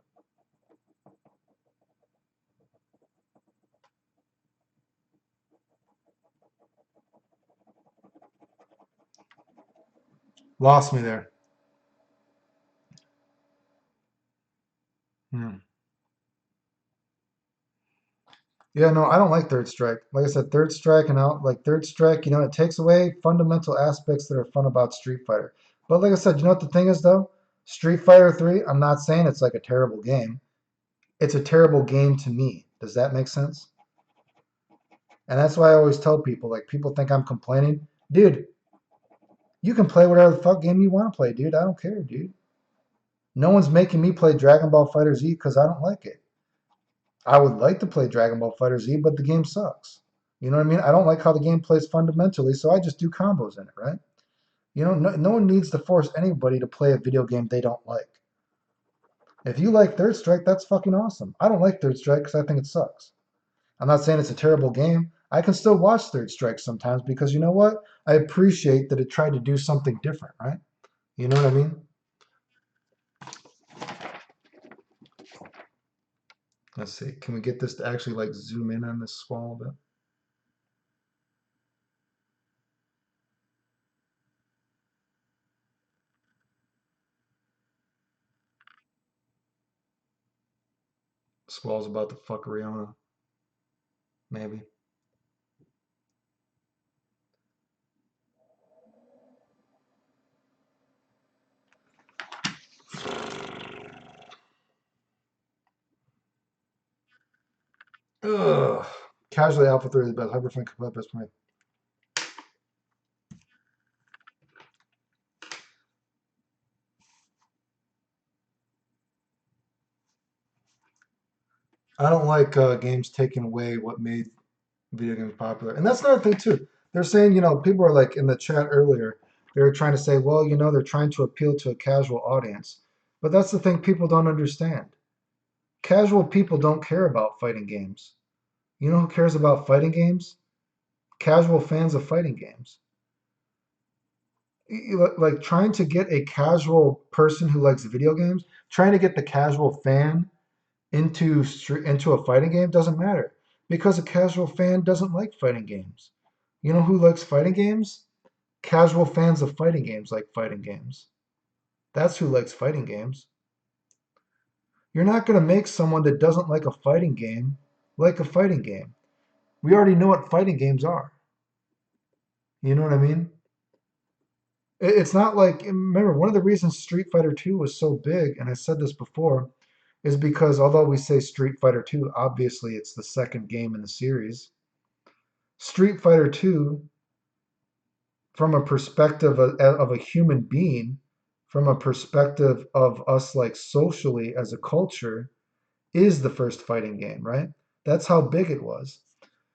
Lost me there. Hmm. Yeah, no, I don't like Third Strike. Like I said, Third Strike and out like Third Strike, it takes away fundamental aspects that are fun about Street Fighter. But like I said, you know what the thing is though? Street Fighter 3, I'm not saying it's like a terrible game. It's a terrible game to me. Does that make sense? And that's why I always tell people, like people think I'm complaining. Dude, you can play whatever the fuck game you want to play, dude. I don't care, dude. No one's making me play Dragon Ball Fighter Z because I don't like it. I would like to play Dragon Ball Fighter Z, but the game sucks. You know what I mean? I don't like how the game plays fundamentally, so I just do combos in it, right? No one needs to force anybody to play a video game they don't like. If you like Third Strike, that's fucking awesome. I don't like Third Strike because I think it sucks. I'm not saying it's a terrible game. I can still watch Third Strike sometimes because you know what? I appreciate that it tried to do something different, right? You know what I mean? Let's see. Can we get this to actually like zoom in on this Squall a bit? Squall's about to fuck Rihanna, maybe. Ugh. Casually Alpha 3 is the best. Hyperfink complete best for me. I don't like games taking away what made video games popular. And that's another thing too. They're saying, people are like in the chat earlier, they were trying to say, well, they're trying to appeal to a casual audience. But that's the thing people don't understand. Casual people don't care about fighting games. You know who cares about fighting games? Casual fans of fighting games. Like trying to get a casual person who likes video games, trying to get the casual fan into a fighting game doesn't matter because a casual fan doesn't like fighting games. You know who likes fighting games? Casual fans of fighting games like fighting games. That's who likes fighting games. You're not going to make someone that doesn't like a fighting game. We already know what fighting games are. You know what I mean? It's not like, remember, one of the reasons Street Fighter 2 was so big, and I said this before, is because although we say Street Fighter 2, obviously it's the second game in the series. Street Fighter 2, from a perspective of a human being, from a perspective of us like socially as a culture, is the first fighting game, right? That's how big it was.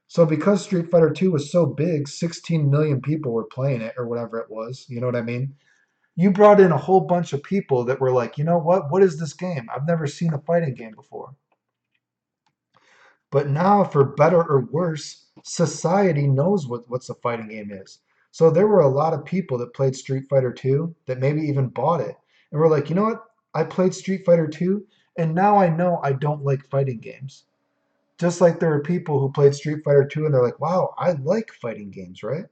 So because Street Fighter 2 was so big, 16 million people were playing it or whatever it was, you know what I mean? You brought in a whole bunch of people that were like, you know what? What is this game? I've never seen a fighting game before. But now, for better or worse, society knows what's a fighting game is. So there were a lot of people that played Street Fighter 2 that maybe even bought it and were like, you know what? I played Street Fighter 2 and now I know I don't like fighting games. Just like there are people who played Street Fighter 2 and they're like, wow, I like fighting games, right?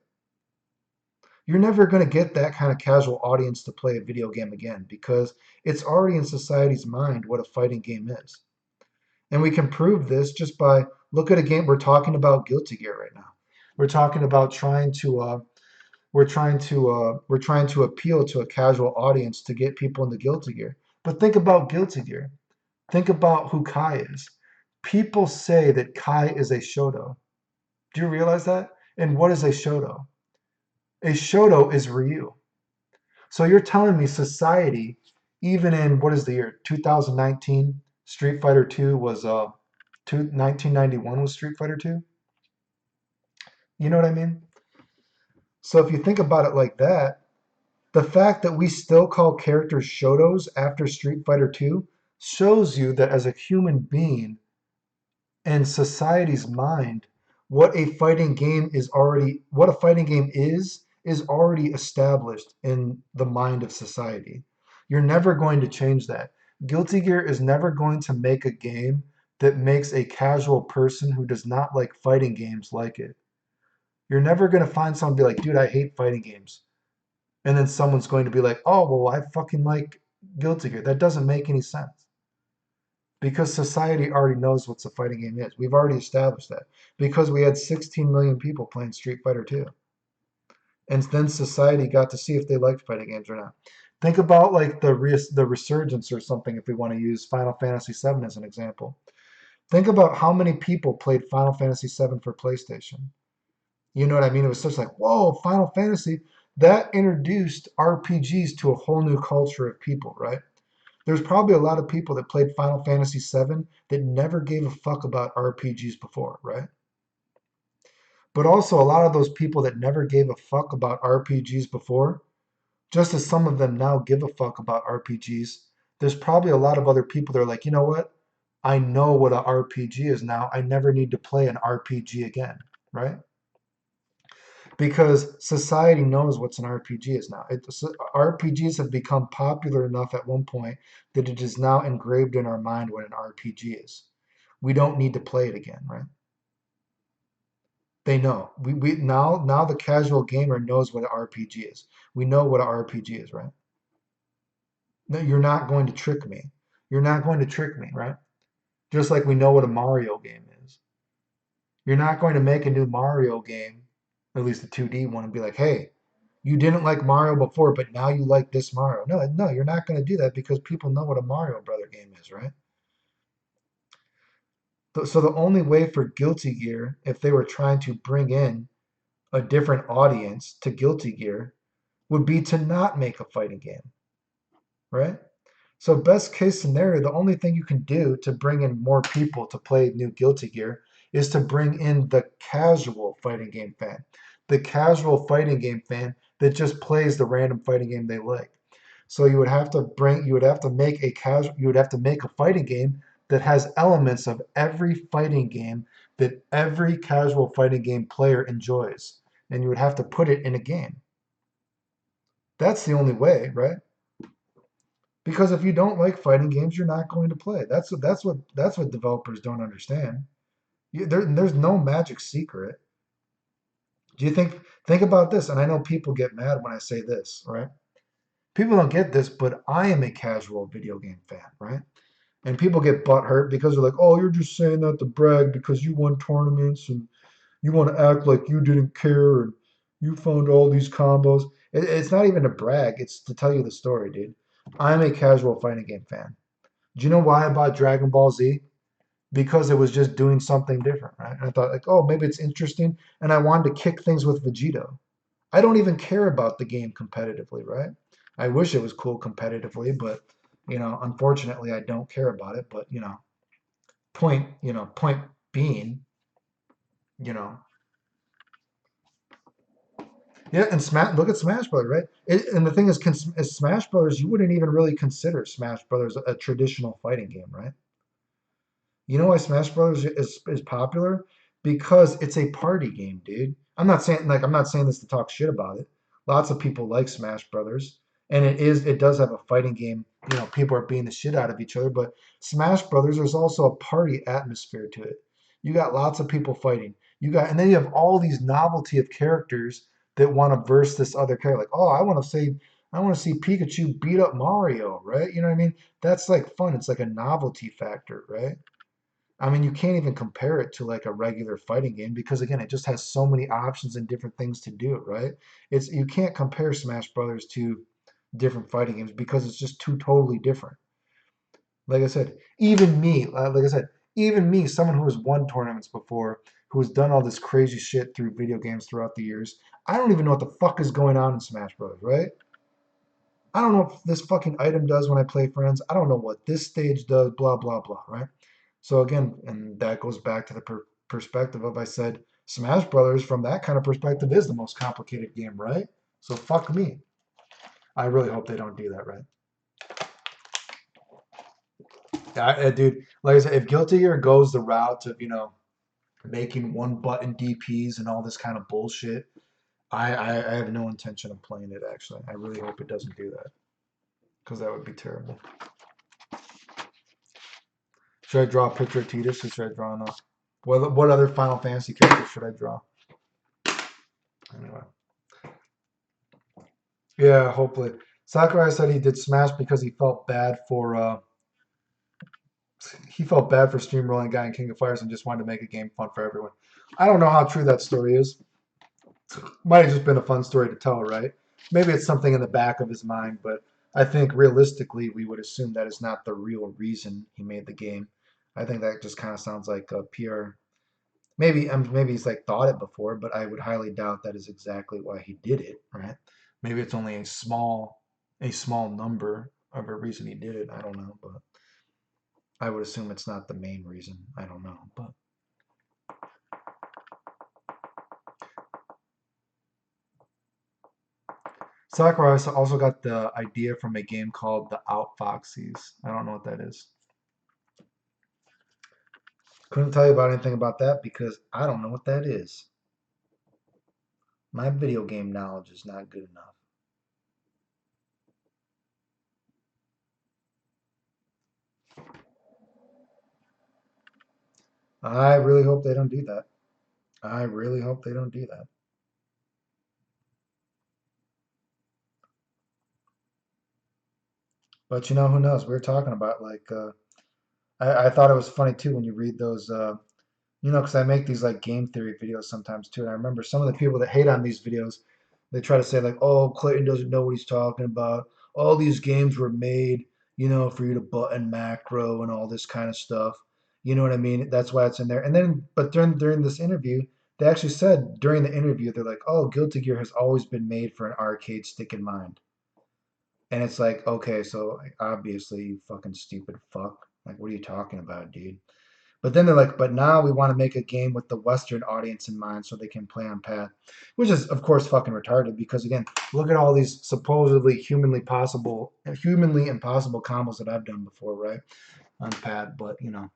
You're never going to get that kind of casual audience to play a video game again because it's already in society's mind what a fighting game is. And we can prove this just by look at a game. We're talking about Guilty Gear right now. We're talking about we're trying to appeal to a casual audience to get people into Guilty Gear. But think about Guilty Gear. Think about who Kai is. People say that Kai is a Shoto. Do you realize that? And what is a Shoto? A Shoto is Ryu. So you're telling me society, even in what is the year 2019, Street Fighter 2 was 1991 was Street Fighter 2. You know what I mean? So if you think about it like that, the fact that we still call characters Shotos after Street Fighter 2 shows you that as a human being in society's mind, what a fighting game is already established in the mind of society. You're never going to change that. Guilty Gear is never going to make a game that makes a casual person who does not like fighting games like it. You're never going to find someone be like, dude, I hate fighting games. And then someone's going to be like, oh, well, I fucking like Guilty Gear. That doesn't make any sense because society already knows what a fighting game is. We've already established that because we had 16 million people playing Street Fighter 2. And then society got to see if they liked fighting games or not. Think about like the resurgence or something if we want to use Final Fantasy 7 as an example. Think about how many people played Final Fantasy 7 for PlayStation. You know what I mean? It was such like, whoa, Final Fantasy. That introduced RPGs to a whole new culture of people, right? There's probably a lot of people that played Final Fantasy 7 that never gave a fuck about RPGs before, right? But also a lot of those people that never gave a fuck about RPGs before, just as some of them now give a fuck about RPGs, there's probably a lot of other people that are like, you know what? I know what an RPG is now. I never need to play an RPG again, right? Because society knows what's an RPG is now. RPGs have become popular enough at one point that it is now engraved in our mind what an RPG is. We don't need to play it again, right? They know. We now the casual gamer knows what an RPG is. We know what an RPG is, right? No, you're not going to trick me. You're not going to trick me, right? Just like we know what a Mario game is. You're not going to make a new Mario game, at least a 2D one, and be like, hey, you didn't like Mario before, but now you like this Mario. No, no, you're not going to do that because people know what a Mario Brother game is, right? So the only way for Guilty Gear, if they were trying to bring in a different audience to Guilty Gear, would be to not make a fighting game, right? So best case scenario, the only thing you can do to bring in more people to play new Guilty Gear is to bring in the casual fighting game fan. The casual fighting game fan that just plays the random fighting game they like. So you would have to make a casual, you would have to make a fighting game that has elements of every fighting game that every casual fighting game player enjoys. And you would have to put it in a game. That's the only way, right? Because if you don't like fighting games, you're not going to play. That's what developers don't understand. There's no magic secret. Do you think about this? And I know people get mad when I say this, right? People don't get this, but I am a casual video game fan, right? And people get butthurt because they're like, "Oh, you're just saying that to brag because you won tournaments and you want to act like you didn't care and you found all these combos." It's not even a brag. It's to tell you the story, dude. I'm a casual fighting game fan. Do you know why I bought Dragon Ball Z? Because it was just doing something different, right? And I thought like, oh, maybe it's interesting, and I wanted to kick things with Vegito. I don't even care about the game competitively, right? I wish it was cool competitively, but unfortunately, I don't care about it. But point being, you know, yeah. And look at Smash Brothers, right? And the thing is, Smash Brothers, you wouldn't even really consider Smash Brothers a traditional fighting game, right? You know why Smash Brothers is popular? Because it's a party game, dude. I'm not saying this to talk shit about it. Lots of people like Smash Brothers, and it does have a fighting game. People are beating the shit out of each other, but Smash Brothers there's also a party atmosphere to it. You got lots of people fighting. And then you have all these novelty of characters that want to verse this other character. Like, oh, I want to see Pikachu beat up Mario, right? You know what I mean? That's like fun. It's like a novelty factor, right? I mean, you can't even compare it to like a regular fighting game because again, it just has so many options and different things to do, right? You can't compare Smash Brothers to different fighting games because it's just too totally different. Like I said, even me, someone who has won tournaments before, who has done all this crazy shit through video games throughout the years, I don't even know what the fuck is going on in Smash Brothers, right? I don't know what this fucking item does when I play friends. I don't know what this stage does, blah, blah, blah, right? So again, and that goes back to the perspective of I said Smash Brothers from that kind of perspective is the most complicated game, right? So fuck me. I really hope they don't do that, right? Dude, like I said, if Guilty Gear goes the route of, making one button DPs and all this kind of bullshit, I have no intention of playing it actually. I really hope it doesn't do that because that would be terrible. Should I draw a picture of Tidus or should I draw enough? What other Final Fantasy characters should I draw? Anyway. Yeah, hopefully. Sakurai said he did Smash because he felt bad for steamrolling guy in King of Fighters and just wanted to make a game fun for everyone. I don't know how true that story is. Might have just been a fun story to tell, right? Maybe it's something in the back of his mind, but I think realistically we would assume that is not the real reason he made the game. I think that just kind of sounds like a PR. Maybe he's like thought it before, but I would highly doubt that is exactly why he did it, right? Maybe it's only a small number of a reason he did it. I don't know, but I would assume it's not the main reason. I don't know, but Sakurai also got the idea from a game called the Outfoxies. I don't know what that is. Couldn't tell you about anything about that because I don't know what that is. My video game knowledge is not good enough. I really hope they don't do that. I really hope they don't do that. But who knows? We were talking about like I thought it was funny too when you read those because I make these like game theory videos sometimes too, and I remember some of the people that hate on these videos, they try to say like, "Oh, Clayton doesn't know what he's talking about. All these games were made, for you to button macro and all this kind of stuff." You know what I mean? That's why it's in there. And then, but during this interview, they actually said during the interview, they're like, "Oh, Guilty Gear has always been made for an arcade stick in mind." And it's like, okay, so obviously you fucking stupid fuck. Like, what are you talking about, dude? But then they're like, but now we want to make a game with the Western audience in mind so they can play on pad, which is of course fucking retarded because again, look at all these supposedly humanly impossible combos that I've done before, right, on pad. But you know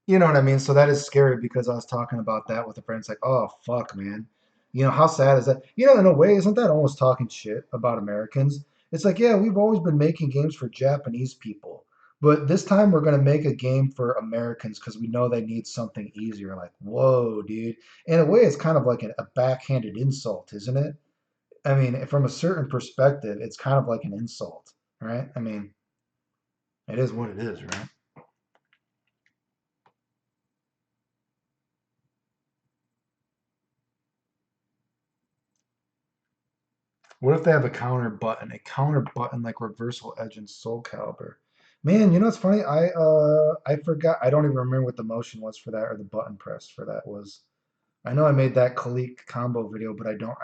what I mean? So that is scary because I was talking about that with a friend. It's like, oh fuck, man. How sad is that? In a way, isn't that almost talking shit about Americans? It's like, yeah, we've always been making games for Japanese people, but this time we're gonna make a game for Americans because we know they need something easier. Like, whoa, dude. In a way, it's kind of like a backhanded insult, isn't it? I mean, from a certain perspective, it's kind of like an insult, right? I mean, it is what it is, right? What if they have a counter button like Reversal Edge and Soul Calibur? Man, what's funny? I forgot. I don't even remember what the motion was for that or the button press for that was. I know I made that Kalik combo video, but I don't.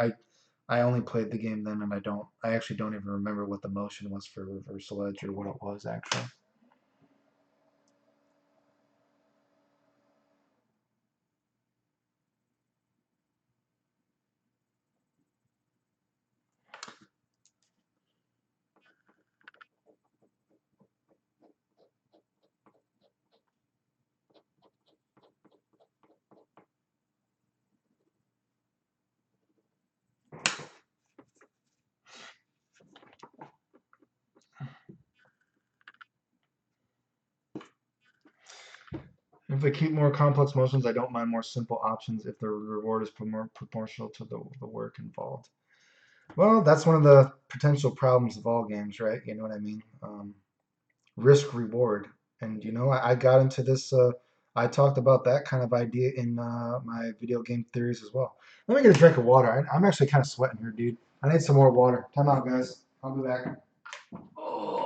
I only played the game then, and I actually don't even remember what the motion was for Reversal Edge or what it was actually. If they keep more complex motions, I don't mind more simple options if the reward is more proportional to the work involved. Well, that's one of the potential problems of all games, right? You know what I mean? Risk reward. And I got into this. I talked about that kind of idea in my video game theories as well. Let me get a drink of water. I'm actually kind of sweating here, dude. I need some more water. Time out, guys. I'll be back. Oh.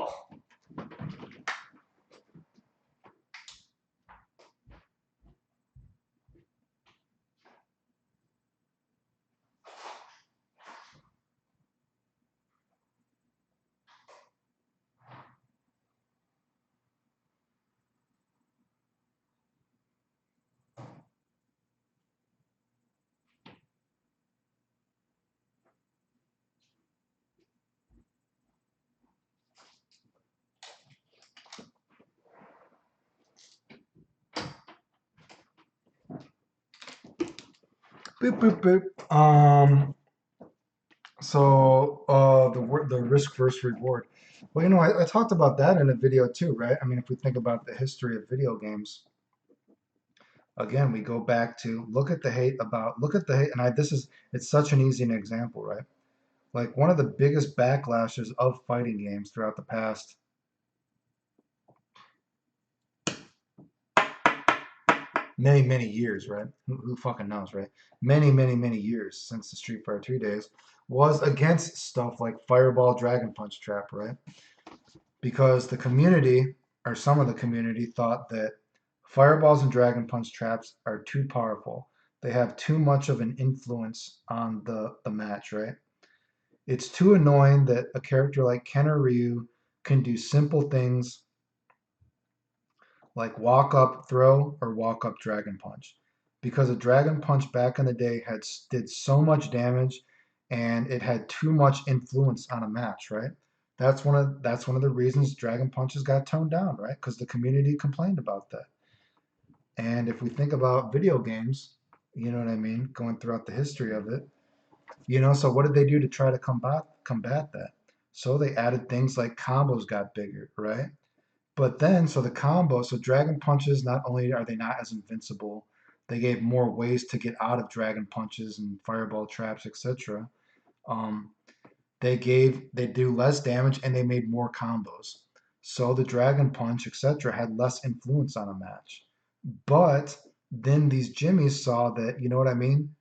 Boop boop boop. The risk versus reward. Well, I talked about that in a video too, right? I mean, if we think about the history of video games, again, we go back to look at the hate, and this is it's such an easy example, right? Like one of the biggest backlashes of fighting games throughout the past many years, right? Who fucking knows, right? Many years since the Street Fighter 2 days was against stuff like Fireball, Dragon Punch Trap, right? Because the community, or some of the community, thought that fireballs and dragon punch traps are too powerful. They have too much of an influence on the match, right? It's too annoying that a character like Ken or Ryu can do simple things like walk up throw or walk up dragon punch. Because a dragon punch back in the day did so much damage and it had too much influence on a match, right? That's one of the reasons dragon punches got toned down, right? Because the community complained about that. And if we think about video games, you know what I mean, going throughout the history of it, so what did they do to try to combat that? So they added things like combos got bigger, right? But then, so the combo, so dragon punches, not only are they not as invincible, they gave more ways to get out of dragon punches and fireball traps, etc. Um, they do less damage and they made more combos. So the dragon punch, etc., had less influence on a match. But then these jimmies saw that, you know what I mean?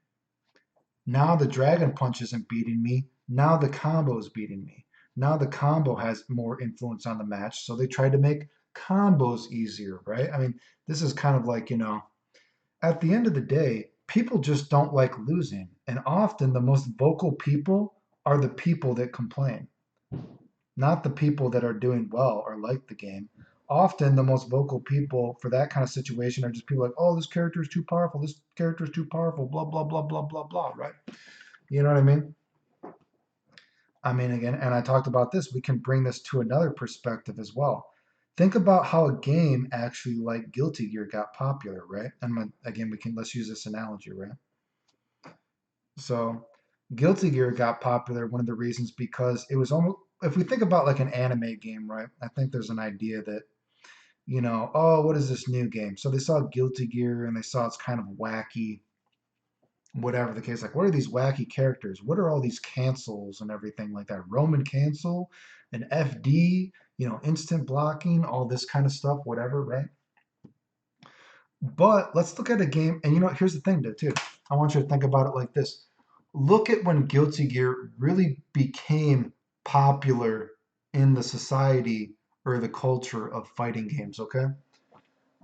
Now the dragon punch isn't beating me. Now the combo is beating me. Now the combo has more influence on the match. So they tried to make combos easier, right? I mean, this is kind of like, at the end of the day, people just don't like losing. And often the most vocal people are the people that complain, not the people that are doing well or like the game. Often, the most vocal people for that kind of situation are just people like, oh, this character is too powerful, this character is too powerful, blah, blah, blah, blah, blah, blah, right? You know what I mean? I mean, again, and I talked about this, we can bring this to another perspective as well. Think about how a game actually like Guilty Gear got popular, right? And again, let's use this analogy, right? So, Guilty Gear got popular, one of the reasons because it was almost, if we think about like an anime game, right? I think there's an idea that, oh, what is this new game? So they saw Guilty Gear and they saw it's kind of wacky, whatever the case. Like, what are these wacky characters? What are all these cancels and everything like that? Roman cancel, an FD, instant blocking, all this kind of stuff, whatever, right? But let's look at a game, and here's the thing, though, too. I want you to think about it like this. Look at when Guilty Gear really became popular in the society or the culture of fighting games, okay?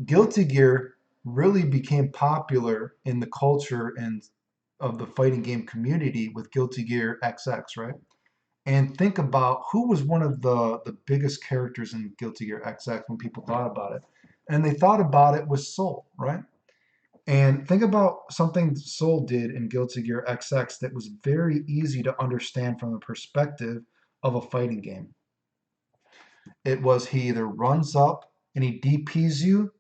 Guilty Gear really became popular in the culture and of the fighting game community with Guilty Gear XX, right? And think about who was one of the biggest characters in Guilty Gear XX when people thought about it. And they thought about it with Soul, right? And think about something Soul did in Guilty Gear XX that was very easy to understand from the perspective of a fighting game. It was he either runs up and he DPs you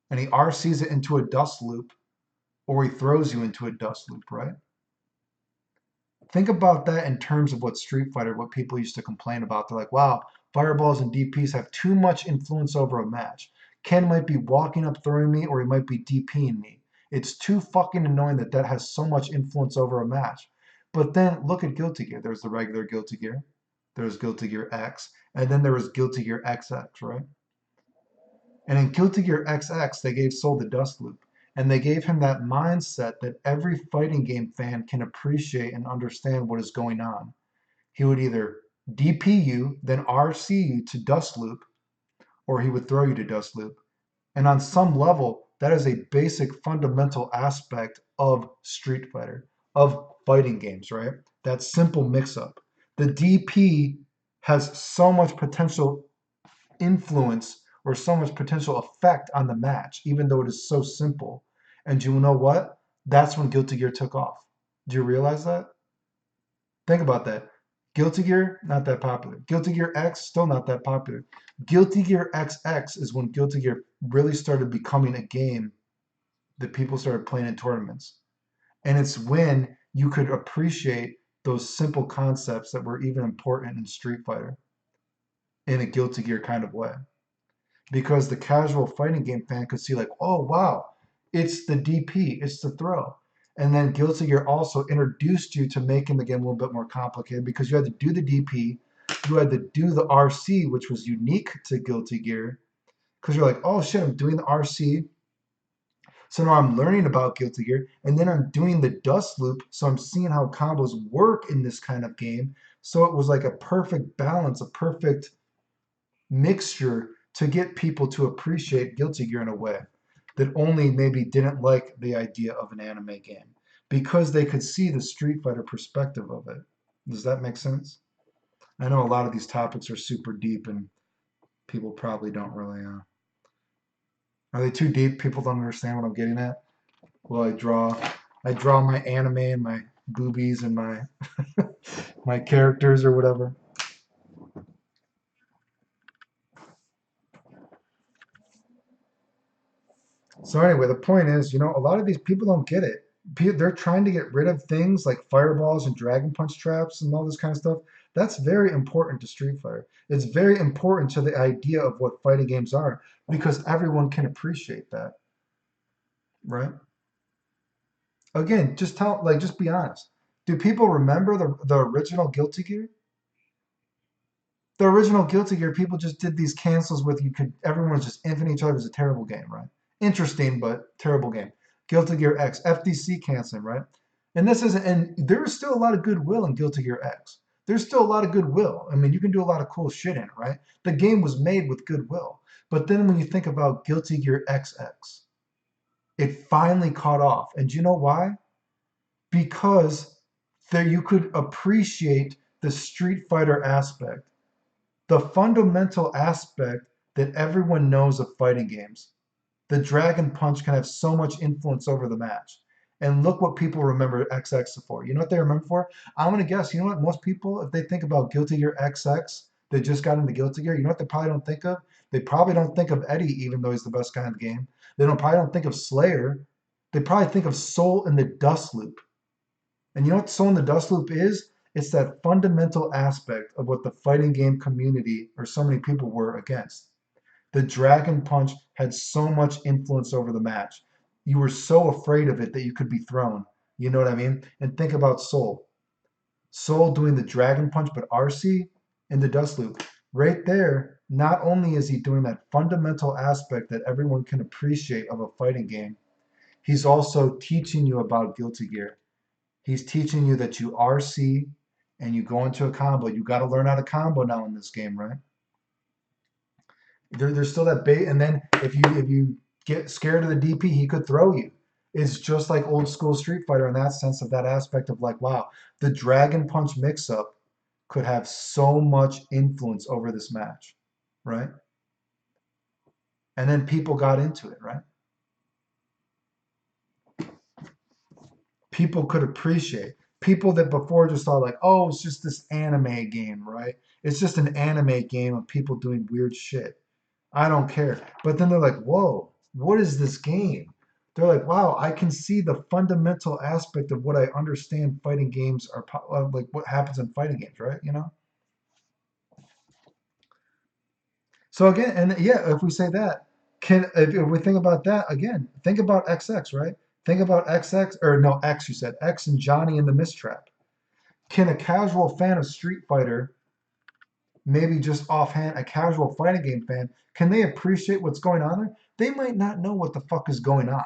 and he RCs it into a dust loop, or he throws you into a dust loop, right? Think about that in terms of what Street Fighter, what people used to complain about. They're like, wow, fireballs and DPs have too much influence over a match. Ken might be walking up throwing me, or he might be DPing me. It's too fucking annoying that that has so much influence over a match. But then look at Guilty Gear. There's the regular Guilty Gear. There's Guilty Gear X. And then there was Guilty Gear XX, right? And in Guilty Gear XX, they gave Soul the Dust Loop. And they gave him that mindset that every fighting game fan can appreciate and understand what is going on. He would either DP you, then RC you to Dust Loop, or he would throw you to Dust Loop. And on some level, that is a basic fundamental aspect of Street Fighter, of fighting games, right? That simple mix up. The DP has so much potential influence or so much potential effect on the match, even though it is so simple. And you know what? That's when Guilty Gear took off. Do you realize that? Think about that. Guilty Gear, not that popular. Guilty Gear X, still not that popular. Guilty Gear XX is when Guilty Gear really started becoming a game that people started playing in tournaments. And it's when you could appreciate those simple concepts that were even important in Street Fighter in a Guilty Gear kind of way. Because the casual fighting game fan could see like, oh wow, it's the DP, it's the throw. And then Guilty Gear also introduced you to making the game a little bit more complicated because you had to do the DP, you had to do the RC, which was unique to Guilty Gear. Because you're like, oh shit, I'm doing the RC. So now I'm learning about Guilty Gear, and then I'm doing the dust loop, so I'm seeing how combos work in this kind of game. So it was like a perfect balance, a perfect mixture to get people to appreciate Guilty Gear in a way that only maybe didn't like the idea of an anime game because they could see the Street Fighter perspective of it. Does that make sense? I know a lot of these topics are super deep and people probably don't really. Are they too deep? People don't understand what I'm getting at. Well, I draw my anime and my boobies and my my characters or whatever. So anyway, the point is, a lot of these people don't get it. They're trying to get rid of things like fireballs and dragon punch traps and all this kind of stuff. That's very important to Street Fighter. It's very important to the idea of what fighting games are because everyone can appreciate that, right? Again, just be honest. Do people remember the original Guilty Gear? The original Guilty Gear, people just did these cancels with everyone was just infinite each other. It was a terrible game, right? Interesting, but terrible game. Guilty Gear X, FDC canceling, right? And there is still a lot of goodwill in Guilty Gear X. There's still a lot of goodwill. I mean, you can do a lot of cool shit in it, right? The game was made with goodwill. But then when you think about Guilty Gear XX, it finally caught off. And do you know why? Because there you could appreciate the Street Fighter aspect, the fundamental aspect that everyone knows of fighting games. The Dragon Punch can have so much influence over the match. And look what people remember XX for. You know what they remember for? I'm gonna guess. You know what? Most people, if they think about Guilty Gear XX, they just got into Guilty Gear. You know what they probably don't think of? They probably don't think of Eddie, even though he's the best guy in the game. They don't probably don't think of Slayer. They probably think of Soul in the Dust Loop. And you know what Soul in the Dust Loop is? It's that fundamental aspect of what the fighting game community or so many people were against. The Dragon Punch had so much influence over the match. You were so afraid of it that you could be thrown. You know what I mean? And think about Soul. Soul doing the Dragon Punch, but RC in the Dust Loop. Right there, not only is he doing that fundamental aspect that everyone can appreciate of a fighting game, he's also teaching you about Guilty Gear. He's teaching you that you RC and you go into a combo. You got to learn how to combo now in this game, right? There's still that bait, and then if you get scared of the DP, he could throw you. It's just like old school Street Fighter in that sense of that aspect of like, wow, the Dragon Punch mix-up could have so much influence over this match, right? And then people got into it, right? People could appreciate. People that before just thought like, oh, it's just this anime game, right? It's just an anime game of people doing weird shit. I don't care. But then they're like, whoa, what is this game? They're like, wow, I can see the fundamental aspect of what I understand fighting games are like what happens in fighting games, right? You know? So again, and yeah, if we say that, if we think about that again, think about XX, right? Think about XX or no X, you said X and Johnny in the Mistrap. Can a casual fan of Street Fighter, maybe just offhand, a casual fighting game fan, can they appreciate what's going on there? They might not know what the fuck is going on.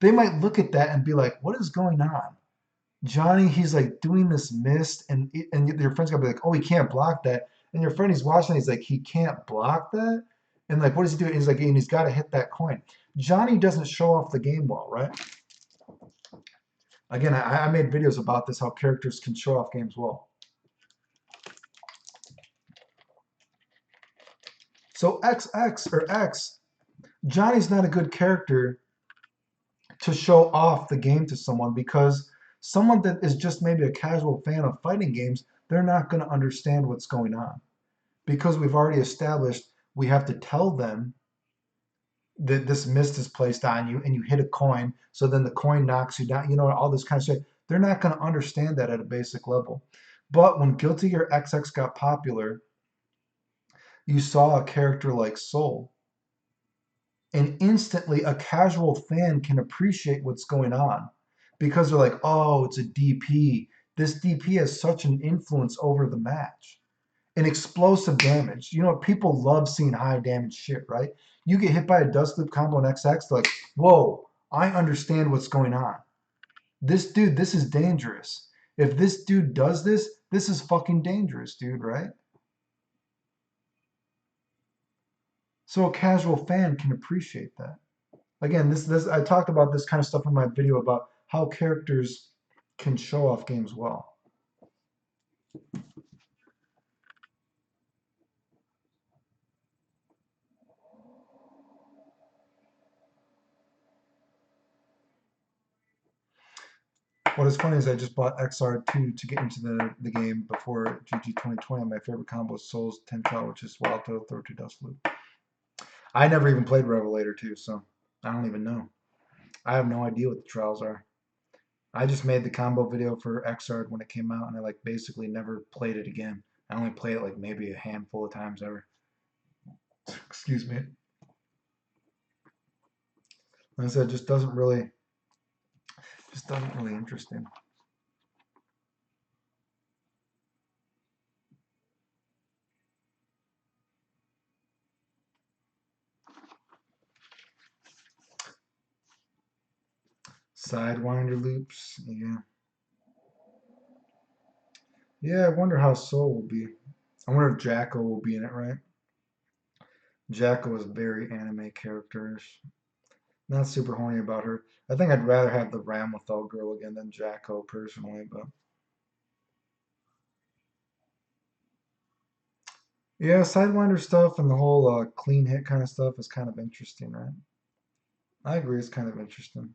They might look at that and be like, what is going on? Johnny, he's like doing this mist, and your friend's gonna be like, oh, he can't block that. And your friend, he's watching, he's like, he can't block that? And like, what does he do? He's like, and he's got to hit that coin. Johnny doesn't show off the game well, right? Again, I made videos about this, how characters can show off games well. So XX or X, Johnny's not a good character to show off the game to someone because someone that is just maybe a casual fan of fighting games, they're not going to understand what's going on because we've already established we have to tell them that this mist is placed on you and you hit a coin, so then the coin knocks you down, you know, all this kind of shit. They're not going to understand that at a basic level. But when Guilty Gear XX got popular, you saw a character like Soul, and instantly a casual fan can appreciate what's going on because they're like, oh, it's a DP. This DP has such an influence over the match. And explosive damage. You know, people love seeing high damage shit, right? You get hit by a dust loop combo in XX, they're like, whoa, I understand what's going on. This dude, this is dangerous. If this dude does this, this is fucking dangerous, dude, right? So a casual fan can appreciate that. Again, this I talked about this kind of stuff in my video about how characters can show off games well. What is funny is I just bought XR2 to get into the game before GG 2020. My favorite combo is Souls 10 Shot, which is Wild Throw, Throw to Dust Loop. I never even played Revelator 2, so I don't even know. I have no idea what the trials are. I just made the combo video for XR when it came out, and I like basically never played it again. I only played it like maybe a handful of times ever. Excuse me. Like I said, just doesn't really interest me. Sidewinder loops, yeah. Yeah, I wonder how Soul will be. I wonder if Jacko will be in it, right? Jacko is very anime characters. Not super horny about her. I think I'd rather have the Ramlethal girl again than Jacko personally, but Yeah, Sidewinder stuff and the whole clean hit kind of stuff is kind of interesting, right? I agree, it's kind of interesting.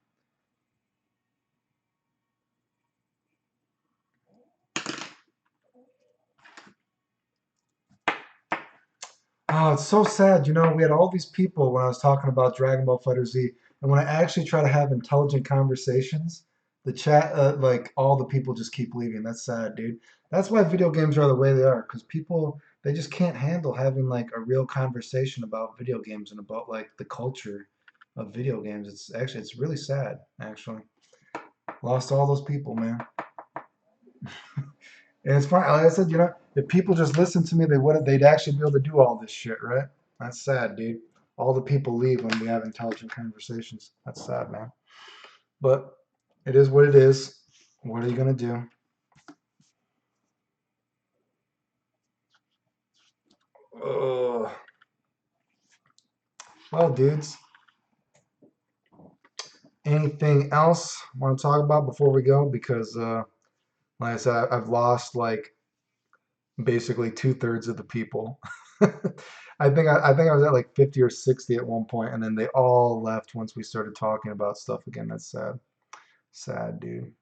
Oh, it's so sad. You know, we had all these people when I was talking about Dragon Ball Fighter Z, and when I actually try to have intelligent conversations, the chat, like all the people just keep leaving. That's sad, dude. That's why video games are the way they are, because people they just can't handle having like a real conversation about video games and about like the culture of video games. It's really sad, actually. Lost all those people, man. And it's fine. Like I said, you know, if people just listened to me, they'd actually be able to do all this shit, right? That's sad, dude. All the people leave when we have intelligent conversations. That's sad, man. But it is what it is. What are you gonna do? Ugh. Well, dudes, anything else want to talk about before we go? Because, like I said, I've lost like basically 2/3 of the people. I think I was at like 50 or 60 at one point, and then they all left once we started talking about stuff again. That's sad. Sad, dude.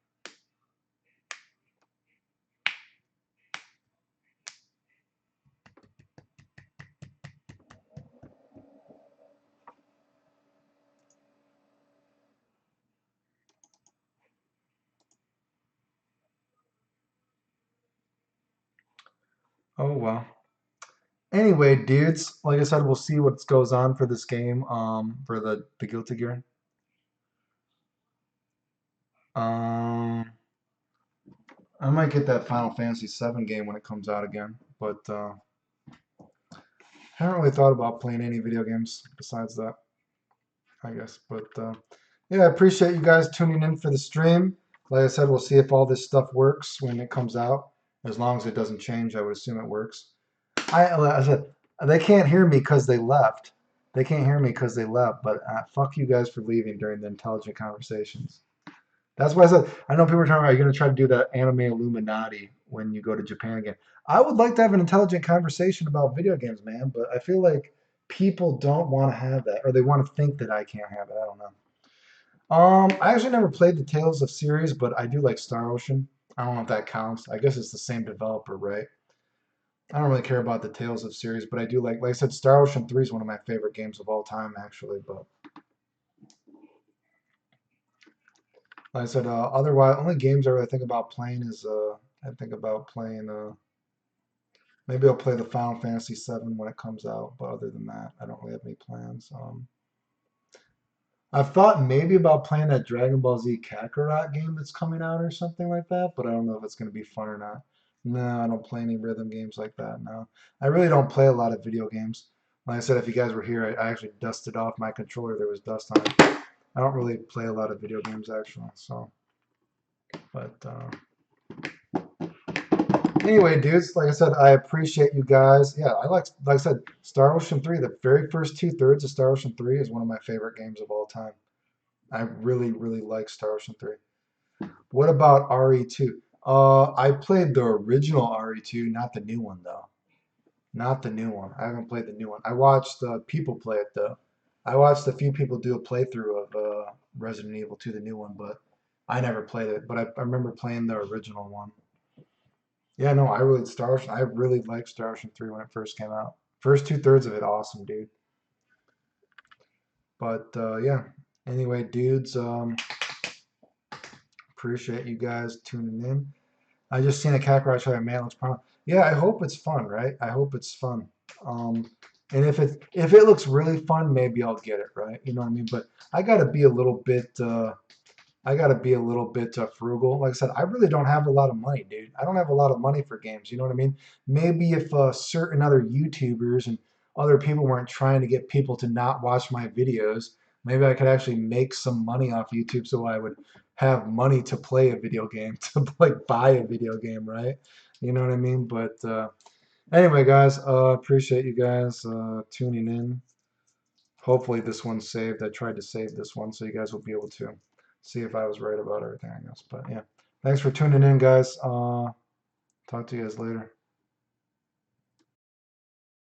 Oh well. Anyway, dudes, like I said, we'll see what goes on for this game, for the Guilty Gear. Um, I might get that Final Fantasy VII game when it comes out again, but haven't really thought about playing any video games besides that, I guess. But yeah, I appreciate you guys tuning in for the stream. Like I said, we'll see if all this stuff works when it comes out. As long as it doesn't change, I would assume it works. Like I said, they can't hear me because they left. They can't hear me because they left. But fuck you guys for leaving during the intelligent conversations. That's why I said I know people are talking about, are you going to try to do the anime Illuminati when you go to Japan again? I would like to have an intelligent conversation about video games, man. But I feel like people don't want to have that, or they want to think that I can't have it. I don't know. I actually never played the Tales of series, but I do like Star Ocean. I don't know if that counts. I guess it's the same developer, right? I don't really care about the Tales of series, but I do like I said, Star Ocean 3 is one of my favorite games of all time, actually. But like I said, otherwise, only games I really think about playing is I think about playing maybe I'll play the Final Fantasy VII when it comes out, but other than that, I don't really have any plans. I've thought maybe about playing that Dragon Ball Z Kakarot game that's coming out or something like that, but I don't know if it's going to be fun or not. No, I don't play any rhythm games like that. No, I really don't play a lot of video games. Like I said, if you guys were here, I actually dusted off my controller. There was dust on it. I don't really play a lot of video games actually. So, but anyway, dudes, like I said, I appreciate you guys. Yeah, like I said, Star Ocean 3. The very first 2/3 of Star Ocean 3 is one of my favorite games of all time. I really, really like Star Ocean 3. What about RE2? I played the original RE2, not the new one though. Not the new one. I haven't played the new one. I watched people play it though. I watched a few people do a playthrough of Resident Evil 2, the new one, but I never played it. But I remember playing the original one. Yeah, no, I really liked Star Ocean 3 when it first came out. First 2/3 of it, awesome, dude. But yeah. Anyway, dudes, appreciate you guys tuning in. I just seen a Kakarot show at Maitland's prom. Yeah, I hope it's fun, right? I hope it's fun. Um, and if it looks really fun, maybe I'll get it, right? You know what I mean? But I gotta be a little bit frugal. Like I said, I really don't have a lot of money, dude. I don't have a lot of money for games. You know what I mean? Maybe if certain other YouTubers and other people weren't trying to get people to not watch my videos, maybe I could actually make some money off YouTube so I would have money to play a video game, to like buy a video game, right? You know what I mean? But anyway, guys, appreciate you guys tuning in. Hopefully this one's saved. I tried to save this one so you guys will be able to see if I was right about everything, I guess. But yeah, thanks for tuning in, guys. Talk to you guys later.